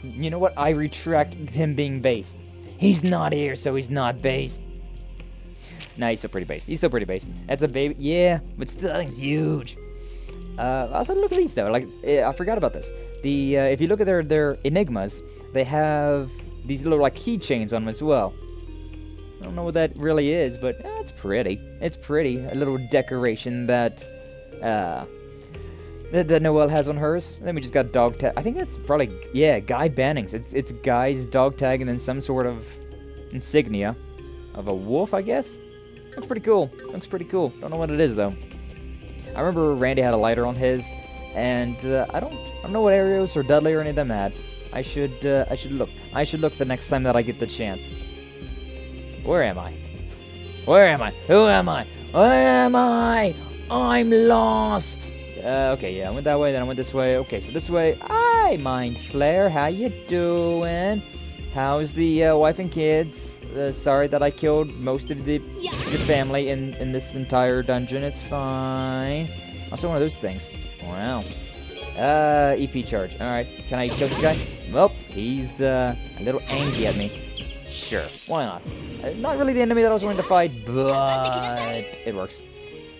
You know what? I retract him being based. He's not here, so he's not based. Nah, he's still pretty based. He's still pretty based. That's a baby. Yeah, but still, that thing's huge. Also, look at these, though. Like, I forgot about this. If you look at their enigmas, they have these little, like, keychains on them as well. I don't know what that really is, but it's pretty. It's pretty. A little decoration that Noelle has on hers. And then we just got dog tag. I think that's probably, yeah, Guy Bannings. It's Guy's dog tag and then some sort of insignia of a wolf, I guess. Looks pretty cool. Looks pretty cool. Don't know what it is, though. I remember Randy had a lighter on his, and I don't know what Arios or Dudley or any of them had. I should look. I should look the next time that I get the chance. Where am I? Where am I? Who am I? Where am I? I'm lost. Okay, yeah, I went that way, then I went this way. Okay, so this way. Hi, Mind Flare. How you doing? How's the wife and kids? Sorry that I killed most of your family in this entire dungeon. It's fine. Also one of those things. Wow. EP charge. Alright, can I kill this guy? Well, he's a little angry at me. Sure, why not? Not really the enemy that I was going to fight, but it works.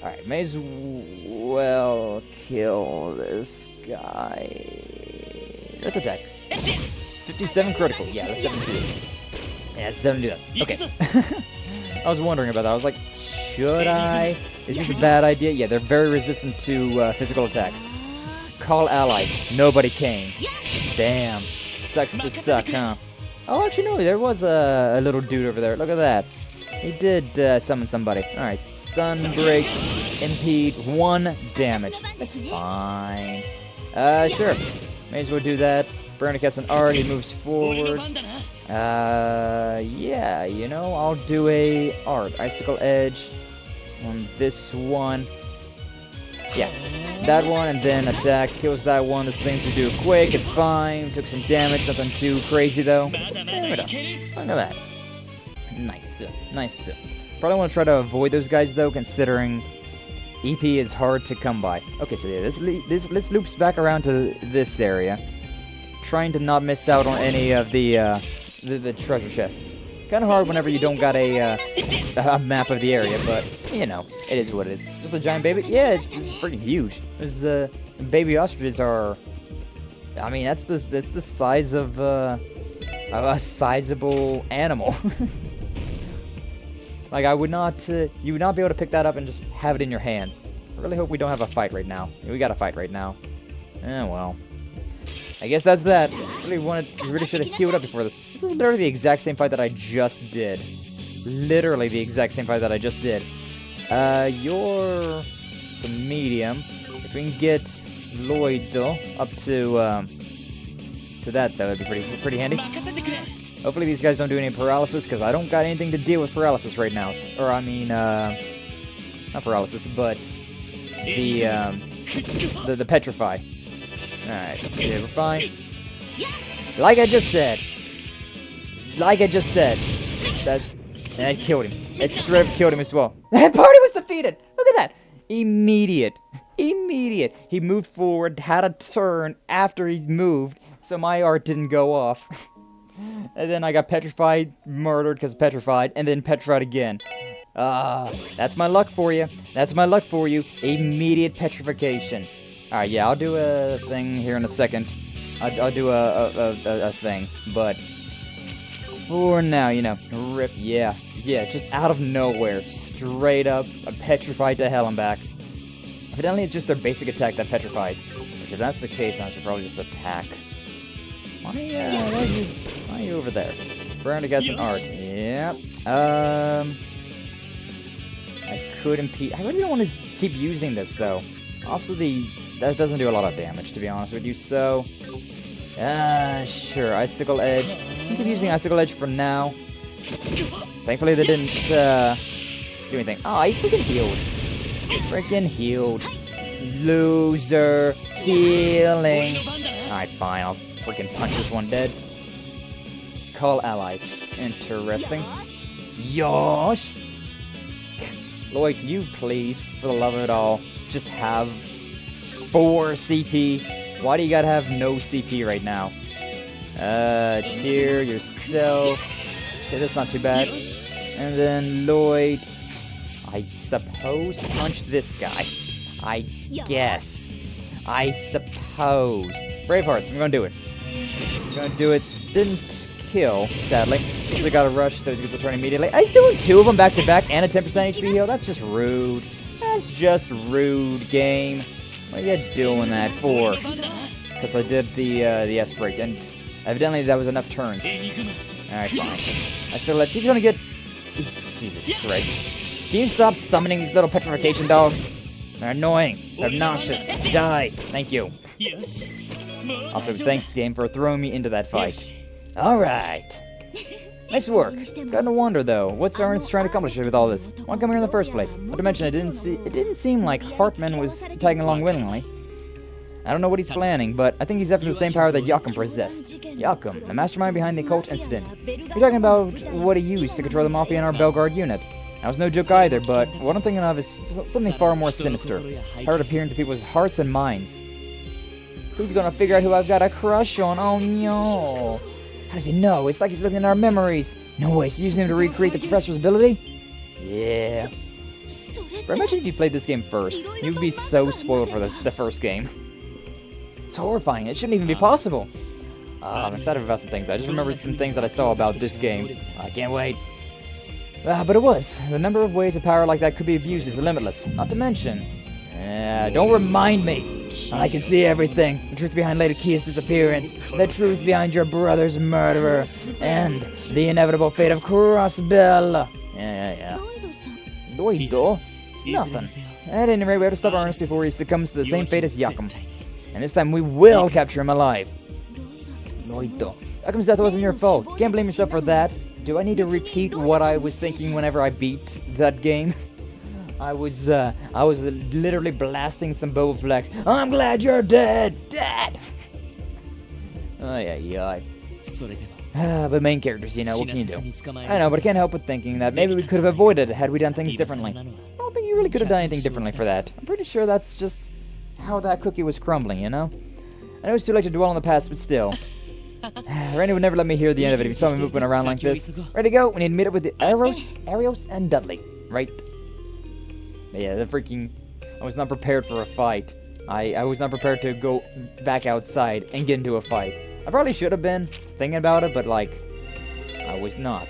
Alright, may as well kill this guy. Let's attack. 57 critical. Yeah, let's definitely do this. Yeah, let's definitely do that. Okay. I was wondering about that. I was like, should I? Is this a bad idea? Yeah, they're very resistant to physical attacks. Call allies. Nobody came. Damn. Sucks to suck, huh? Oh, actually, no. There was a little dude over there. Look at that. He did summon somebody. Alright, stun, break, impede, 1 damage. That's fine. Sure. May as well do that. Veronica and Art, he moves forward. Yeah, you know, I'll do a Art. Icicle Edge on this one. Yeah, that one, and then attack. Kills that one. There's things to do quick. It's fine. Took some damage. Nothing too crazy, though. There we go. Look at that. Nice. Nice. Probably want to try to avoid those guys, though, considering EP is hard to come by. Okay, so yeah, this loops back around to this area, trying to not miss out on any of the treasure chests. Kind of hard whenever you don't got a map of the area, but you know, it is what it is. Just a giant baby? Yeah, it's freaking huge. There's baby ostriches are. I mean, that's the size of a sizable animal. Like, I would not, you would not be able to pick that up and just have it in your hands. I really hope we don't have a fight right now. We got a fight right now. Eh, well. I guess that's that. Really should have healed up before this. This is literally the exact same fight that I just did. Literally the exact same fight that I just did. You're some medium. If we can get Lloyd, though, up to that, though, that'd be pretty handy. Hopefully these guys don't do any paralysis, because I don't got anything to deal with paralysis right now. Or, I mean, not paralysis, but the petrify. Alright, yeah, we're fine. Like I just said, that killed him. It straight up killed him as well. That party was defeated! Look at that! Immediate. He moved forward, had a turn after he moved, so my art didn't go off. And then I got petrified, murdered because petrified, and then petrified again. That's my luck for you. Immediate petrification. Alright, yeah, I'll do a thing here in a second. I'll do a thing, but for now, you know, rip, yeah, just out of nowhere, straight up, petrified to hell and back. Evidently, it's just their basic attack that petrifies. Which, if that's the case, I should probably just attack. Why are you over there? Burn to get some art. Yep. I could impede. I really don't want to keep using this, though. Also, that doesn't do a lot of damage, to be honest with you, so... sure, Icicle Edge. I'm keep using Icicle Edge for now. Thankfully, they didn't, do anything. Oh, he freaking healed. Loser. Healing. Alright, fine, I'll freaking punch this one dead. Call allies. Interesting. Yosh! Lloyd, can you please, for the love of it all, just have 4 CP? Why do you gotta have no CP right now? Tear yourself. Okay, that's not too bad. And then Lloyd, I suppose punch this guy. I guess. I suppose. Bravehearts, I'm gonna do it. Didn't kill, sadly. Also got a rush, so he gets a turn immediately. He's doing 2 of them back to back and a 10% HP heal. That's just rude. Game. What are you doing that for? Because I did the S break, and evidently that was enough turns. Alright, fine. He's gonna get... Jesus Christ. Can you stop summoning these little petrification dogs? They're annoying. They're obnoxious. Die. Thank you. Also, thanks, game, for throwing me into that fight. Alright. Nice work. Gotta wonder, though, what's Ernst trying to accomplish with all this? Why come here in the first place? Not to mention, it didn't seem like Hartman was tagging along willingly. I don't know what he's planning, but I think he's after the same power that Yakum possessed. Yakum, the mastermind behind the occult incident. You're talking about what he used to control the Mafia in our Belgard unit. That was no joke either, but what I'm thinking of is something far more sinister. Hard appearing to people's hearts and minds. He's gonna figure out who I've got a crush on. Oh no. How does he know? It's like he's looking at our memories. No way, he's using him to recreate the professor's ability? Yeah. But imagine if you played this game first. You'd be so spoiled for the first game. It's horrifying. It shouldn't even be possible. I'm excited about some things. I just remembered some things that I saw about this game. I can't wait. But it was. The number of ways a power like that could be abused is limitless. Not to mention... don't remind me. I can see everything. The truth behind Lady Kia's disappearance. The truth behind your brother's murderer. And the inevitable fate of Crossbell. Yeah. Doido? It's nothing. At any rate, we have to stop Ernest before he succumbs to the same fate as Yakum. And this time we will capture him alive. Doido. Yakum's death wasn't your fault. Can't blame yourself for that. Do I need to repeat what I was thinking whenever I beat that game? I was literally blasting some Boba Flex. I'm glad you're dead! Dad! But main characters, you know, what can you do? I know, but I can't help but thinking that maybe we could have avoided it had we done things differently. don't think you really could have done anything differently for that. I'm pretty sure that's just how that cookie was crumbling, you know? I know it's too late to dwell on the past, but still. Randy would never let me hear the end of it if he saw me moving around like this. Ready to go? We need to meet up with the Arios, and Dudley. Right? Yeah, the freaking... I was not prepared for a fight. I was not prepared to go back outside and get into a fight. I probably should have been thinking about it, but like... I was not.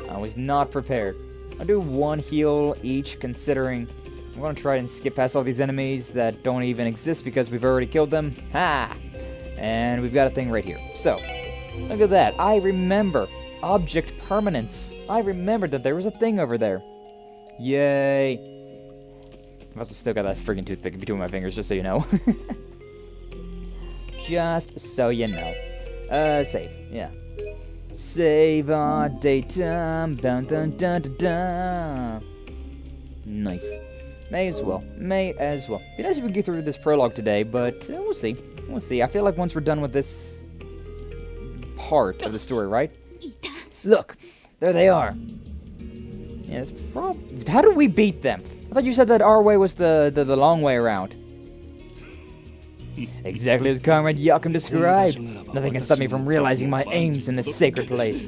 I was not prepared. I'll do one heal each, considering I'm going to try and skip past all these enemies that don't even exist because we've already killed them. Ha! And we've got a thing right here. So, look at that. I remember object permanence. I remembered that there was a thing over there. Yay. I've also still got that freaking toothpick between my fingers, just so you know. Just so you know. Save. Yeah. Save our daytime. Dun dun dun dun dun. Nice. May as well. May as well. Be nice if we can get through this prologue today, but we'll see. We'll see. I feel like once we're done with this part of the story, right? Look, there they are. Yeah, it's how do we beat them? I thought you said that our way was the long way around. Exactly as Comrade Yakum described. Nothing can stop me from realizing my aims in this sacred place.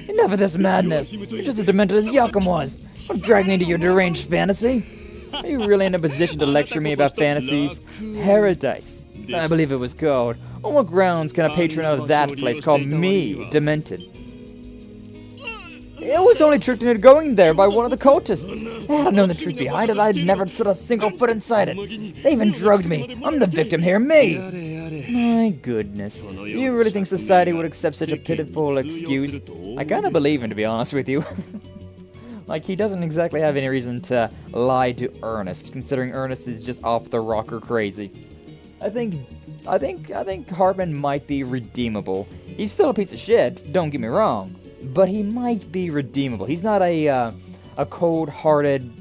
Enough of this madness. You're just as demented as Yakum was. Don't drag me into your deranged fantasy. Are you really in a position to lecture me about fantasies? Paradise, I believe it was called. On what grounds can a patron of that place call me demented? I was only tricked into going there by one of the cultists. Had I known the truth behind it, I'd never set a single foot inside it. They even drugged me. I'm the victim here, me! My goodness. You really think society would accept such a pitiful excuse? I kinda believe him, to be honest with you. Like, he doesn't exactly have any reason to lie to Ernest, considering Ernest is just off the rocker crazy. I think Hartman might be redeemable. He's still a piece of shit, don't get me wrong, but he might be redeemable. He's not a cold-hearted,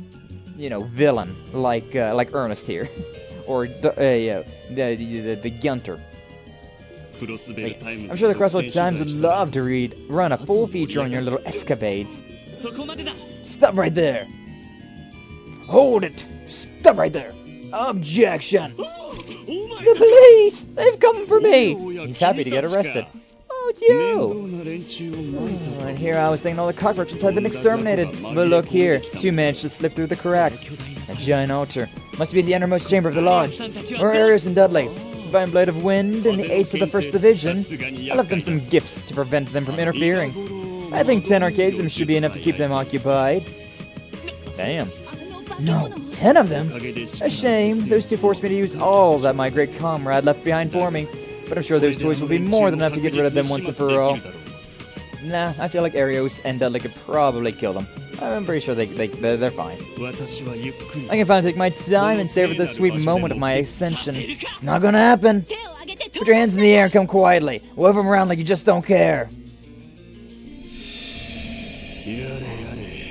you know, villain like Ernest here, or the Gunter. Wait, I'm sure the Crossbell Times would love to run a full feature on your little escapades. Stop right there! Hold it! Stop right there! Objection! The police! They've come for me! He's happy to get arrested. Oh, it's you! Right here I was thinking all the cockroaches had been exterminated. But look here, two managed to slip through the cracks. A giant altar. Must be the innermost chamber of the lodge. Where are Arios and Dudley? Divine Blade of Wind and the Ace of the 1st Division. I left them some gifts to prevent them from interfering. I think 10 arcades should be enough to keep them occupied. Damn. No, 10 of them? A shame. Those two forced me to use all that my great comrade left behind for me. But I'm sure those toys will be more than enough to get rid of them once and for all. Nah, I feel like Arios and Dudley could probably kill them. I'm pretty sure they're fine. I can finally take my time and savor this sweet moment of my ascension. It's not gonna happen. Put your hands in the air and come quietly. Wave them around like you just don't care.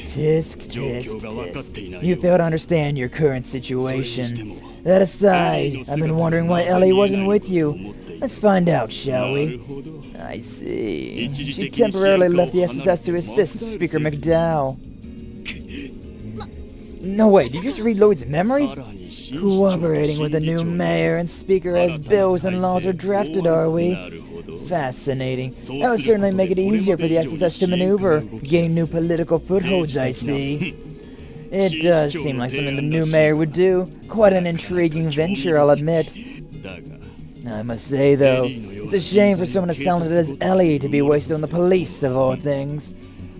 Tisk, tisk, tisk. You fail to understand your current situation. That aside, I've been wondering why Ellie wasn't with you. Let's find out, shall we? I see. She temporarily left the SSS to assist Speaker McDowell. No way, did you just read Lloyd's memories? Cooperating with the new mayor and speaker as bills and laws are drafted, are we? Fascinating. That would certainly make it easier for the SSS to maneuver, gaining new political footholds, I see. It does seem like something the new mayor would do. Quite an intriguing venture, I'll admit. I must say, though, it's a shame for someone as talented as Ellie to be wasted on the police, of all things.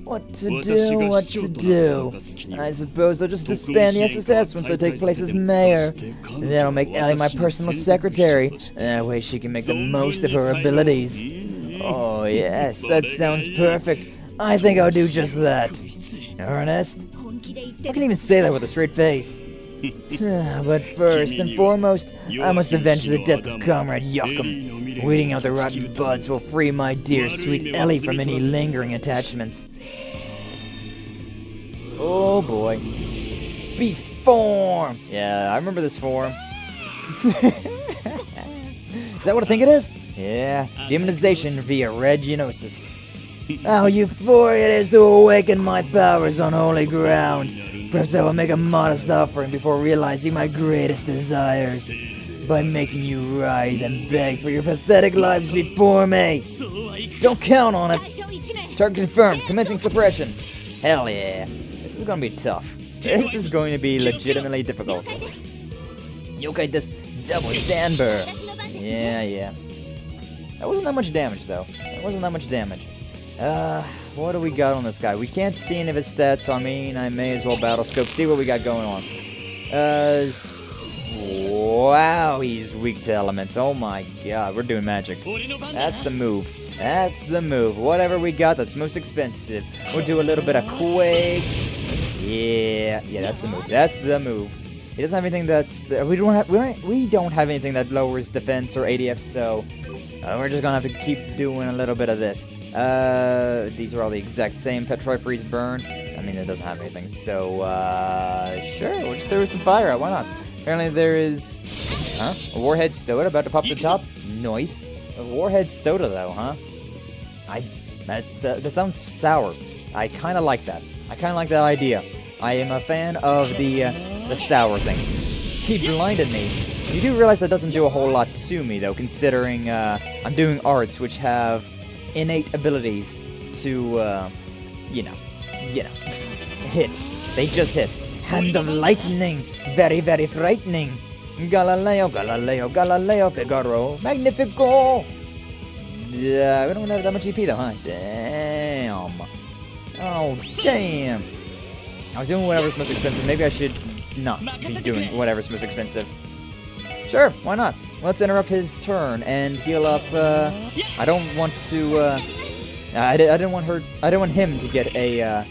What to do? I suppose I'll just disband the SSS once I take place as mayor. That'll make Ellie my personal secretary. That way she can make the most of her abilities. Oh yes, that sounds perfect. I think I'll do just that. Ernest? I can even say that with a straight face. But first and foremost, I must avenge the death of Comrade Yakum. Weeding out the rotten buds will free my dear sweet Ellie from any lingering attachments. Oh boy. Beast form! Yeah, I remember this form. Is that what I think it is? Yeah, demonization via red genosis. How euphoric it is to awaken my powers on holy ground. Perhaps I will make a modest offering before realizing my greatest desires. By making you writhe and beg for your pathetic lives before me. Don't count on it. Target confirmed. Commencing suppression. Hell yeah. This is gonna be tough. This is going to be legitimately difficult. Yokai this double standber. Yeah. That wasn't that much damage, though. What do we got on this guy? We can't see any of his stats, so I mean, I may as well battle scope, see what we got going on. Wow, he's weak to elements. Oh my god, we're doing magic. That's the move. Whatever we got that's most expensive. We'll do a little bit of quake. Yeah, that's the move. He doesn't have anything that's we don't have anything that lowers defense or ADF, so we're just gonna have to keep doing a little bit of this. These are all the exact same. Petrify, freeze, burn. I mean, it doesn't have anything, so sure, we'll just throw some fire out. Why not? Apparently there is a Warhead Soda about to pop to the top. Nice. A Warhead Soda though, huh? That sounds sour. I kind of like that. I kind of like that idea. I am a fan of the sour things. He blinded me. You do realize that doesn't do a whole lot to me though, considering I'm doing arts which have innate abilities to, hit. They just hit. Hand of lightning. Very, very frightening. Galileo, Figaro. Magnifico. Yeah, we don't have that much EP though, huh? Damn. Oh, damn. I was doing whatever's most expensive. Maybe I should not be doing whatever's most expensive. Sure, why not? Let's interrupt his turn and heal up. I don't want to. I didn't want him to get an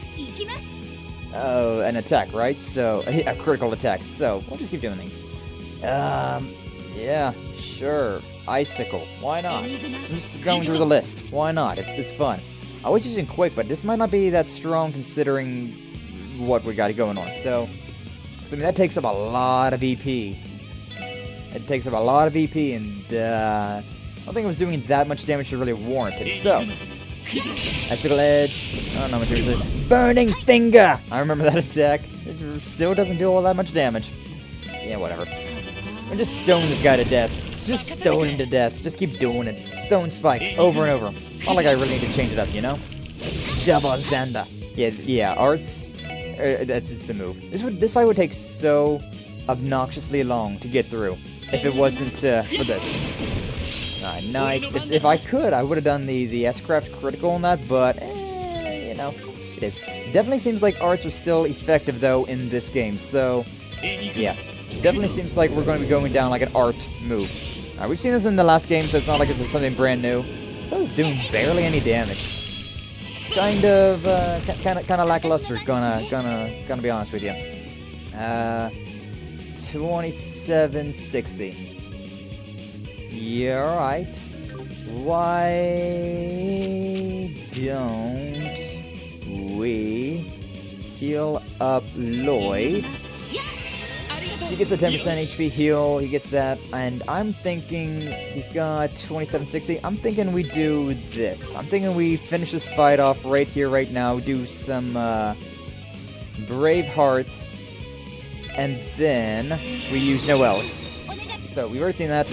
attack, right? So a critical attack. So we'll just keep doing these. Yeah, sure. Icicle. Why not? I'm just going through the list. Why not? It's fun. I was using Quake, but this might not be that strong considering what we got going on. So I mean, that takes up a lot of EP. It takes up a lot of EP, and I don't think it was doing that much damage to really warrant it. So, Icicle Edge. I don't know what it is. Burning Finger! I remember that attack. It still doesn't do all that much damage. Yeah, whatever. And just stone this guy to death. Just stone him to death. Just keep doing it. Stone Spike. Over and over. Not like I really need to change it up, you know? Double Zanda. Yeah, arts. It's the move. This fight would take so obnoxiously long to get through if it wasn't for this. Alright, nice. If I could, I would have done the S-Craft critical on that, but, it is. Definitely seems like arts are still effective, though, in this game, so, yeah. Definitely seems like we're going to be going down like an art move. Alright, we've seen this in the last game, so it's not like it's something brand new. Still is doing barely any damage. Kind of lackluster, gonna be honest with you. 2760. Yeah, alright. Why don't we heal up Lloyd? She gets a 10% HP heal, he gets that, and I'm thinking he's got 2760. I'm thinking we do this. I'm thinking we finish this fight off right here, right now, do some Brave Hearts, and then we use Noel's. So we've already seen that.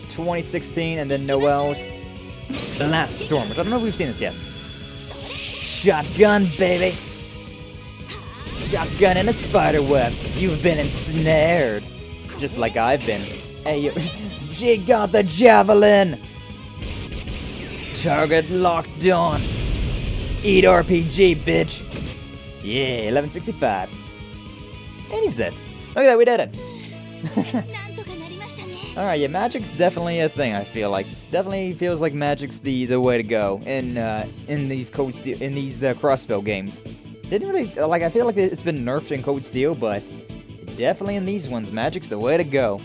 2016, and then Noel's The Last Storm, which I don't know if we've seen this yet. Shotgun, baby! Shotgun in a spider web. You've been ensnared. Just like I've been. Hey, she got the javelin! Target locked on. Eat RPG, bitch! Yeah, 1165. And he's dead. Look at that, we did it! Alright, yeah, magic's definitely a thing, I feel like. Definitely feels like magic's the way to go in these Crossbell games. Didn't really, I feel like it's been nerfed in Cold Steel, but definitely in these ones, magic's the way to go.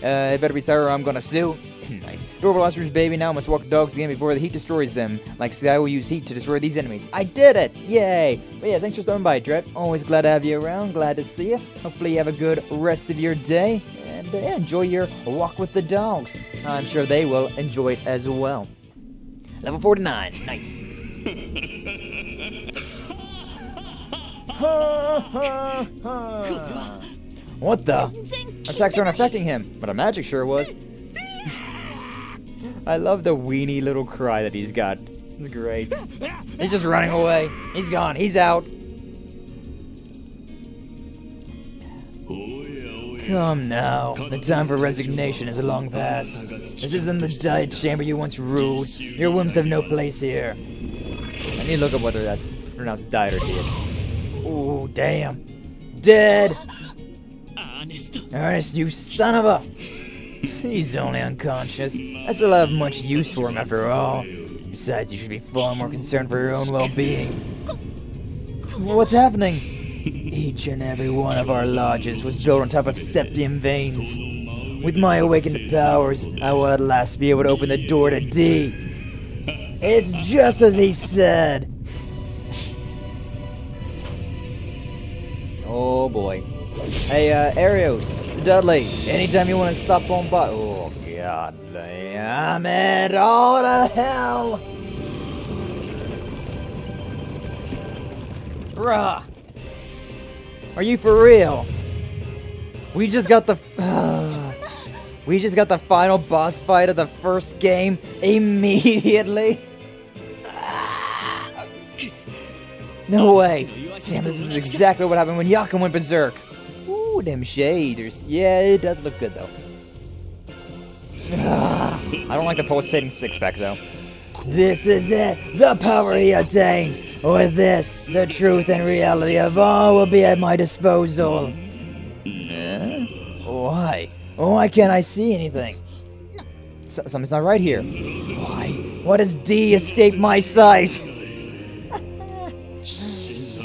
It better be sorry or I'm gonna sue. Nice. Durable ostrich baby now must walk dogs again before the heat destroys them. Like Sky will use heat to destroy these enemies. I did it! Yay! But yeah, thanks for stopping by, Dret. Always glad to have you around. Glad to see you. Hopefully you have a good rest of your day. And enjoy your walk with the dogs. I'm sure they will enjoy it as well. Level 49. Nice. What the? Attacks aren't affecting him, but a magic sure was. I love the weenie little cry that he's got. It's great. He's just running away. He's gone. He's out. Come now. The time for resignation is long past. This isn't the diet chamber you once ruled. Your whims have no place here. I need to look up whether that's pronounced diet or diet. Ooh, damn. Dead! Ernest, you son of a... He's only unconscious. I still have much use for him after all. Besides, you should be far more concerned for your own well-being. What's happening? Each and every one of our lodges was built on top of septium veins. With my awakened powers, I will at last be able to open the door to D. It's just as he said. Oh boy. Hey, Arios, Dudley, anytime you want to stop on by... Oh, god damn it, all to hell! Bruh. Are you for real? We just got the final boss fight of the first game immediately? No way. Damn, this is exactly what happened when Yakum went berserk. Ooh, them shaders. Yeah, it does look good, though. I don't like the pulsating six-pack, though. This is it! The power he attained! With this, the truth and reality of all will be at my disposal. Why? Why can't I see anything? Something's not right here. Why? What has D escaped my sight?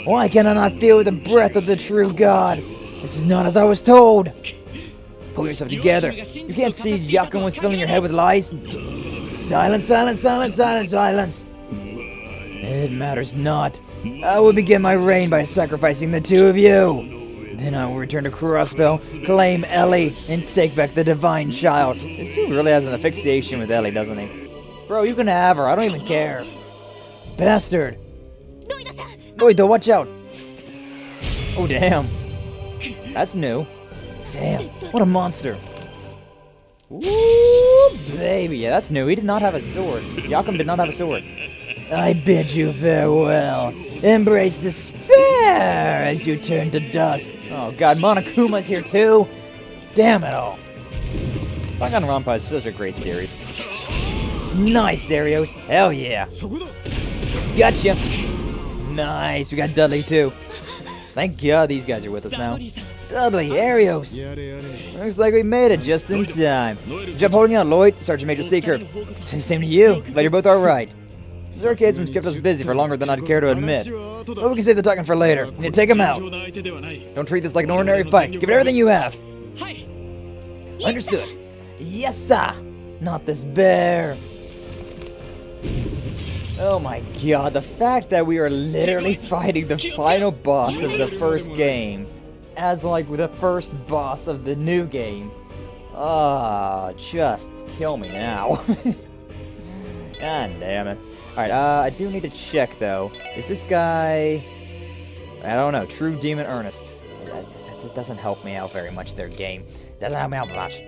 Why can I not feel the breath of the true God? This is not as I was told. Pull yourself together. You can't see Yakum was filling your head with lies. Silence, silence, silence, silence, silence. It matters not. I will begin my reign by sacrificing the two of you. Then I will return to Crossbell, claim Ellie, and take back the divine child. This dude really has an asphyxiation with Ellie, doesn't he? Bro, you can have her. I don't even care. Bastard. Goito, watch out. Oh, damn. That's new. Damn, what a monster. Ooh, baby. Yeah, that's new. He did not have a sword. Yakum did not have a sword. I bid you farewell. Embrace despair as you turn to dust. Oh god, Monokuma's here too. Damn it all. Danganronpa is such a great series. Nice, Arios. Hell yeah. Gotcha. Nice, we got Dudley too. Thank god these guys are with us now. Dudley, Arios. Looks like we made it just in time. Good job holding out, Lloyd. Sergeant Major Seeker. Same to you. Glad you're both alright. The arcadesman's kept us busy for longer than I'd care to admit. But we can save the talking for later. We need to take him out. Don't treat this like an ordinary fight. Give it everything you have. Understood. Yes, sir. Not this bear. Oh my god, the fact that we are literally fighting the final boss of the first game as like the first boss of the new game. Just kill me now. God damn it. Alright, I do need to check though. Is this guy... I don't know, True Demon Ernest. That doesn't help me out very much, their game. Doesn't help me out much.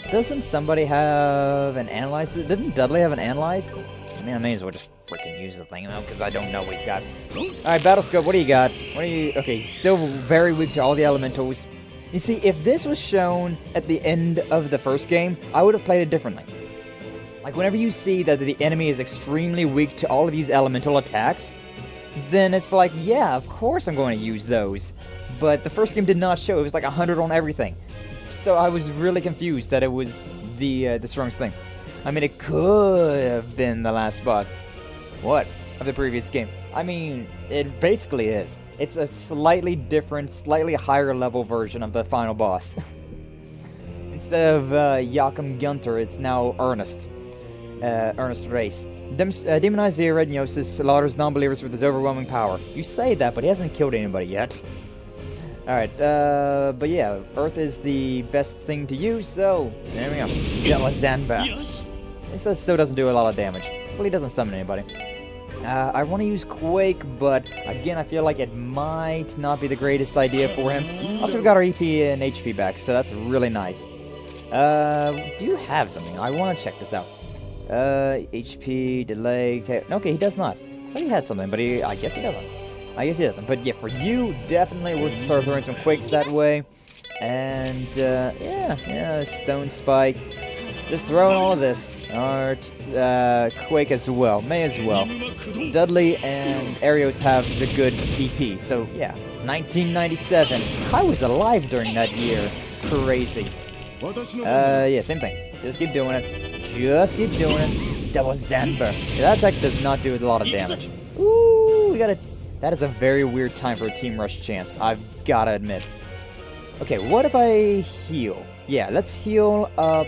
Doesn't somebody have an Analyze? Didn't Dudley have an Analyze? I mean, I may as well just freaking use the thing though, because I don't know what he's got. Alright, Battlescope, what do you got? What are you... Okay, he's still very weak to all the elementals. You see, if this was shown at the end of the first game, I would have played it differently. Like, whenever you see that the enemy is extremely weak to all of these elemental attacks, then it's like, yeah, of course I'm going to use those. But the first game did not show. It was like 100 on everything. So I was really confused that it was the strongest thing. I mean, it could have been the last boss. What? Of the previous game. I mean, it basically is. It's a slightly different, slightly higher level version of the final boss. Instead of Yakum Gunter, it's now Ernest. Ernest Race. Demonized via red gnosis, slaughters non-believers with his overwhelming power. You say that, but he hasn't killed anybody yet. Alright, but yeah, Earth is the best thing to use, so there we go. Yeah, let's stand back. This still doesn't do a lot of damage. Hopefully he doesn't summon anybody. I want to use Quake, but again, I feel like it might not be the greatest idea for him. Also, we got our EP and HP back, so that's really nice. Do you have something? I want to check this out. HP, delay, okay, he does not. I thought he had something, but I guess he doesn't. But yeah, for you, definitely we'll start throwing some Quakes that way. And, yeah, Stone Spike. Just throwing all of this. Art, Quake as well. May as well. Dudley and Arios have the good EP. So, yeah. 1997. I was alive during that year. Crazy. Yeah, same thing. Just keep doing it. Double Zamber. Yeah, that attack does not do a lot of damage. Ooh, we got it. That is a very weird time for a Team Rush chance. I've gotta admit. Okay, what if I heal? Yeah, let's heal up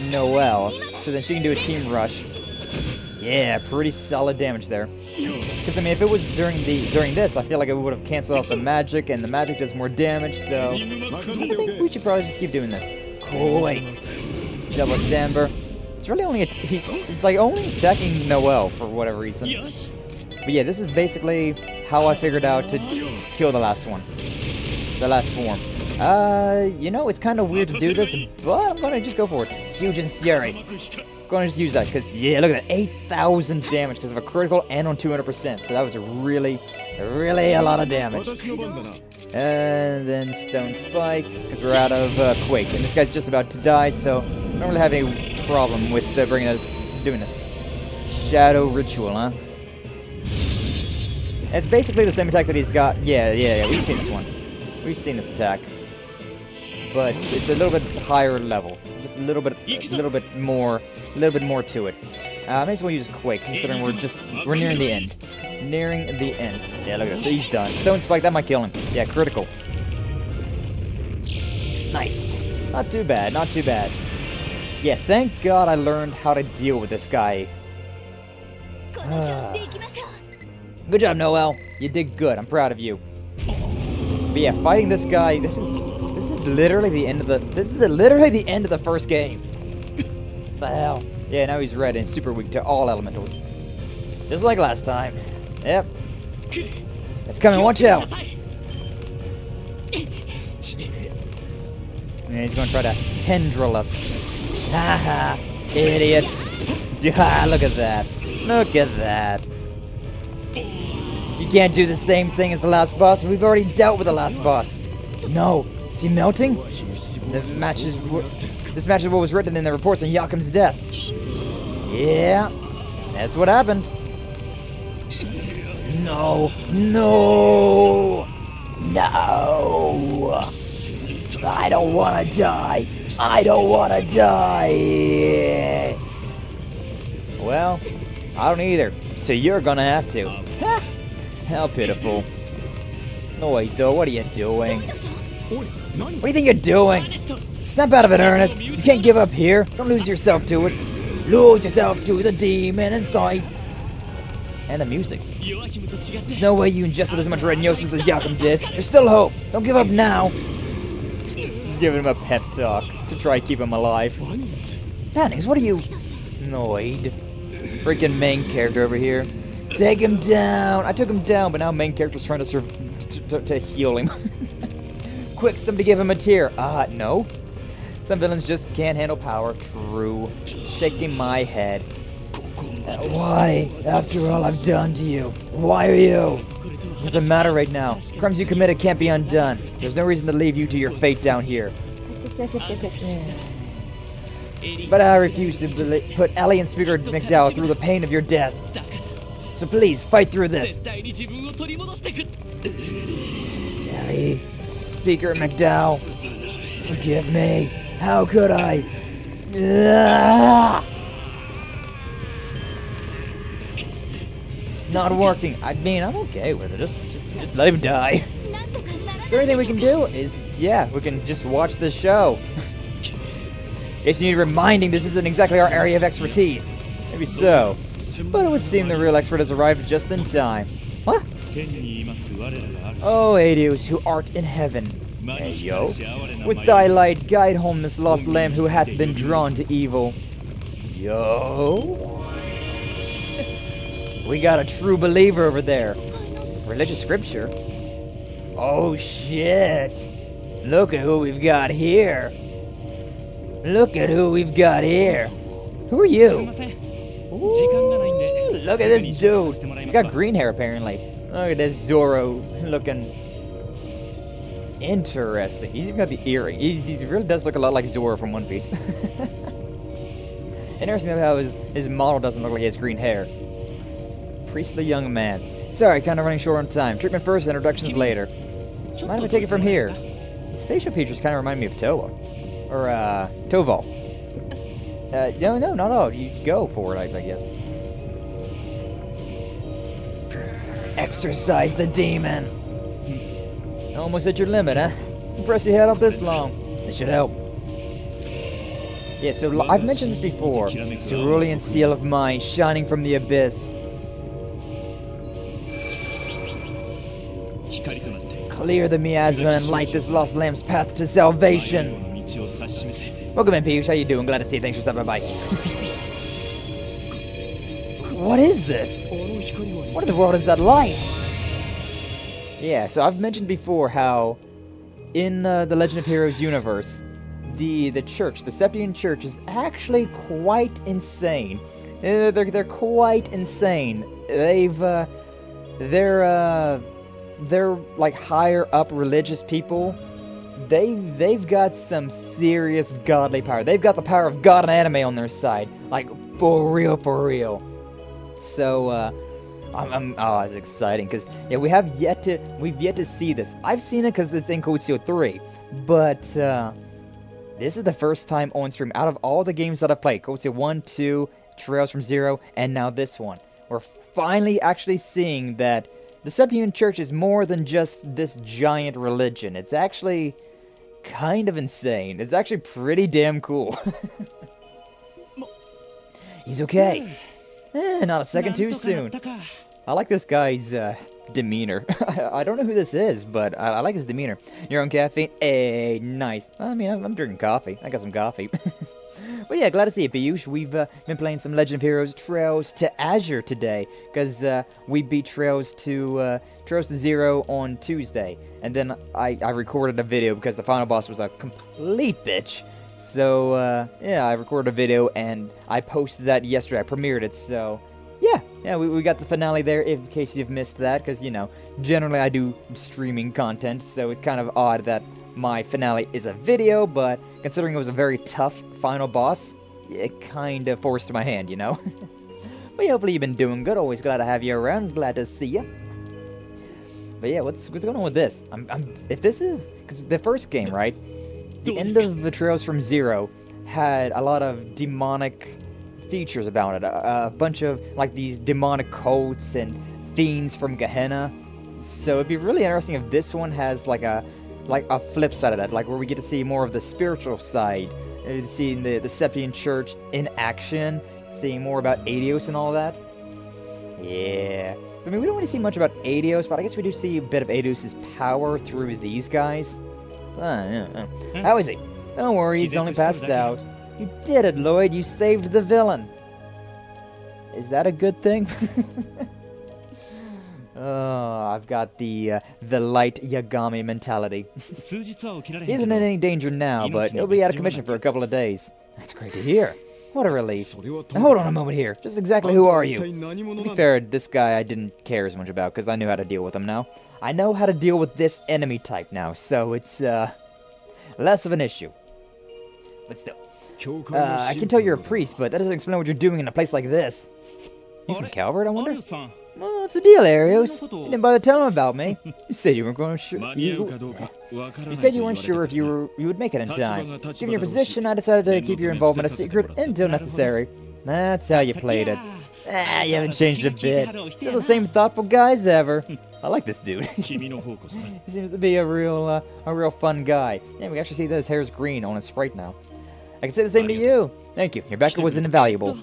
Noelle, so then she can do a Team Rush. Yeah, pretty solid damage there. Because I mean, if it was during this, I feel like it would have canceled out the magic, and the magic does more damage. So I think we should probably just keep doing this. Quake, double Zamber. It's really only he's like only attacking Noelle for whatever reason. But yeah, this is basically how I figured out to kill the last one. The last form. You know, it's kind of weird to do this, but I'm gonna just go for it. Fusion's Fury. I'm gonna just use that, because, yeah, look at that. 8,000 damage because of a critical and on 200%. So that was really a lot of damage. And then Stone Spike, because we're out of Quake. And this guy's just about to die, so I don't really have any problem with doing this. Shadow Ritual, huh? It's basically the same attack that he's got. Yeah, we've seen this one. We've seen this attack. But it's a little bit higher level. Just a little bit more to it. May as well use Quake, considering we're nearing the end. Yeah, look at this. He's done. Stone Spike, that might kill him. Yeah, critical. Nice. Not too bad. Yeah, thank God I learned how to deal with this guy. Good job, Noelle. You did good. I'm proud of you. But yeah, fighting this guy, this is literally the end of the first game. The hell? Yeah, now he's red and super weak to all elementals. Just like last time. Yep. It's coming, watch out. Yeah, he's gonna try to tendril us. Haha, idiot. Look at that. You can't do the same thing as the last boss. We've already dealt with the last boss. No. Is he melting? This match is what was written in the reports on Yakum's death. Yeah. That's what happened. No. I don't want to die. Well, I don't either. So you're gonna have to. How pitiful. Noito, what are you doing? What do you think you're doing? Snap out of it, Ernest. You can't give up here. Don't lose yourself to it. Lose yourself to the demon inside. And the music. There's no way you ingested as much red gnosis as Yakum did. There's still hope. Don't give up now. He's giving him a pep talk to try to keep him alive. Pannings, what are you? Noid. Freaking main character over here. Take him down. I took him down, but now main character's trying to heal him. Quick, somebody give him a tear. No. Some villains just can't handle power. True. Shaking my head. Why? After all I've done to you. Why are you? It doesn't matter right now. Crimes you committed can't be undone. There's no reason to leave you to your fate down here. But I refuse to put Ellie and Speaker McDowell through the pain of your death. So please, fight through this. Ellie, Speaker McDowell, forgive me. How could I? It's not working. I mean, I'm okay with it. Just let him die. Is there anything we can do? We can just watch the show. Guess you need reminding this isn't exactly our area of expertise. Maybe so. But it would seem the real expert has arrived just in time. What? Oh, Adios, who art in heaven. Hey, yo. With thy light, guide home this lost lamb who hath been drawn to evil. Yo. We got a true believer over there. Religious scripture? Oh shit! Look at who we've got here. Look at who we've got here. Who are you? Ooh, look at this dude. He's got green hair apparently. Look at this Zoro looking interesting. He's even got the earring. He really does look a lot like Zoro from One Piece. Interesting how his model doesn't look like he has green hair. Priestly young man. Sorry, kind of running short on time. Treatment first, introductions later. Mind if I take it from here? His facial features kind of remind me of Toa. Or, Toval. No, not at all. You go for it, I guess. Exercise the demon. Almost at your limit, huh? Press your head up this long. It should help. Yeah, so I've mentioned this before. Cerulean seal of mine shining from the abyss. Clear the miasma and light this lost lamb's path to salvation. Welcome in, Piyush. How you doing? Glad to see you. Thanks for stopping by. What is this? What in the world is that light? Yeah, so I've mentioned before how in the Legend of Heroes universe, the church, the Septian Church, is actually quite insane. They're quite insane. They're like higher up religious people. They've got some serious godly power. They've got the power of God and anime on their side, like for real, for real. So oh, it's exciting because yeah, we've yet to see this. I've seen it because it's in Koutsuyo 3, but this is the first time on stream out of all the games that I've played, Koutsuyo 1, 2, Trails from Zero, and now this one. We're finally actually seeing that the Septian Church is more than just this giant religion. It's actually kind of insane. It's actually pretty damn cool. He's okay. Not a second too soon. I like this guy's demeanor. I don't know who this is, but I like his demeanor. Your own caffeine? Hey, nice. I mean, I'm drinking coffee. I got some coffee. But yeah, glad to see you, Piyush. We've been playing some Legend of Heroes Trails to Azure today, because we beat Trails to Zero on Tuesday, and then I recorded a video because the final boss was a complete bitch. So yeah, I recorded a video and I posted that yesterday. I premiered it, so yeah, we got the finale there. In case you've missed that, because you know, generally I do streaming content, so it's kind of odd that my finale is a video, but considering it was a very tough final boss, it kind of forced my hand, you know? But yeah, hopefully you've been doing good. Always glad to have you around. Glad to see you. But yeah, what's going on with this? If this is... Because the first game, right? The end of the Trails from Zero had a lot of demonic features about it. A bunch of, like, these demonic cults and fiends from Gehenna. So it'd be really interesting if this one has, like a flip side of that, like where we get to see more of the spiritual side, seeing the Septian Church in action, seeing more about Adios and all that. Yeah. So, I mean, we don't really see much about Adios, but I guess we do see a bit of Adios' power through these guys. How is he? Don't worry, he's only passed out. You did it, Lloyd. You saved the villain. Is that a good thing? Oh, I've got the light Yagami mentality. He isn't in any danger now, but he'll be out of commission for a couple of days. That's great to hear. What a relief. Now hold on a moment here. Just exactly who are you? To be fair, this guy I didn't care as much about, because I knew how to deal with him now. I know how to deal with this enemy type now, so it's less of an issue. But still. I can tell you're a priest, but that doesn't explain what you're doing in a place like this. You from Calvert, I wonder? Well, what's the deal, Arios? You didn't bother telling him about me. You said you weren't going to You said you weren't sure if you would make it in time. Given your position, I decided to keep your involvement a secret until necessary. That's how you played it. You haven't changed a bit. Still the same thoughtful guy as ever. I like this dude. He seems to be a real fun guy. Yeah, we can actually see that his hair's green on his sprite now. I can say the same to you. Thank you. Your backup was invaluable.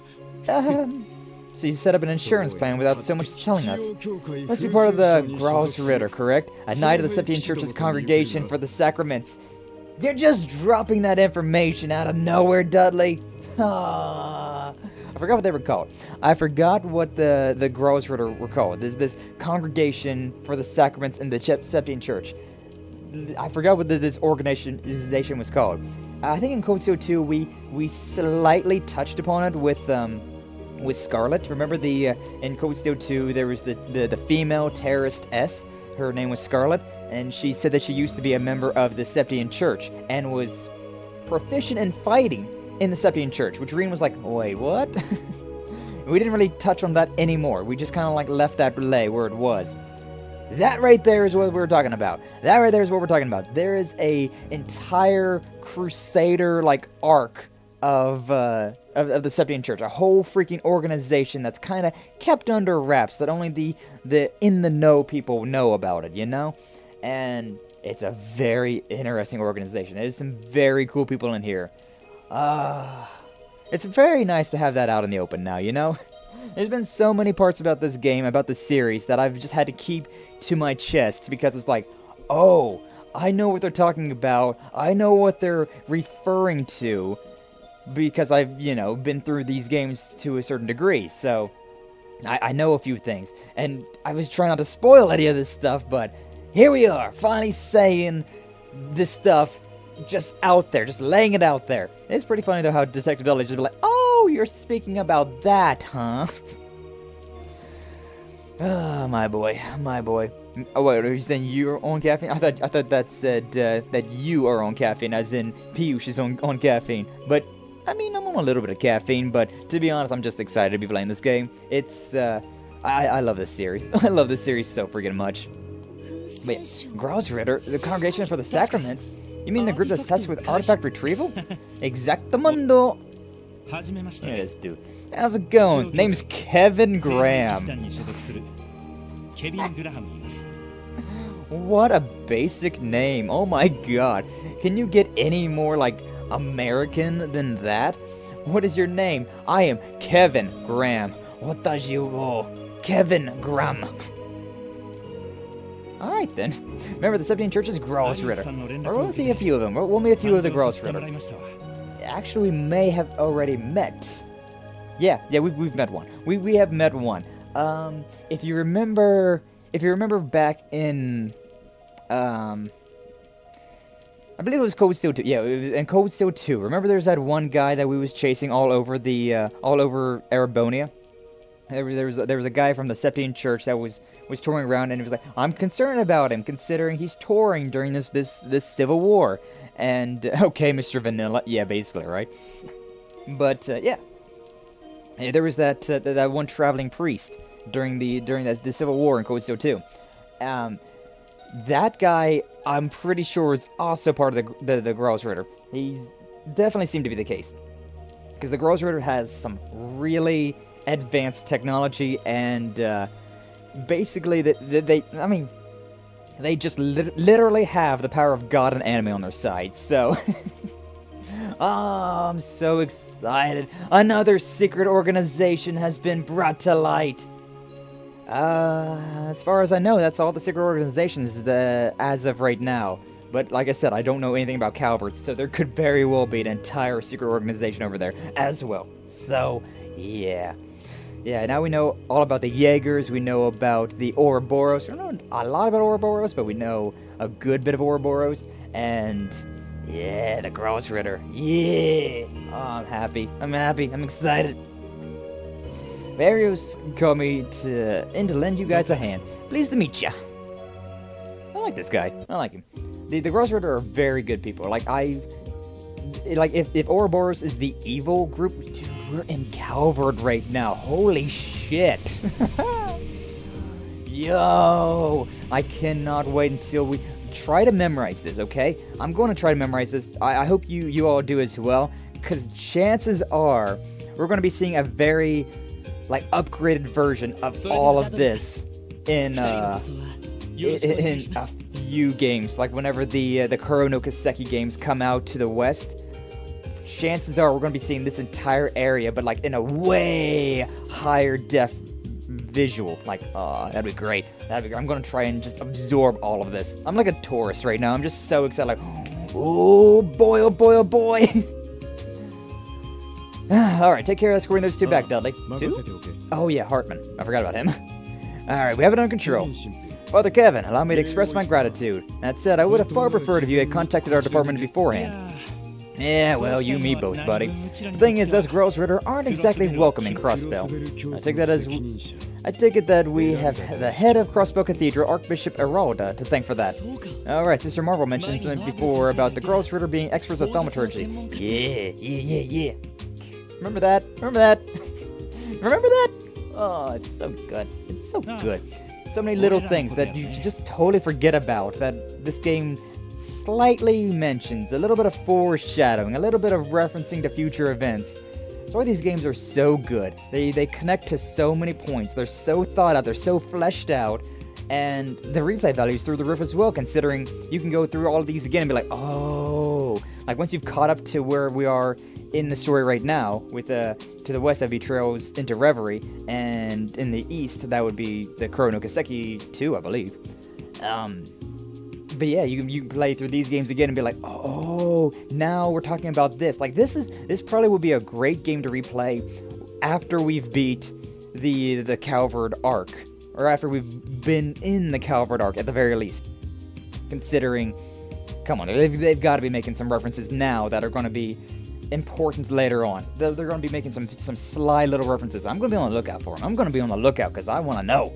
So you set up an insurance plan without so much as telling us. Must be part of the Gross Ritter, correct? A knight of the Septian Church's congregation for the sacraments. You're just dropping that information out of nowhere, Dudley. I forgot what they were called. I forgot what the Großritter were called. There's this congregation for the sacraments in the Septine Church. I forgot what this organization was called. I think in Code Steel 2 we slightly touched upon it with Scarlet. Remember in Code Steel 2 there was the female terrorist S. Her name was Scarlet, and she said that she used to be a member of the Septine Church and was proficient in fighting in the Septine Church, which Reen was like, wait, what? We didn't really touch on that anymore. We just kind of like left that lay where it was. That right there is what we're talking about. That right there is what we're talking about. There is a entire Crusader like arc of the Septine Church, a whole freaking organization that's kind of kept under wraps, that only the in-the-know people know about it, you know? And it's a very interesting organization. There's some very cool people in here. It's very nice to have that out in the open now, you know? There's been so many parts about this game, about this series, that I've just had to keep to my chest, because it's like, oh, I know what they're talking about, I know what they're referring to, because I've, you know, been through these games to a certain degree, so I know a few things. And I was trying not to spoil any of this stuff, but here we are, finally saying this stuff just out there, just laying it out there. It's pretty funny, though, how Detective Dudley just be like, oh, you're speaking about that, huh? Ah, my boy, my boy. Oh, wait, are you saying you're on caffeine? I thought that said that you are on caffeine, as in Piyush is on caffeine. But I mean, I'm on a little bit of caffeine, but to be honest, I'm just excited to be playing this game. It's, I love this series. I love this series so freaking much. But yeah, Großritter, the Congregation for the Sacraments? You mean the group that's tasked with artifact retrieval? Exactamundo! Look at this dude. How's it going? Name's Kevin Graham. What a basic name. Oh my god. Can you get any more, like, American than that? What is your name? I am Kevin Graham. What does you Kevin Graham. Alright then. Remember, the Septine Church is Großritter. Or we'll see a few of them. We'll meet a few of the Großritter. Actually, we may have already met. Yeah, we've met one. We have met one. If you remember back in I believe it was Code Steel 2. Yeah, it was in Code Steel 2. Remember there's that one guy that we was chasing all over Arabonia? There was a guy from the Septine Church that was touring around, and he was like, I'm concerned about him, considering he's touring during this civil war. And okay, Mr. Vanilla, yeah, basically, right? But yeah, there was that one traveling priest during the civil war in Code Steel 2. That guy, I'm pretty sure, is also part of the Großritter. He's definitely seemed to be the case, because the Großritter has some really advanced technology, and basically they just literally have the power of God and anime on their side. So oh, I'm so excited. Another secret organization has been brought to light. As far as I know, that's all the secret organizations as of right now. But like I said, I don't know anything about Calvert, so there could very well be an entire secret organization over there as well. So, yeah. Yeah, now we know all about the Jaegers, we know about the Ouroboros. We don't know a lot about Ouroboros, but we know a good bit of Ouroboros. And, yeah, the Großritter. Yeah! Oh, I'm happy. I'm excited. Varios called me in to lend you guys a hand. Pleased to meet ya. I like this guy. I like him. The Großritter are very good people. If Ouroboros is the evil group, dude, we're in Calvert right now. Holy shit. Yo, I cannot wait until we try to memorize this, okay? I'm going to try to memorize this. I hope you all do as well, because chances are we're going to be seeing a very upgraded version of all of this in a few games. Like whenever the Kuro no Kaseki games come out to the west, chances are we're going to be seeing this entire area, but in a way higher def visual. That'd be great. I'm going to try and just absorb all of this. I'm like a tourist right now. I'm just so excited. Oh boy, oh boy, oh boy. Alright, take care of escorting those two back, Dudley. Two? Oh yeah, Hartman. I forgot about him. Alright, we have it under control. Father Kevin, allow me to express my gratitude. That said, I would have far preferred if you had contacted our department beforehand. Yeah, well, you and me both, buddy. The thing is, us girls Ritter aren't exactly welcome in Crossbell. I take it that we have the head of Crossbell Cathedral, Archbishop Eralda, to thank for that. Alright, Sister Marvel mentioned something before about the girls Ritter being experts of thaumaturgy. Yeah. Remember that? Remember that? Remember that? Oh, it's so good. It's so good. So many little things that you just totally forget about that this game slightly mentions. A little bit of foreshadowing, a little bit of referencing to future events. That's why these games are so good. They connect to so many points. They're so thought out. They're so fleshed out. And the replay value is through the roof as well, considering you can go through all of these again and be like, oh. Like once you've caught up to where we are in the story right now, with to the west that would be Trails into Reverie, and in the east that would be the Kuro no Kiseki 2, I believe. But yeah, you can play through these games again and be like, oh, now we're talking about this. Like this probably would be a great game to replay after we've beat the Calvard arc, or after we've been in the Calvard arc at the very least. Considering, come on, they've got to be making some references now that are going to be important later on. They're going to be making some sly little references. I'm going to be on the lookout for them. I'm going to be on the lookout because I want to know.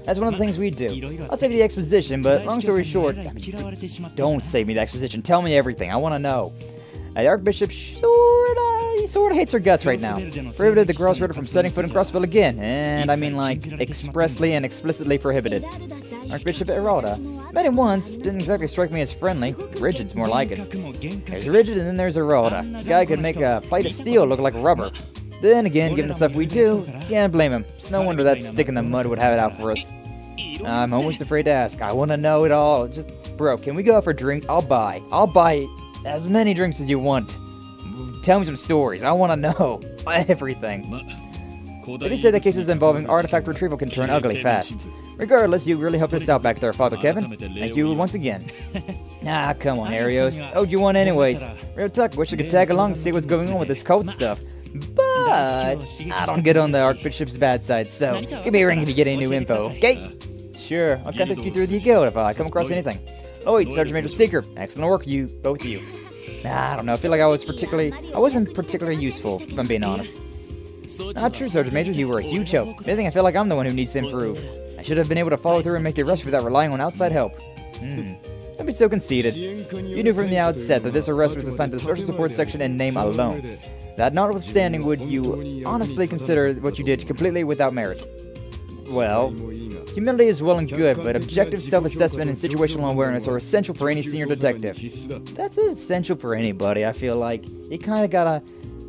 That's one of the things we do. I'll save you the exposition, but long story short, don't save me the exposition. Tell me everything. I want to know. The Archbishop sorta hates her guts right now. Prohibited the girls Ritter from setting foot in Crossbell again, and I mean like expressly and explicitly prohibited. Archbishop Eralda. Met him once, didn't exactly strike me as friendly. Rigid's more like it. There's Rigid and then there's Eralda. The guy could make a plate of steel look like rubber. Then again, given the stuff we do, can't blame him. It's no wonder that stick in the mud would have it out for us. I'm almost afraid to ask. I want to know it all. Just, bro, can we go out for drinks? I'll buy as many drinks as you want. Tell me some stories. I want to know everything. They do say that cases involving artifact retrieval can turn ugly fast. Regardless, you really helped us out back there, Father Kevin. Thank you once again. Ah, come on, Arios. Owed you one anyways. Real talk, wish I could tag along to see what's going on with this cult stuff. But I don't get on the Archbishop's bad side, so give me a ring if you get any new info, okay? Sure, I'll contact you through the guild if I come across anything. Oh wait, Sergeant Major Seeker. Excellent work, both of you. I don't know, I feel like I wasn't particularly useful, if I'm being honest. Not true, Sergeant Major, you were a huge help. If anything, I feel like I'm the one who needs to improve. I should have been able to follow through and make the arrest without relying on outside help. Don't be so conceited. You knew from the outset that this arrest was assigned to the Special Support Section in name alone. That notwithstanding, would you honestly consider what you did completely without merit? Well, humility is well and good, but objective self-assessment and situational awareness are essential for any senior detective. That's essential for anybody, I feel like. You kind of gotta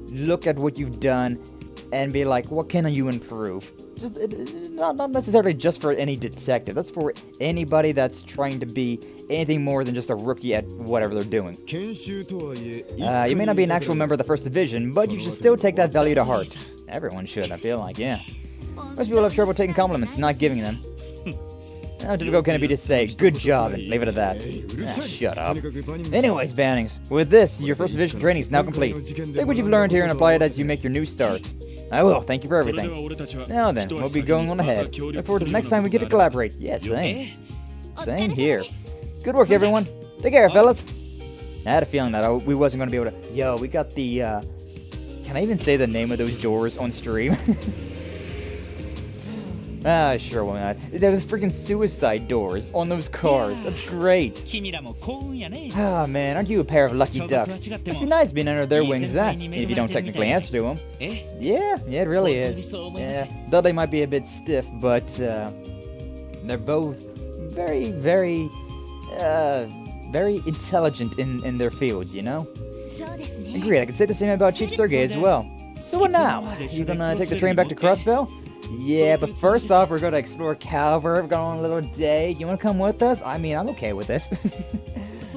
look at what you've done and be like, what can you improve? Just not necessarily just for any detective. That's for anybody that's trying to be anything more than just a rookie at whatever they're doing. You may not be an actual member of the First Division, but you should still take that value to heart. Everyone should, I feel like, yeah. Most people have trouble taking compliments and not giving them. How difficult can it be to say, good job, and leave it at that? Shut up. Anyways, Bannings, with this, your First Division training is now complete. Take what you've learned here and apply it as you make your new start. I will, thank you for everything. Now then, we'll be going on ahead. Look forward to the next time we get to collaborate. Yeah, same. Same here. Good work, everyone. Take care, fellas. I had a feeling that we wasn't going to be able to... Yo, we got the, Can I even say the name of those doors on stream? Sure, why not? There's freaking suicide doors on those cars. That's great. Ah, man, aren't you a pair of lucky ducks? Must be nice being under their wings, if you don't technically answer to them. Yeah, it really is. Yeah, though they might be a bit stiff, but, they're both very, very, very intelligent in their fields, you know? Agreed, I could say the same about Chief Sergei as well. So what now? You gonna take the train back to Crossbell? Yeah, but first off, we're going to explore Calvert. We're going on a little date. You want to come with us? I mean, I'm okay with this.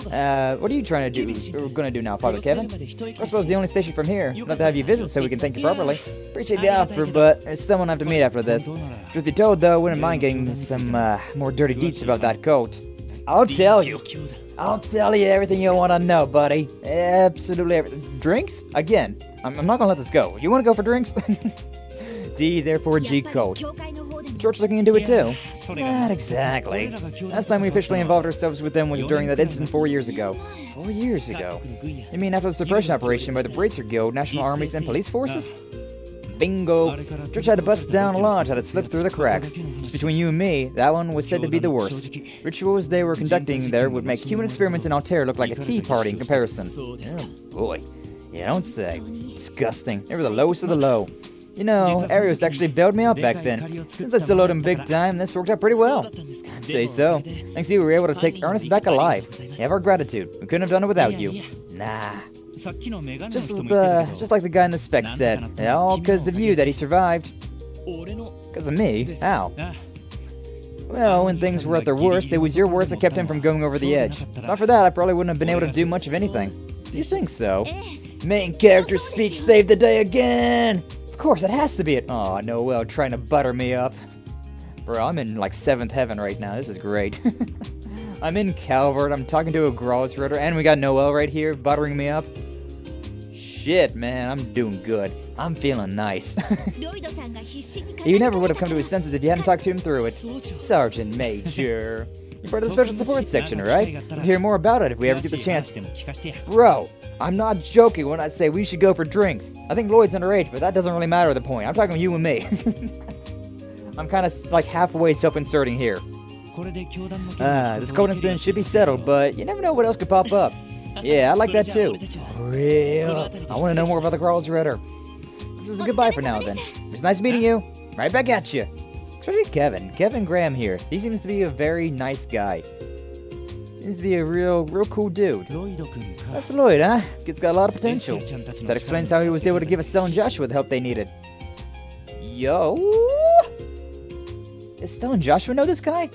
What are you trying to do? We're going to do now, Father Kevin? Crossbell's the only station from here. I'd love to have you visit so we can thank you properly. Appreciate the offer, but there's someone I have to meet after this. Truth be told, though, wouldn't mind getting some more dirty deets about that coat. I'll tell you. I'll tell you everything you want to know, buddy. Absolutely everything. Drinks? Again, I'm not gonna let this go. You want to go for drinks? D, therefore G code. George looking into it too? Not exactly. Last time we officially involved ourselves with them was during that incident 4 years ago. 4 years ago? You mean after the suppression operation by the Bracer Guild, National Armies, and Police Forces? Bingo! George had to bust down a launch that had slipped through the cracks. Just between you and me, that one was said to be the worst. Rituals they were conducting there would make human experiments in Altair look like a tea party in comparison. Oh boy. Yeah, don't say. Disgusting. They were the lowest of the low. You know, Arios actually bailed me out back then. Since I still owed him big time, this worked out pretty well. I'd say so. Thanks to you, we were able to take Ernest back alive. You have our gratitude. We couldn't have done it without you. Nah. Just like the guy in the spec said. All because of you that he survived. Because of me? How? Well, when things were at their worst, it was your words that kept him from going over the edge. Not for that, I probably wouldn't have been able to do much of anything. You think so? Main character speech saved the day again! Of course, it has to be it. Oh, Noel trying to butter me up. Bro, I'm in like 7th heaven right now. This is great. I'm in Calvert. I'm talking to a Growlithe Ritter, and we got Noel right here buttering me up. Shit, man, I'm doing good. I'm feeling nice. He never would have come to his senses if you hadn't talked to him through it. Sergeant Major. You're part of the special support section, right? We'll hear more about it if we ever get the chance. Bro, I'm not joking when I say we should go for drinks. I think Lloyd's underage, but that doesn't really matter at the point. I'm talking you and me. I'm kind of like halfway self-inserting here. This code incident should be settled, but you never know what else could pop up. Yeah, I like that too. Real. I want to know more about the Growlithe Ritter. This is a goodbye for now then. It was nice meeting you. Right back at you. Especially Kevin Graham here. He seems to be a very nice guy. Seems to be a real cool dude. That's Lloyd, huh? Kid's got a lot of potential. So that explains how he was able to give Estelle and Joshua the help they needed. Yo? Estelle and Joshua know this guy?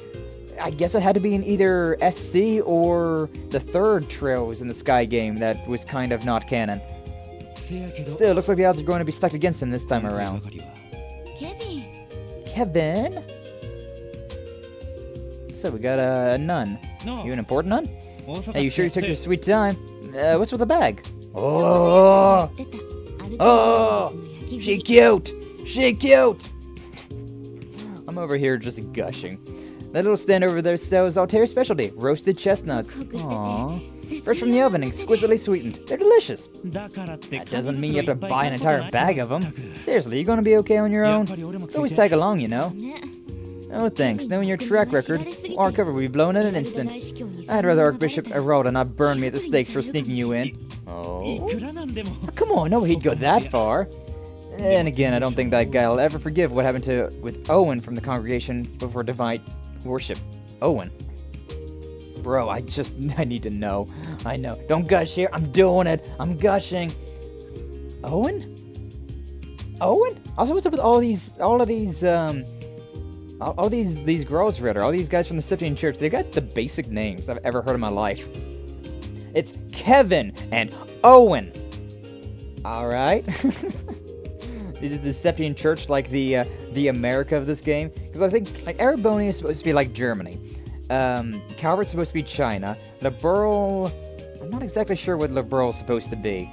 I guess it had to be in either SC or the third Trails in the Sky game that was kind of not canon. Still, looks like the odds are going to be stacked against him this time around. Kevin? So we got a nun. You an important nun? Hey, you sure you took your sweet time? What's with the bag? Oh! She cute! She cute! I'm over here just gushing. That little stand over there sells Altair's specialty, roasted chestnuts. Aww. Fresh from the oven, exquisitely sweetened. They're delicious. That doesn't mean you have to buy an entire bag of them. Seriously, you gonna be okay on your own? Always tag along, you know. Oh, thanks. Knowing your track record, our cover will be blown in an instant. I'd rather Archbishop Eralda not burn me at the stakes for sneaking you in. Oh, come on, no, he'd go that far. And again, I don't think that guy will ever forgive what happened with Owen from the Congregation before Divine Worship. Owen. Bro, I need to know. I know. Don't gush here. I'm doing it. I'm gushing. Owen? Also, what's up with all of these Growlithe Ritter, all these guys from the Septian Church? They got the basic names I've ever heard in my life. It's Kevin and Owen. All right. Is it the Septian Church like the America of this game? Because I think like Ereboni is supposed to be like Germany. Calvert's supposed to be China. Liberl, I'm not exactly sure what Liberl's supposed to be.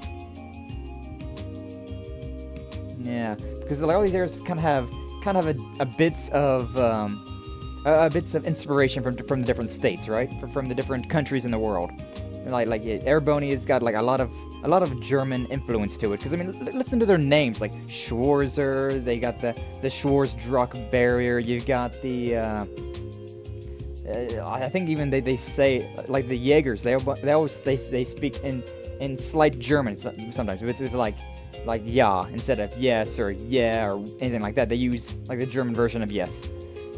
Yeah, because like all these areas kind of have a bits of inspiration from the different states, right? From the different countries in the world. Like Ereboni has got like a lot of German influence to it. Because I mean, listen to their names, like Schwarzer. They got the Schwarzdruck barrier. You've got the I think even they say like the Jaegers. They speak in slight German sometimes with like yeah instead of yes or yeah or anything like that. They use like the German version of yes.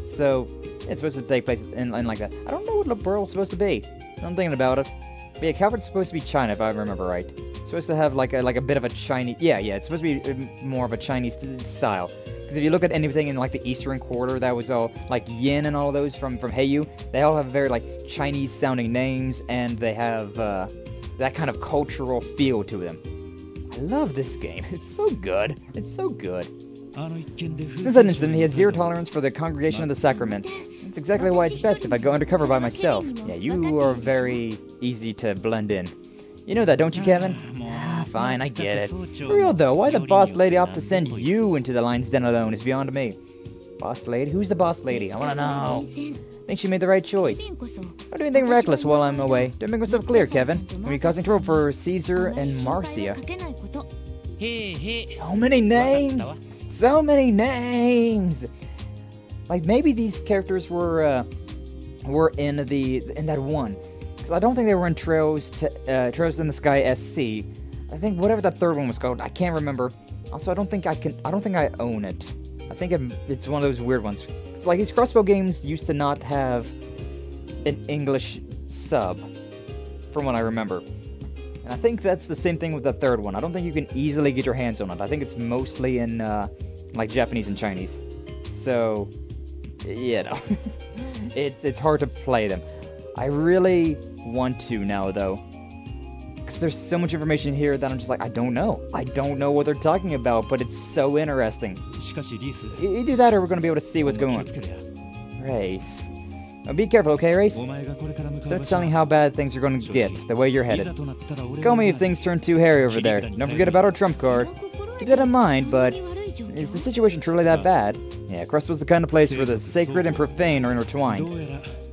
So it's supposed to take place in like that. I don't know what Liberl's supposed to be. I'm thinking about it. But yeah, Calvert's supposed to be China, if I remember right. It's supposed to have like a bit of a Chinese... Yeah, it's supposed to be more of a Chinese style. Because if you look at anything in like the Eastern Quarter, that was all like Yin and all of those from Heiyu, they all have very like Chinese-sounding names, and they have that kind of cultural feel to them. I love this game. It's so good. It's so good. Since that incident, he has zero tolerance for the Congregation of the Sacraments. That's exactly why it's best if I go undercover by myself. Yeah, you are very easy to blend in. You know that, don't you, Kevin? Ah, fine, I get it. For real though, why the boss lady opted to send you into the lion's den alone is beyond me. Boss lady? Who's the boss lady? I wanna know. I think she made the right choice. Don't do anything reckless while I'm away. Don't make myself clear, Kevin. I'm gonna be causing trouble for Caesar and Marcia. So many names! So many names! Like, maybe these characters were in that one. Because I don't think they were in Trails in the Sky SC. I think whatever that third one was called, I can't remember. Also, I don't think I own it. I think it's one of those weird ones. Like, these Crossbell games used to not have an English sub, from what I remember. And I think that's the same thing with the third one. I don't think you can easily get your hands on it. I think it's mostly in, like, Japanese and Chinese. So, you know, it's hard to play them. I really want to now, though. Because there's so much information here that I'm just like, I don't know. I don't know what they're talking about, but it's so interesting. You do that or we're going to be able to see what's going on. Race. Now be careful, okay, Race? Start telling how bad things are going to get, the way you're headed. Call me if things turn too hairy over there. Don't forget about our trump card. Keep that in mind, but is the situation truly that bad? Yeah, Crossbell's the kind of place where the sacred and profane are intertwined.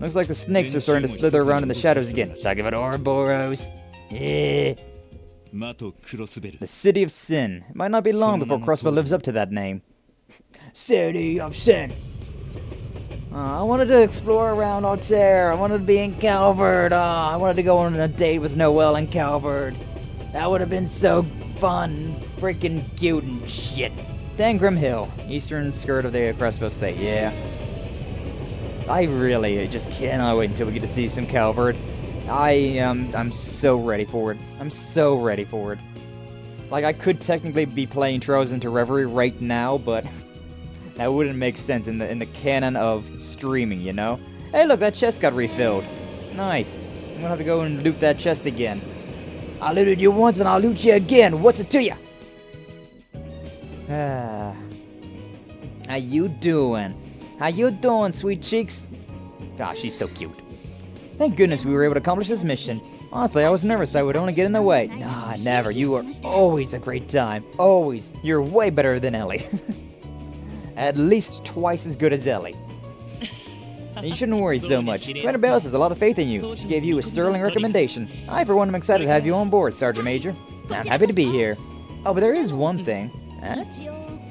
Looks like the snakes are starting to slither around in the shadows again. Talking about Ouroboros. Yeah. The City of Sin. It might not be long before Crossbell lives up to that name. City of Sin. I wanted to explore around Altair. I wanted to be in Calvert. I wanted to go on a date with Noelle in Calvert. That would have been so fun, freaking cute and shit. Dangrim Hill, eastern skirt of the Crossbell State. Yeah. I really just cannot wait until we get to see some Calvert. I'm so ready for it. I'm so ready for it. Like, I could technically be playing Trails into Reverie right now, but that wouldn't make sense in the canon of streaming, you know? Hey, look, that chest got refilled. Nice. I'm gonna have to go and loot that chest again. I looted you once and I'll loot you again. What's it to you? How you doing? How you doing, sweet cheeks? Ah, she's so cute. Thank goodness we were able to accomplish this mission. Honestly, I was nervous I would only get in the way. Nah, never. You are always a great time. Always. You're way better than Ellie. At least twice as good as Ellie. And you shouldn't worry so much. Commander Bells has a lot of faith in you. She gave you a sterling recommendation. I, for one, am excited to have you on board, Sergeant Major. I'm happy to be here. Oh, but there is one thing. Huh?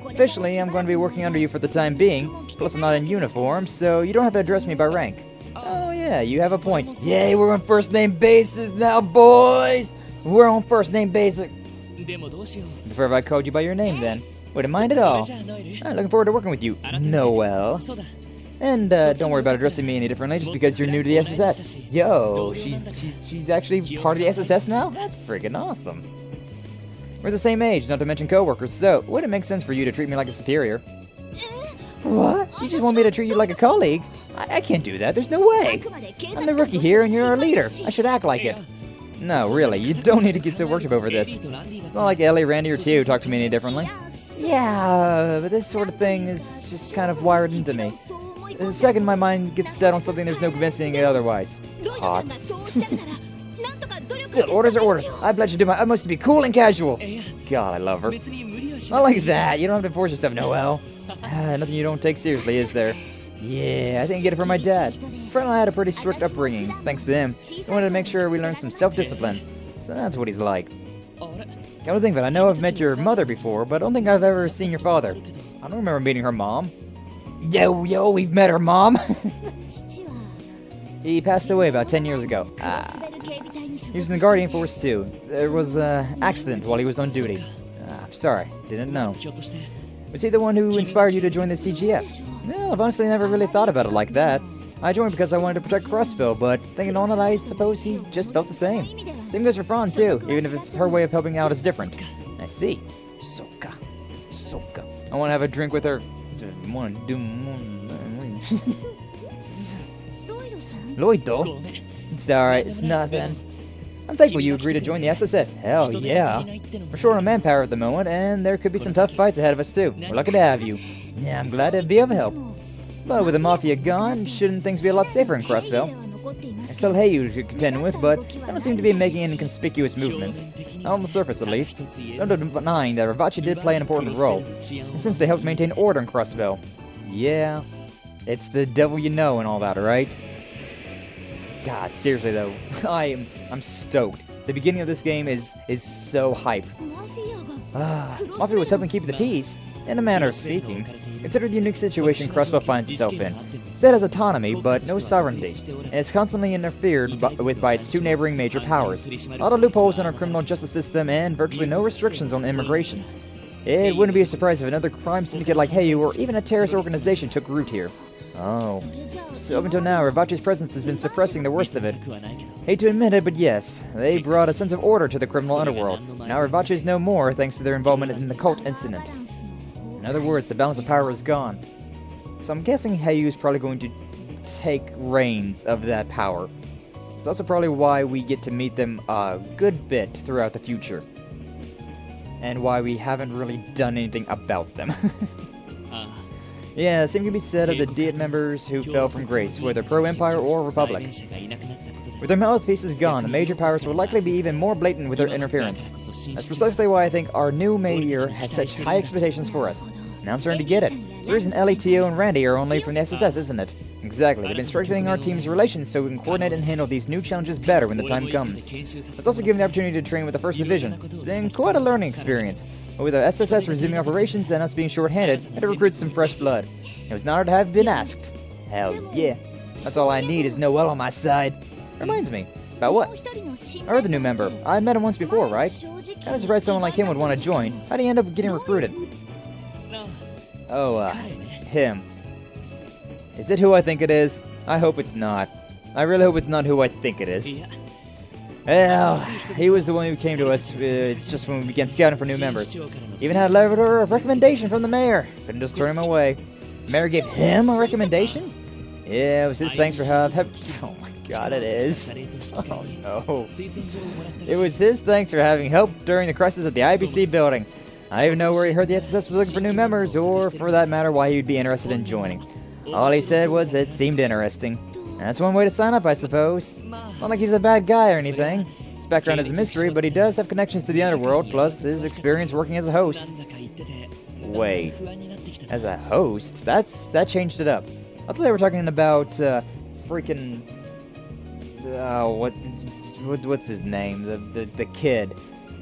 Officially, I'm going to be working under you for the time being. Plus, I'm not in uniform, so you don't have to address me by rank. Oh, yeah, you have a point. Yay, we're on first-name basis now, boys! We're on first-name basis. Prefer if I called you by your name, then. Wouldn't mind at all. I'm looking forward to working with you, Noelle. And don't worry about addressing me any differently just because you're new to the SSS. Yo, she's actually part of the SSS now? That's freaking awesome. We're the same age, not to mention co-workers, so would it make sense for you to treat me like a superior? What? You just want me to treat you like a colleague? I can't do that, there's no way. I'm the rookie here and you're our leader. I should act like it. No, really, you don't need to get so worked up over this. It's not like Ellie, Randy, or Tio talk to me any differently. Yeah, but this sort of thing is just kind of wired into me. The second my mind gets set on something, there's no convincing it otherwise. Hot. Still, orders are orders. I pledge to do my utmost to be cool and casual. God, I love her. Not like that. You don't have to force yourself, Noelle. Nothing you don't take seriously, is there? Yeah, I think I get it from my dad. Fred and I had a pretty strict upbringing. Thanks to him. He wanted to make sure we learned some self-discipline. So that's what he's like. I don't think that I know I've met your mother before, but I don't think I've ever seen your father. I don't remember meeting her mom. Yo, we've met her mom. He passed away about 10 years ago. He was in the Guardian Force too. There was an accident while he was on duty. I'm sorry, didn't know. Was he the one who inspired you to join the CGF? No, I've honestly never really thought about it like that. I joined because I wanted to protect Crossbell, but thinking on it, I suppose he just felt the same. Same goes for Fran too, even if her way of helping out is different. I see. Soka. I want to have a drink with her. Loito? It's alright, it's nothing. I'm thankful you agreed to join the SSS. Hell yeah. We're short on manpower at the moment, and there could be some tough fights ahead of us too. We're lucky to have you. Yeah, I'm glad to be of help. But with the Mafia gone, shouldn't things be a lot safer in Crossbell? There's still Heyu to contend with, but they don't seem to be making any conspicuous movements. Not on the surface, at least. It's no denying that Ravachi did play an important role, since they helped maintain order in Crossbell. Yeah, it's the devil you know and all that, right? God, seriously though, I'm stoked. The beginning of this game is so hype. Mafia was helping keep the peace, in a manner of speaking. Consider the unique situation Crossbell finds itself in. It has autonomy, but no sovereignty, and it's constantly interfered with by its two neighboring major powers. A lot of loopholes in our criminal justice system, and virtually no restrictions on immigration. It wouldn't be a surprise if another crime syndicate like Heyu, or even a terrorist organization, took root here. Oh. So up until now, Ravachi's presence has been suppressing the worst of it. Hate to admit it, but yes, they brought a sense of order to the criminal underworld. Now Ravachi is no more, thanks to their involvement in the cult incident. In other words, the balance of power is gone. So I'm guessing Heyu is probably going to take reins of that power. It's also probably why we get to meet them a good bit throughout the future. And why we haven't really done anything about them. Yeah, the same can be said of the Diet members who fell from grace, whether pro-Empire or Republic. With their mouthpieces gone, the major powers will likely be even more blatant with their interference. That's precisely why I think our new mayor has such high expectations for us. Now I'm starting to get it. It's the reason Ellie, Tio, and Randy are only from the SSS, isn't it? Exactly. They've been strengthening our team's relations so we can coordinate and handle these new challenges better when the time comes. It's also given the opportunity to train with the 1st Division. It's been quite a learning experience. But with our SSS resuming operations and us being short-handed, I had to recruit some fresh blood. It was an honor to have been asked. Hell yeah. That's all I need is Noel on my side. Reminds me. About what? I heard the new member. I met him once before, right? Kinda surprised someone like him would want to join. How'd he end up getting recruited? Oh, him. Is it who I think it is? I hope it's not. I really hope it's not who I think it is. Well, he was the one who came to us just when we began scouting for new members. Even had a letter of recommendation from the mayor. Couldn't just turn him away. The mayor gave him a recommendation? Yeah, it was his thanks for oh my god, it is. Oh no. It was his thanks for having helped during the crisis at the IBC building. I don't even know where he heard the SSS was looking for new members, or for that matter, why he'd be interested in joining. All he said was it seemed interesting. That's one way to sign up, I suppose. Not like he's a bad guy or anything. His background is a mystery, but he does have connections to the underworld, plus his experience working as a host. Wait. As a host? That changed it up. I thought they were talking about, freaking... what's his name? The kid.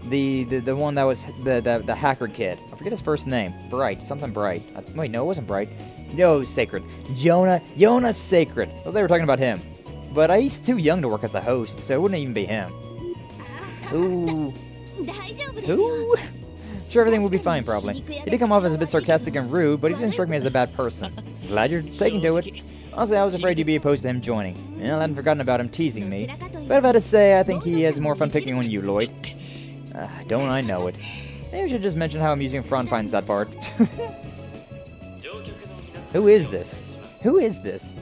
The one that was the hacker kid. I forget his first name. Bright. Something Bright. Wait, no, it wasn't Bright. No, it was Sacred. Jonas Sacred. I thought they were talking about him. But he's too young to work as a host, so it wouldn't even be him. Who? Sure, everything will be fine, probably. He did come off as a bit sarcastic and rude, but he didn't strike me as a bad person. Glad you're taking to it. Honestly, I was afraid you'd be opposed to him joining. Well, I hadn't forgotten about him teasing me. But I've had to say, I think he has more fun picking on you, Lloyd. Don't I know it. Maybe I should just mention how amusing Fran finds that part. Who is this? Who is this?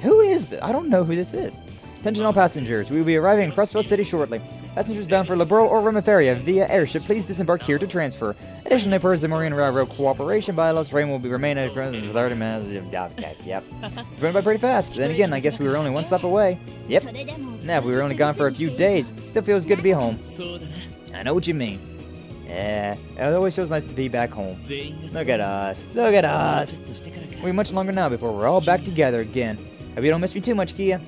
Who is this? I don't know who this is. Attention all passengers, we will be arriving in Crossbell City shortly. Passengers bound for Liberal or Remiferia via airship, please disembark here to transfer. Additionally, per the Marine Railroad Cooperation bylaws, train will be remain at 30 minutes. Okay, yep. Going by pretty fast. Then again, I guess we were only one stop away. Yep. Now, if we were only gone for a few days, it still feels good to be home. I know what you mean. Yeah, it always feels nice to be back home. Look at us. Look at us. We'll be much longer now before we're all back together again. Hope you don't miss me too much, Kia.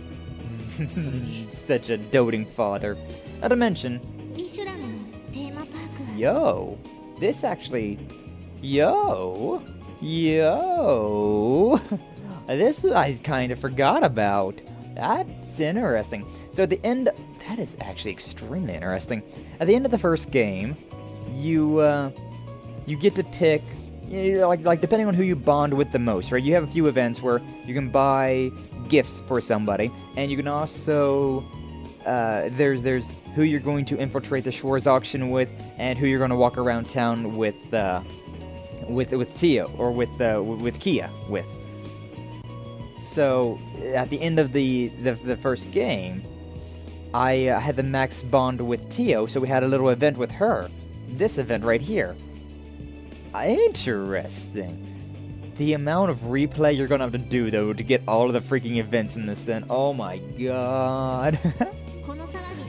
Such a doting father. Not to mention... Yo. This actually... Yo. This I kind of forgot about. That's interesting. So at the end... That is actually extremely interesting. At the end of the first game, you get to pick... like depending on who you bond with the most, right? You have a few events where you can buy gifts for somebody, and you can also there's who you're going to infiltrate the Schwarz auction with, and who you're going to walk around town with Tio or with Kia with. So at the end of the first game, I had the max bond with Tio, so we had a little event with her. This event right here. Interesting. The amount of replay you're gonna have to do, though, to get all of the freaking events in this thing. Oh my god.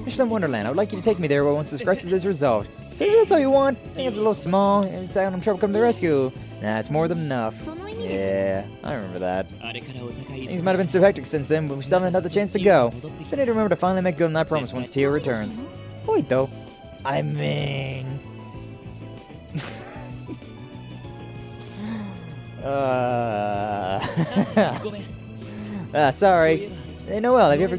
Michelin Wonderland, I would like you to take me there once this crisis is resolved. Seriously, that's all you want? I think it's a little small. It's out in trouble, come to the rescue. Nah, it's more than enough. Yeah, I remember that. Things might have been so hectic since then, but we still haven't had the chance to go. So I need to remember to finally make good on that promise once Tio returns. Wait, though. I mean... sorry. Hey, Noel, have you ever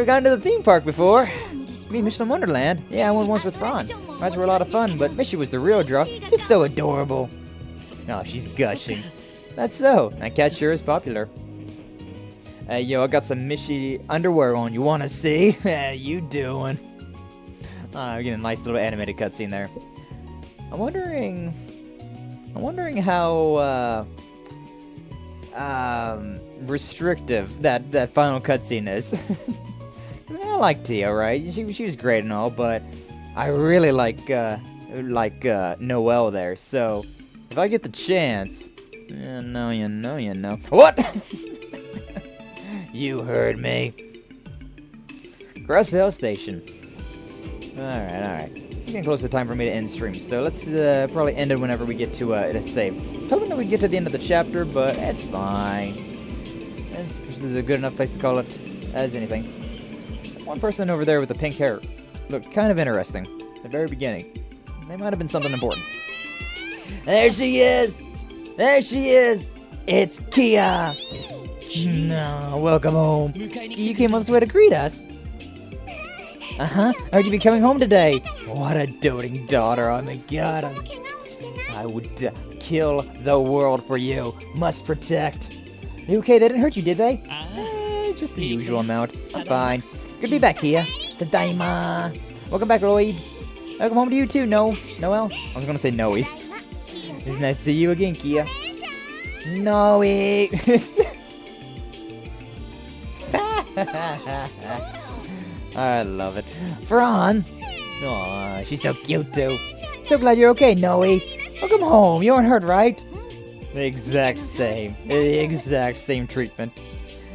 gone to the theme park before? You mean Michelin Wonderland? Yeah, I went once with Fran. Rides were a lot of fun, but Mishy was the real draw. Just so adorable. Oh, she's gushing. That's so. That cat sure is popular. Hey, yo, I got some Mishy underwear on. You wanna see? How you doing? We're getting a nice little animated cutscene there. I'm wondering how restrictive that final cutscene is. I mean, I like Tia, right? She was great and all, but I really like Noelle there. So if I get the chance, you know. What? You heard me. Crossbell Station. All right. Getting close to time for me to end stream, so let's probably end it whenever we get to a save. I was hoping that we get to the end of the chapter, but it's fine. This is a good enough place to call it as anything. One person over there with the pink hair looked kind of interesting at the very beginning. They might have been something important. There she is! There she is! It's Kia! No, welcome home. You came all this way to greet us. I heard you be coming home today. What a doting daughter. Oh my god. I would kill the world for you. Must protect. You okay? They didn't hurt you, did they? Just the usual amount. I'm fine. Good to be back, Kia. Tadaima. Welcome back, Lloyd. Welcome home to you too, Noel. I was gonna say Noe. It's nice to see you again, Kia. Noe. I love it. Fran! Aw, she's so cute too. So glad you're okay, Noe. Welcome home. You weren't hurt, right? The exact same treatment.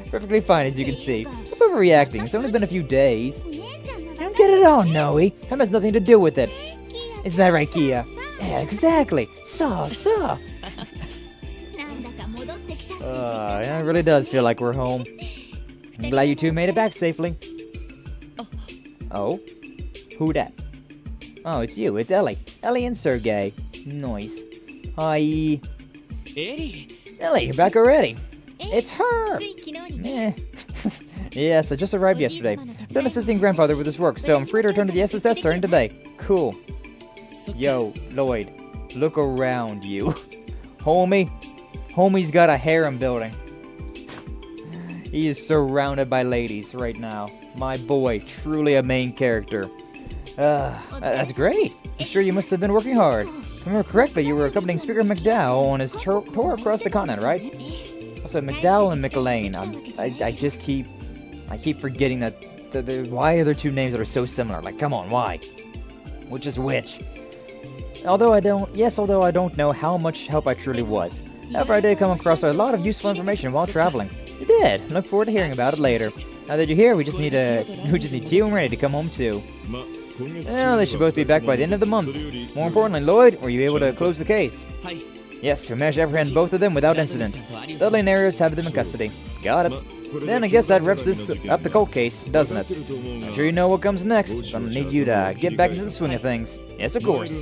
Perfectly fine, as you can see. Stop overreacting. It's only been a few days. I don't get it all, Noe. That has nothing to do with it. Isn't that right, Kia? Yeah, exactly. So. It really does feel like we're home. I'm glad you two made it back safely. Oh? Who dat? Oh, it's you. It's Ellie. Ellie and Sergey. Nice. Hi. Ellie, you're back already. It's her! Yes, I just arrived yesterday. I'm done assisting grandfather with his work, so I'm free to return to the SSS starting today. Cool. Yo, Lloyd. Look around you. Homie's got a harem building. He is surrounded by ladies right now. My boy, truly a main character. That's great. I'm sure you must have been working hard. If I remember correctly, you were accompanying Speaker McDowell on his tour across the continent, right? Also, McDowell and McLean. I keep forgetting that. Why are there two names that are so similar? Like, come on, why? Which is which? Although I don't know how much help I truly was. However, I did come across a lot of useful information while traveling. You did. Look forward to hearing about it later. Now that you're here, we just need Tio and Ray to come home too. Well, they should both be back by the end of the month. More importantly, Lloyd, were you able to close the case? Yes, we managed to apprehend both of them without incident. Dudley and Arius have them in custody. Got it. Then I guess that wraps this up the cold case, doesn't it? I'm sure you know what comes next, but I'm gonna need you to get back into the swing of things. Yes, of course.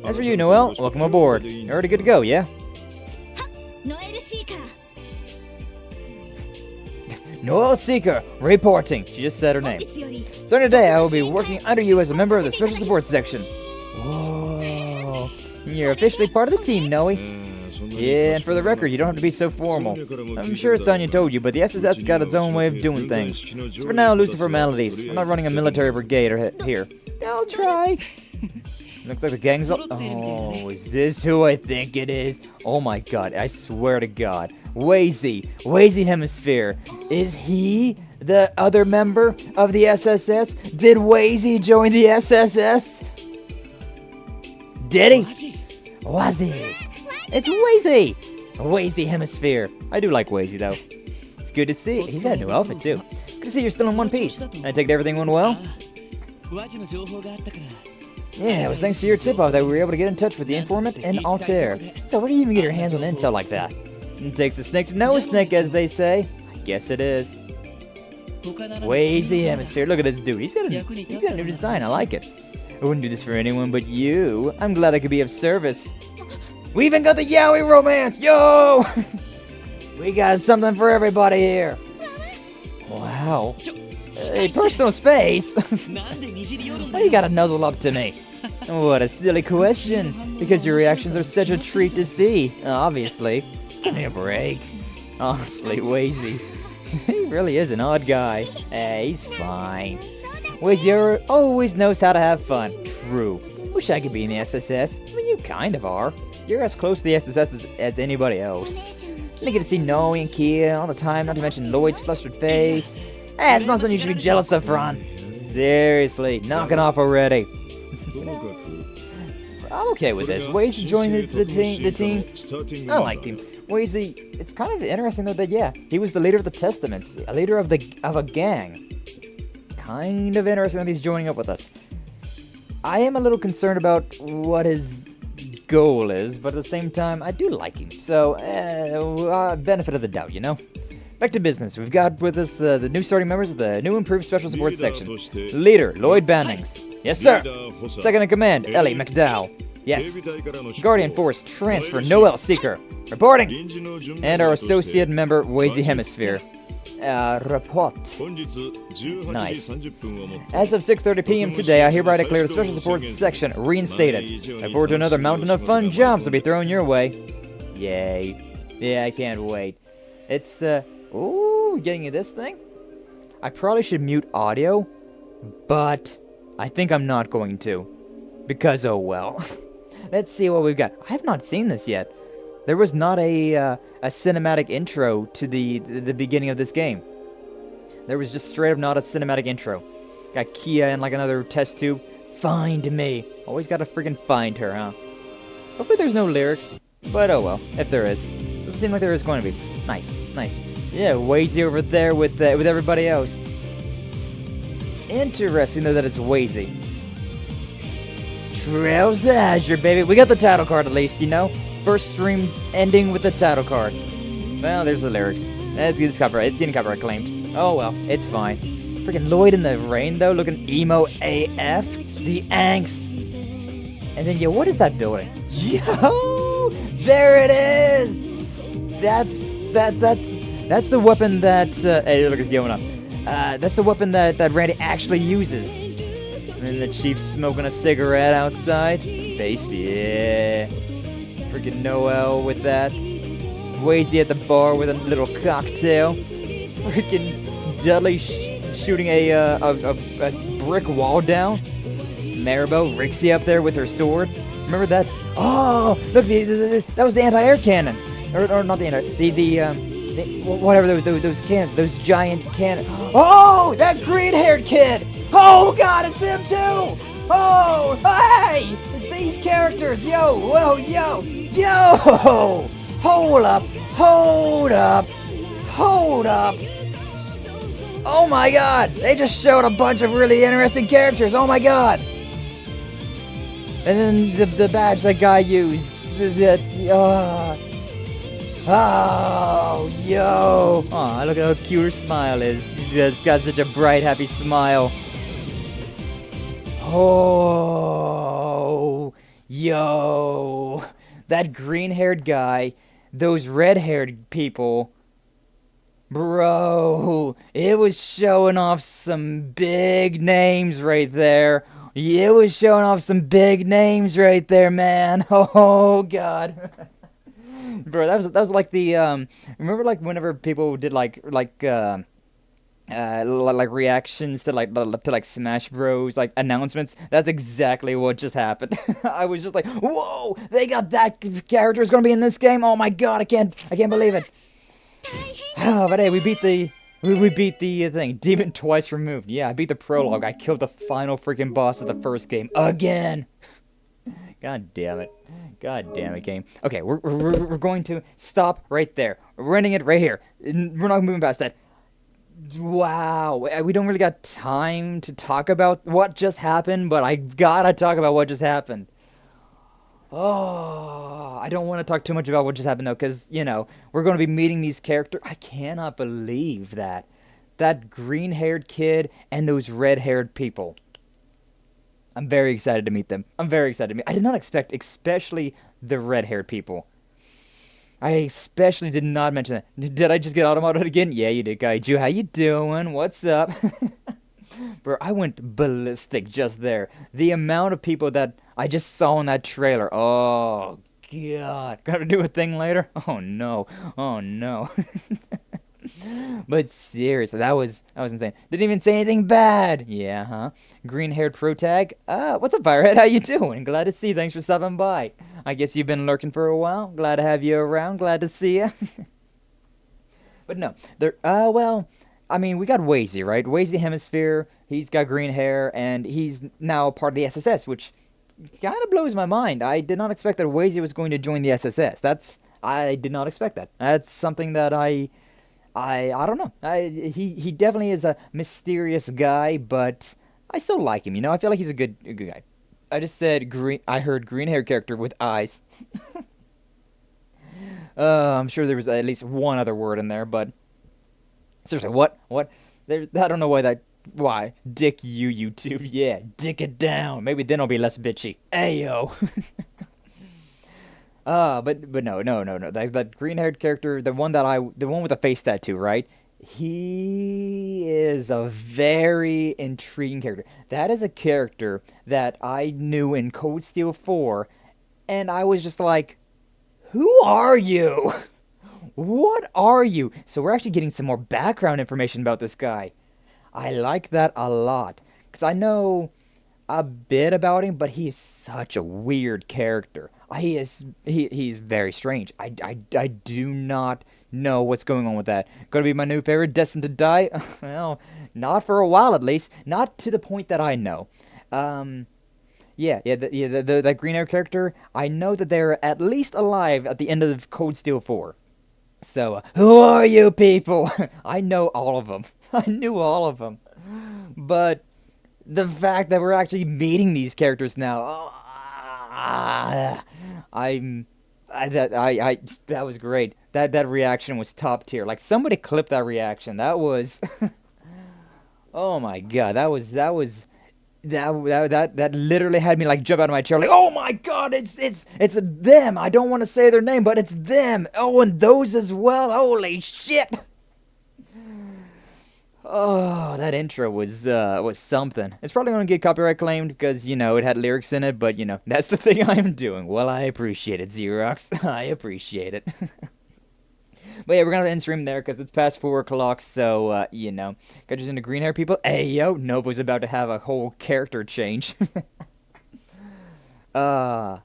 As for you, Noel, welcome aboard. You're already good to go, yeah? Noel Seeker, reporting. She just said her name. So today I will be working under you as a member of the Special Support Section. Whoa. You're officially part of the team, Noe. Yeah, and for the record, you don't have to be so formal. I'm sure Sonya told you, but the SSS got its own way of doing things. So for now, loose the formalities. We're not running a military brigade here. I'll try. Looks like the gang's up. Oh, is this who I think it is? Oh my god, I swear to god. Wazy Hemisphere. Is he the other member of the SSS? Did Wazy join the SSS? Did he? Was he? It's Wazy! Wazy Hemisphere. I do like Wazy, though. It's good to see. He's got a new outfit, too. Good to see you're still in one piece. I take it everything went well? Yeah, it was thanks to your tip-off that we were able to get in touch with the informant and Altair. So where do you even get your hands on intel like that? It takes a snake to know a snake, as they say. I guess it is. Wazy Hemisphere. Look at this dude. He's got a new design. I like it. I wouldn't do this for anyone but you. I'm glad I could be of service. We even got the yaoi romance! Yo! We got something for everybody here. Wow. Hey, personal space? Why you gotta nuzzle up to me? What a silly question. Because your reactions are such a treat to see. Obviously. Give me a break. Honestly, Wazy. He really is an odd guy. He's fine. Wazy always knows how to have fun. True. Wish I could be in the SSS. Well, you kind of are. You're as close to the SSS as anybody else. I get to see Noe and Kia all the time, not to mention Lloyd's flustered face. It's not something you should be jealous of, Ron. Seriously, knock it off already. I'm okay with this. Wazy joined the team. I liked him. Wazy, it's kind of interesting though that, yeah, he was the leader of the Testaments, a leader of a gang. Kind of interesting that he's joining up with us. I am a little concerned about what his goal is, but at the same time, I do like him. So, benefit of the doubt, you know? Back to business. We've got with us the new starting members of the new improved special support section. Leader, Lloyd Bannings. Yes, sir. Second in command, Ellie McDowell. Yes. Guardian Force Transfer, Noel Seeker. Reporting. And our associate member, Wazy Hemisphere. Report. Nice. As of 6:30 p.m. today, I hereby declare the special support section reinstated. I forward to another mountain of fun jobs to be thrown your way. Yay. Yeah, I can't wait. It's, ooh, getting you this thing? I probably should mute audio, but I think I'm not going to. Because, oh well. Let's see what we've got. I have not seen this yet. There was not a cinematic intro to the beginning of this game. There was just straight up not a cinematic intro. Got Kia in like another test tube. Find me. Always gotta freaking find her, huh? Hopefully there's no lyrics. But oh well, if there is. Doesn't seem like there is going to be. Nice, nice. Yeah, Wazy over there with everybody else. Interesting though that it's Wazy. Trails to Azure, baby. We got the title card at least, you know? First stream ending with the title card. Well, there's the lyrics. It's copyright. It's getting copyright claimed. Oh well, it's fine. Freaking Lloyd in the rain though, looking emo AF. The angst. And then, yo, what is that building? Yo, there it is. That's the weapon that. Hey, look, it's Yona. That's the weapon that Randy actually uses. And the Chief's smoking a cigarette outside. Based, yeah. Freaking Noel with that. Wazy at the bar with a little cocktail. Freaking Dudley shooting a brick wall down. Maribel, Rixie up there with her sword. Remember that? Oh, look, that was the anti-air cannons. Or not the anti-air. Whatever those cannons, those giant cannons. Oh, that green-haired kid. Oh God, it's him too. Oh, hey, these characters. Yo, whoa, yo. Hold up. Oh my God, they just showed a bunch of really interesting characters. Oh my God. And then the badge that guy used. Oh, yo. Aw, look at how cute her smile is. She's got such a bright, happy smile. Oh, yo. That green-haired guy, those red-haired people. Bro, it was showing off some big names right there. It was showing off some big names right there, man. Oh, God. Bro, that was like the remember like whenever people did like reactions to like Smash Bros like announcements. That's exactly what just happened. I was just like, whoa, they got that character is gonna be in this game. Oh my God, I can't believe it. Oh, but hey, we beat the thing. Demon twice removed. Yeah, I beat the prologue. I killed the final freaking boss of the first game again. God damn it. God damn it, game. Okay, we're going to stop right there. We're ending it right here. We're not moving past that. Wow, we don't really got time to talk about what just happened, but I gotta talk about what just happened. Oh, I don't want to talk too much about what just happened though, because, you know, we're going to be meeting these characters. I cannot believe that. That green-haired kid and those red-haired people. I'm very excited to meet them. I'm very excited to meet. I did not expect, especially the red-haired people. I especially did not mention that. Did I just get automated again? Yeah, you did, Kaiju. How you doing? What's up? Bro, I went ballistic just there. The amount of people that I just saw in that trailer. Oh, God. Gotta do a thing later? Oh, no. Oh, no. But seriously, that was insane. Didn't even say anything bad. Yeah, huh? Green-haired pro tag. What's up, Firehead? How you doing? Glad to see you. Thanks for stopping by. I guess you've been lurking for a while. Glad to have you around. Glad to see you. But no, well, I mean, we got Wazy, right? Wazy Hemisphere. He's got green hair, and he's now part of the SSS, which kind of blows my mind. I did not expect that Wazy was going to join the SSS. I did not expect that. That's something that I don't know. He definitely is a mysterious guy, but I still like him. You know, I feel like he's a good guy. I just said green. I heard green hair character with eyes. I'm sure there was at least one other word in there, but seriously, what? I don't know why. Dick you, YouTube. Yeah, dick it down. Maybe then I'll be less bitchy. Ayo. But no. That green-haired character, the one with the face tattoo, right? He is a very intriguing character. That is a character that I knew in Code Steel 4, and I was just like, who are you? What are you? So we're actually getting some more background information about this guy. I like that a lot, because I know a bit about him, but he is such a weird character. He's very strange. I do not know what's going on with that. Gonna be my new favorite, destined to die? Well, not for a while at least. Not to the point that I know. That green hair character, I know that they're at least alive at the end of Code Steel 4. So, who are you people? I know all of them. I knew all of them. But the fact that we're actually meeting these characters now, that was great. That reaction was top tier. Like, somebody clipped that reaction. That was oh my god, that literally had me like jump out of my chair, like, oh my god, it's them. I don't want to say their name, but it's them. Oh, and those as well. Holy shit. Oh, that intro was something. It's probably gonna get copyright claimed because, you know, it had lyrics in it, but, you know, that's the thing I'm doing. Well, I appreciate it, Xerox. I appreciate it. But yeah, we're gonna end stream there because it's past 4 o'clock, so, you know. Got you into green hair people. Hey, yo, Nova's about to have a whole character change. That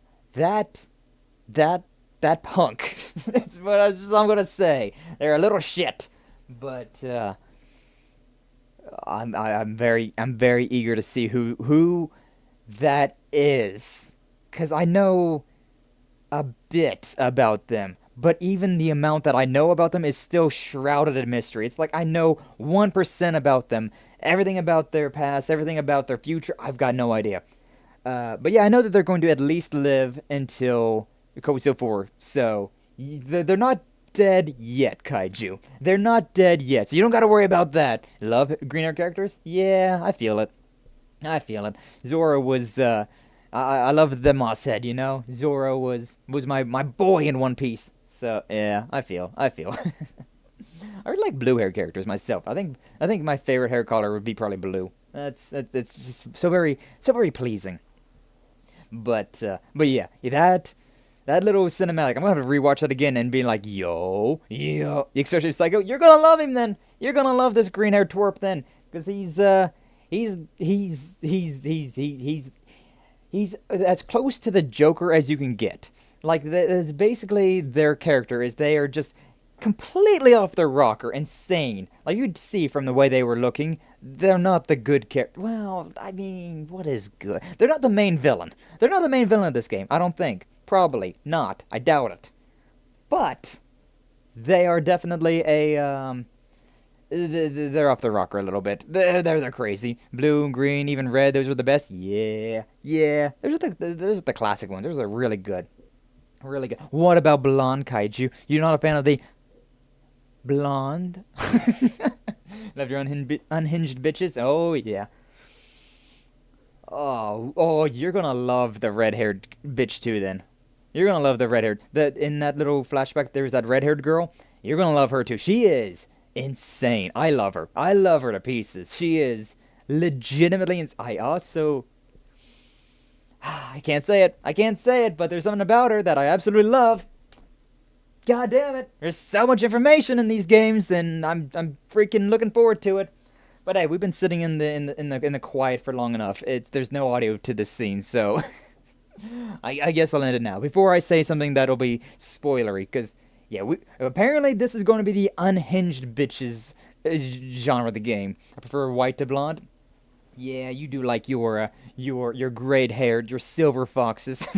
punk. That's what I'm gonna say. They're a little shit. But, I'm very eager to see who that is, because I know a bit about them, but even the amount that I know about them is still shrouded in mystery. It's like I know 1% about them, everything about their past, everything about their future. I've got no idea. But yeah, I know that they're going to at least live until Code Steel 4, so they're not dead yet, Kaiju. They're not dead yet, so you don't gotta worry about that. Love green hair characters? Yeah, I feel it. Zora was, I loved the Moss Head, you know? Zora was my boy in One Piece. So, yeah, I feel. I really like blue hair characters myself. I think my favorite hair color would be probably blue. It's just so very pleasing. But yeah, that little cinematic, I'm gonna have to rewatch that again and be like, yo, especially Psycho, you're gonna love him then. You're gonna love this green haired twerp then, because he's as close to the Joker as you can get. Like, that's basically their character, is they are just completely off their rocker, insane. Like, you'd see from the way they were looking, they're not the good character. Well, I mean, what is good? They're not the main villain. They're not the main villain of this game, I don't think. Probably not. I doubt it. But they are definitely they're off the rocker a little bit. They're crazy. Blue, green, even red. Those are the best. Yeah. Those are the classic ones. Those are really good. Really good. What about blonde kaiju? You're not a fan of the blonde? Love your unhinged bitches? Oh yeah. Oh, you're gonna love the red-haired bitch too. Then you're gonna love the red-haired. In that little flashback, there's that red-haired girl. You're gonna love her too. She is insane. I love her. I love her to pieces. She is legitimately. I also. I can't say it, but there's something about her that I absolutely love. God damn it! There's so much information in these games, and I'm freaking looking forward to it. But hey, we've been sitting in the quiet for long enough. There's no audio to this scene, so I guess I'll end it now before I say something that'll be spoilery. Because yeah, apparently this is going to be the unhinged bitches genre of the game. I prefer white to blonde. Yeah, you do like your gray-haired, your silver foxes.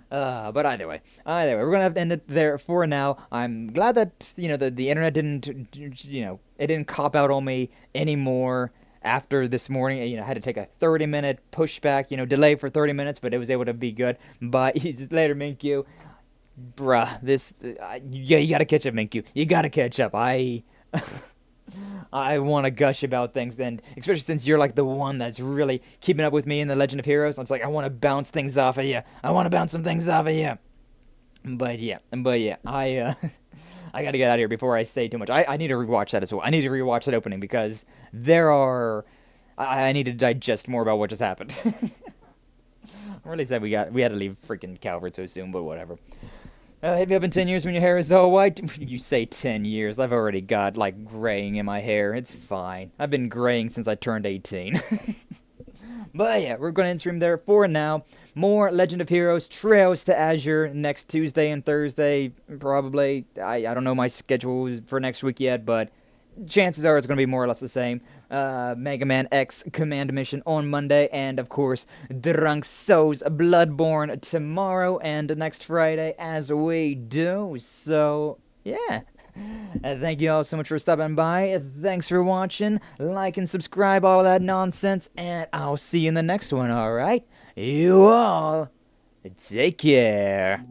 But either way, we're gonna have to end it there for now. I'm glad that the internet didn't it didn't cop out on me anymore after this morning. I had to take a 30-minute pushback, delay for 30 minutes, but it was able to be good. But later, Minkyu, bruh, you gotta catch up, Minkyu. You gotta catch up. I want to gush about things, and especially since you're like the one that's really keeping up with me in the Legend of Heroes. It's like I want to bounce things off of you. I want to bounce some things off of you. But yeah, I I gotta get out of here before I say too much. I need to rewatch that as well. I need to rewatch that opening because I need to digest more about what just happened. I really said we had to leave freaking Calvert so soon, but whatever. Hit me up in 10 years when your hair is all white. You say 10 years. I've already got, graying in my hair. It's fine. I've been graying since I turned 18. But yeah, we're going to end stream there for now. More Legend of Heroes Trails to Azure next Tuesday and Thursday, probably. I don't know my schedule for next week yet, but chances are it's going to be more or less the same. Mega Man X Command Mission on Monday, and of course, Drunk Souls Bloodborne tomorrow and next Friday as we do. So, yeah. Thank you all so much for stopping by. Thanks for watching. Like and subscribe, all of that nonsense, and I'll see you in the next one, alright? You all, take care.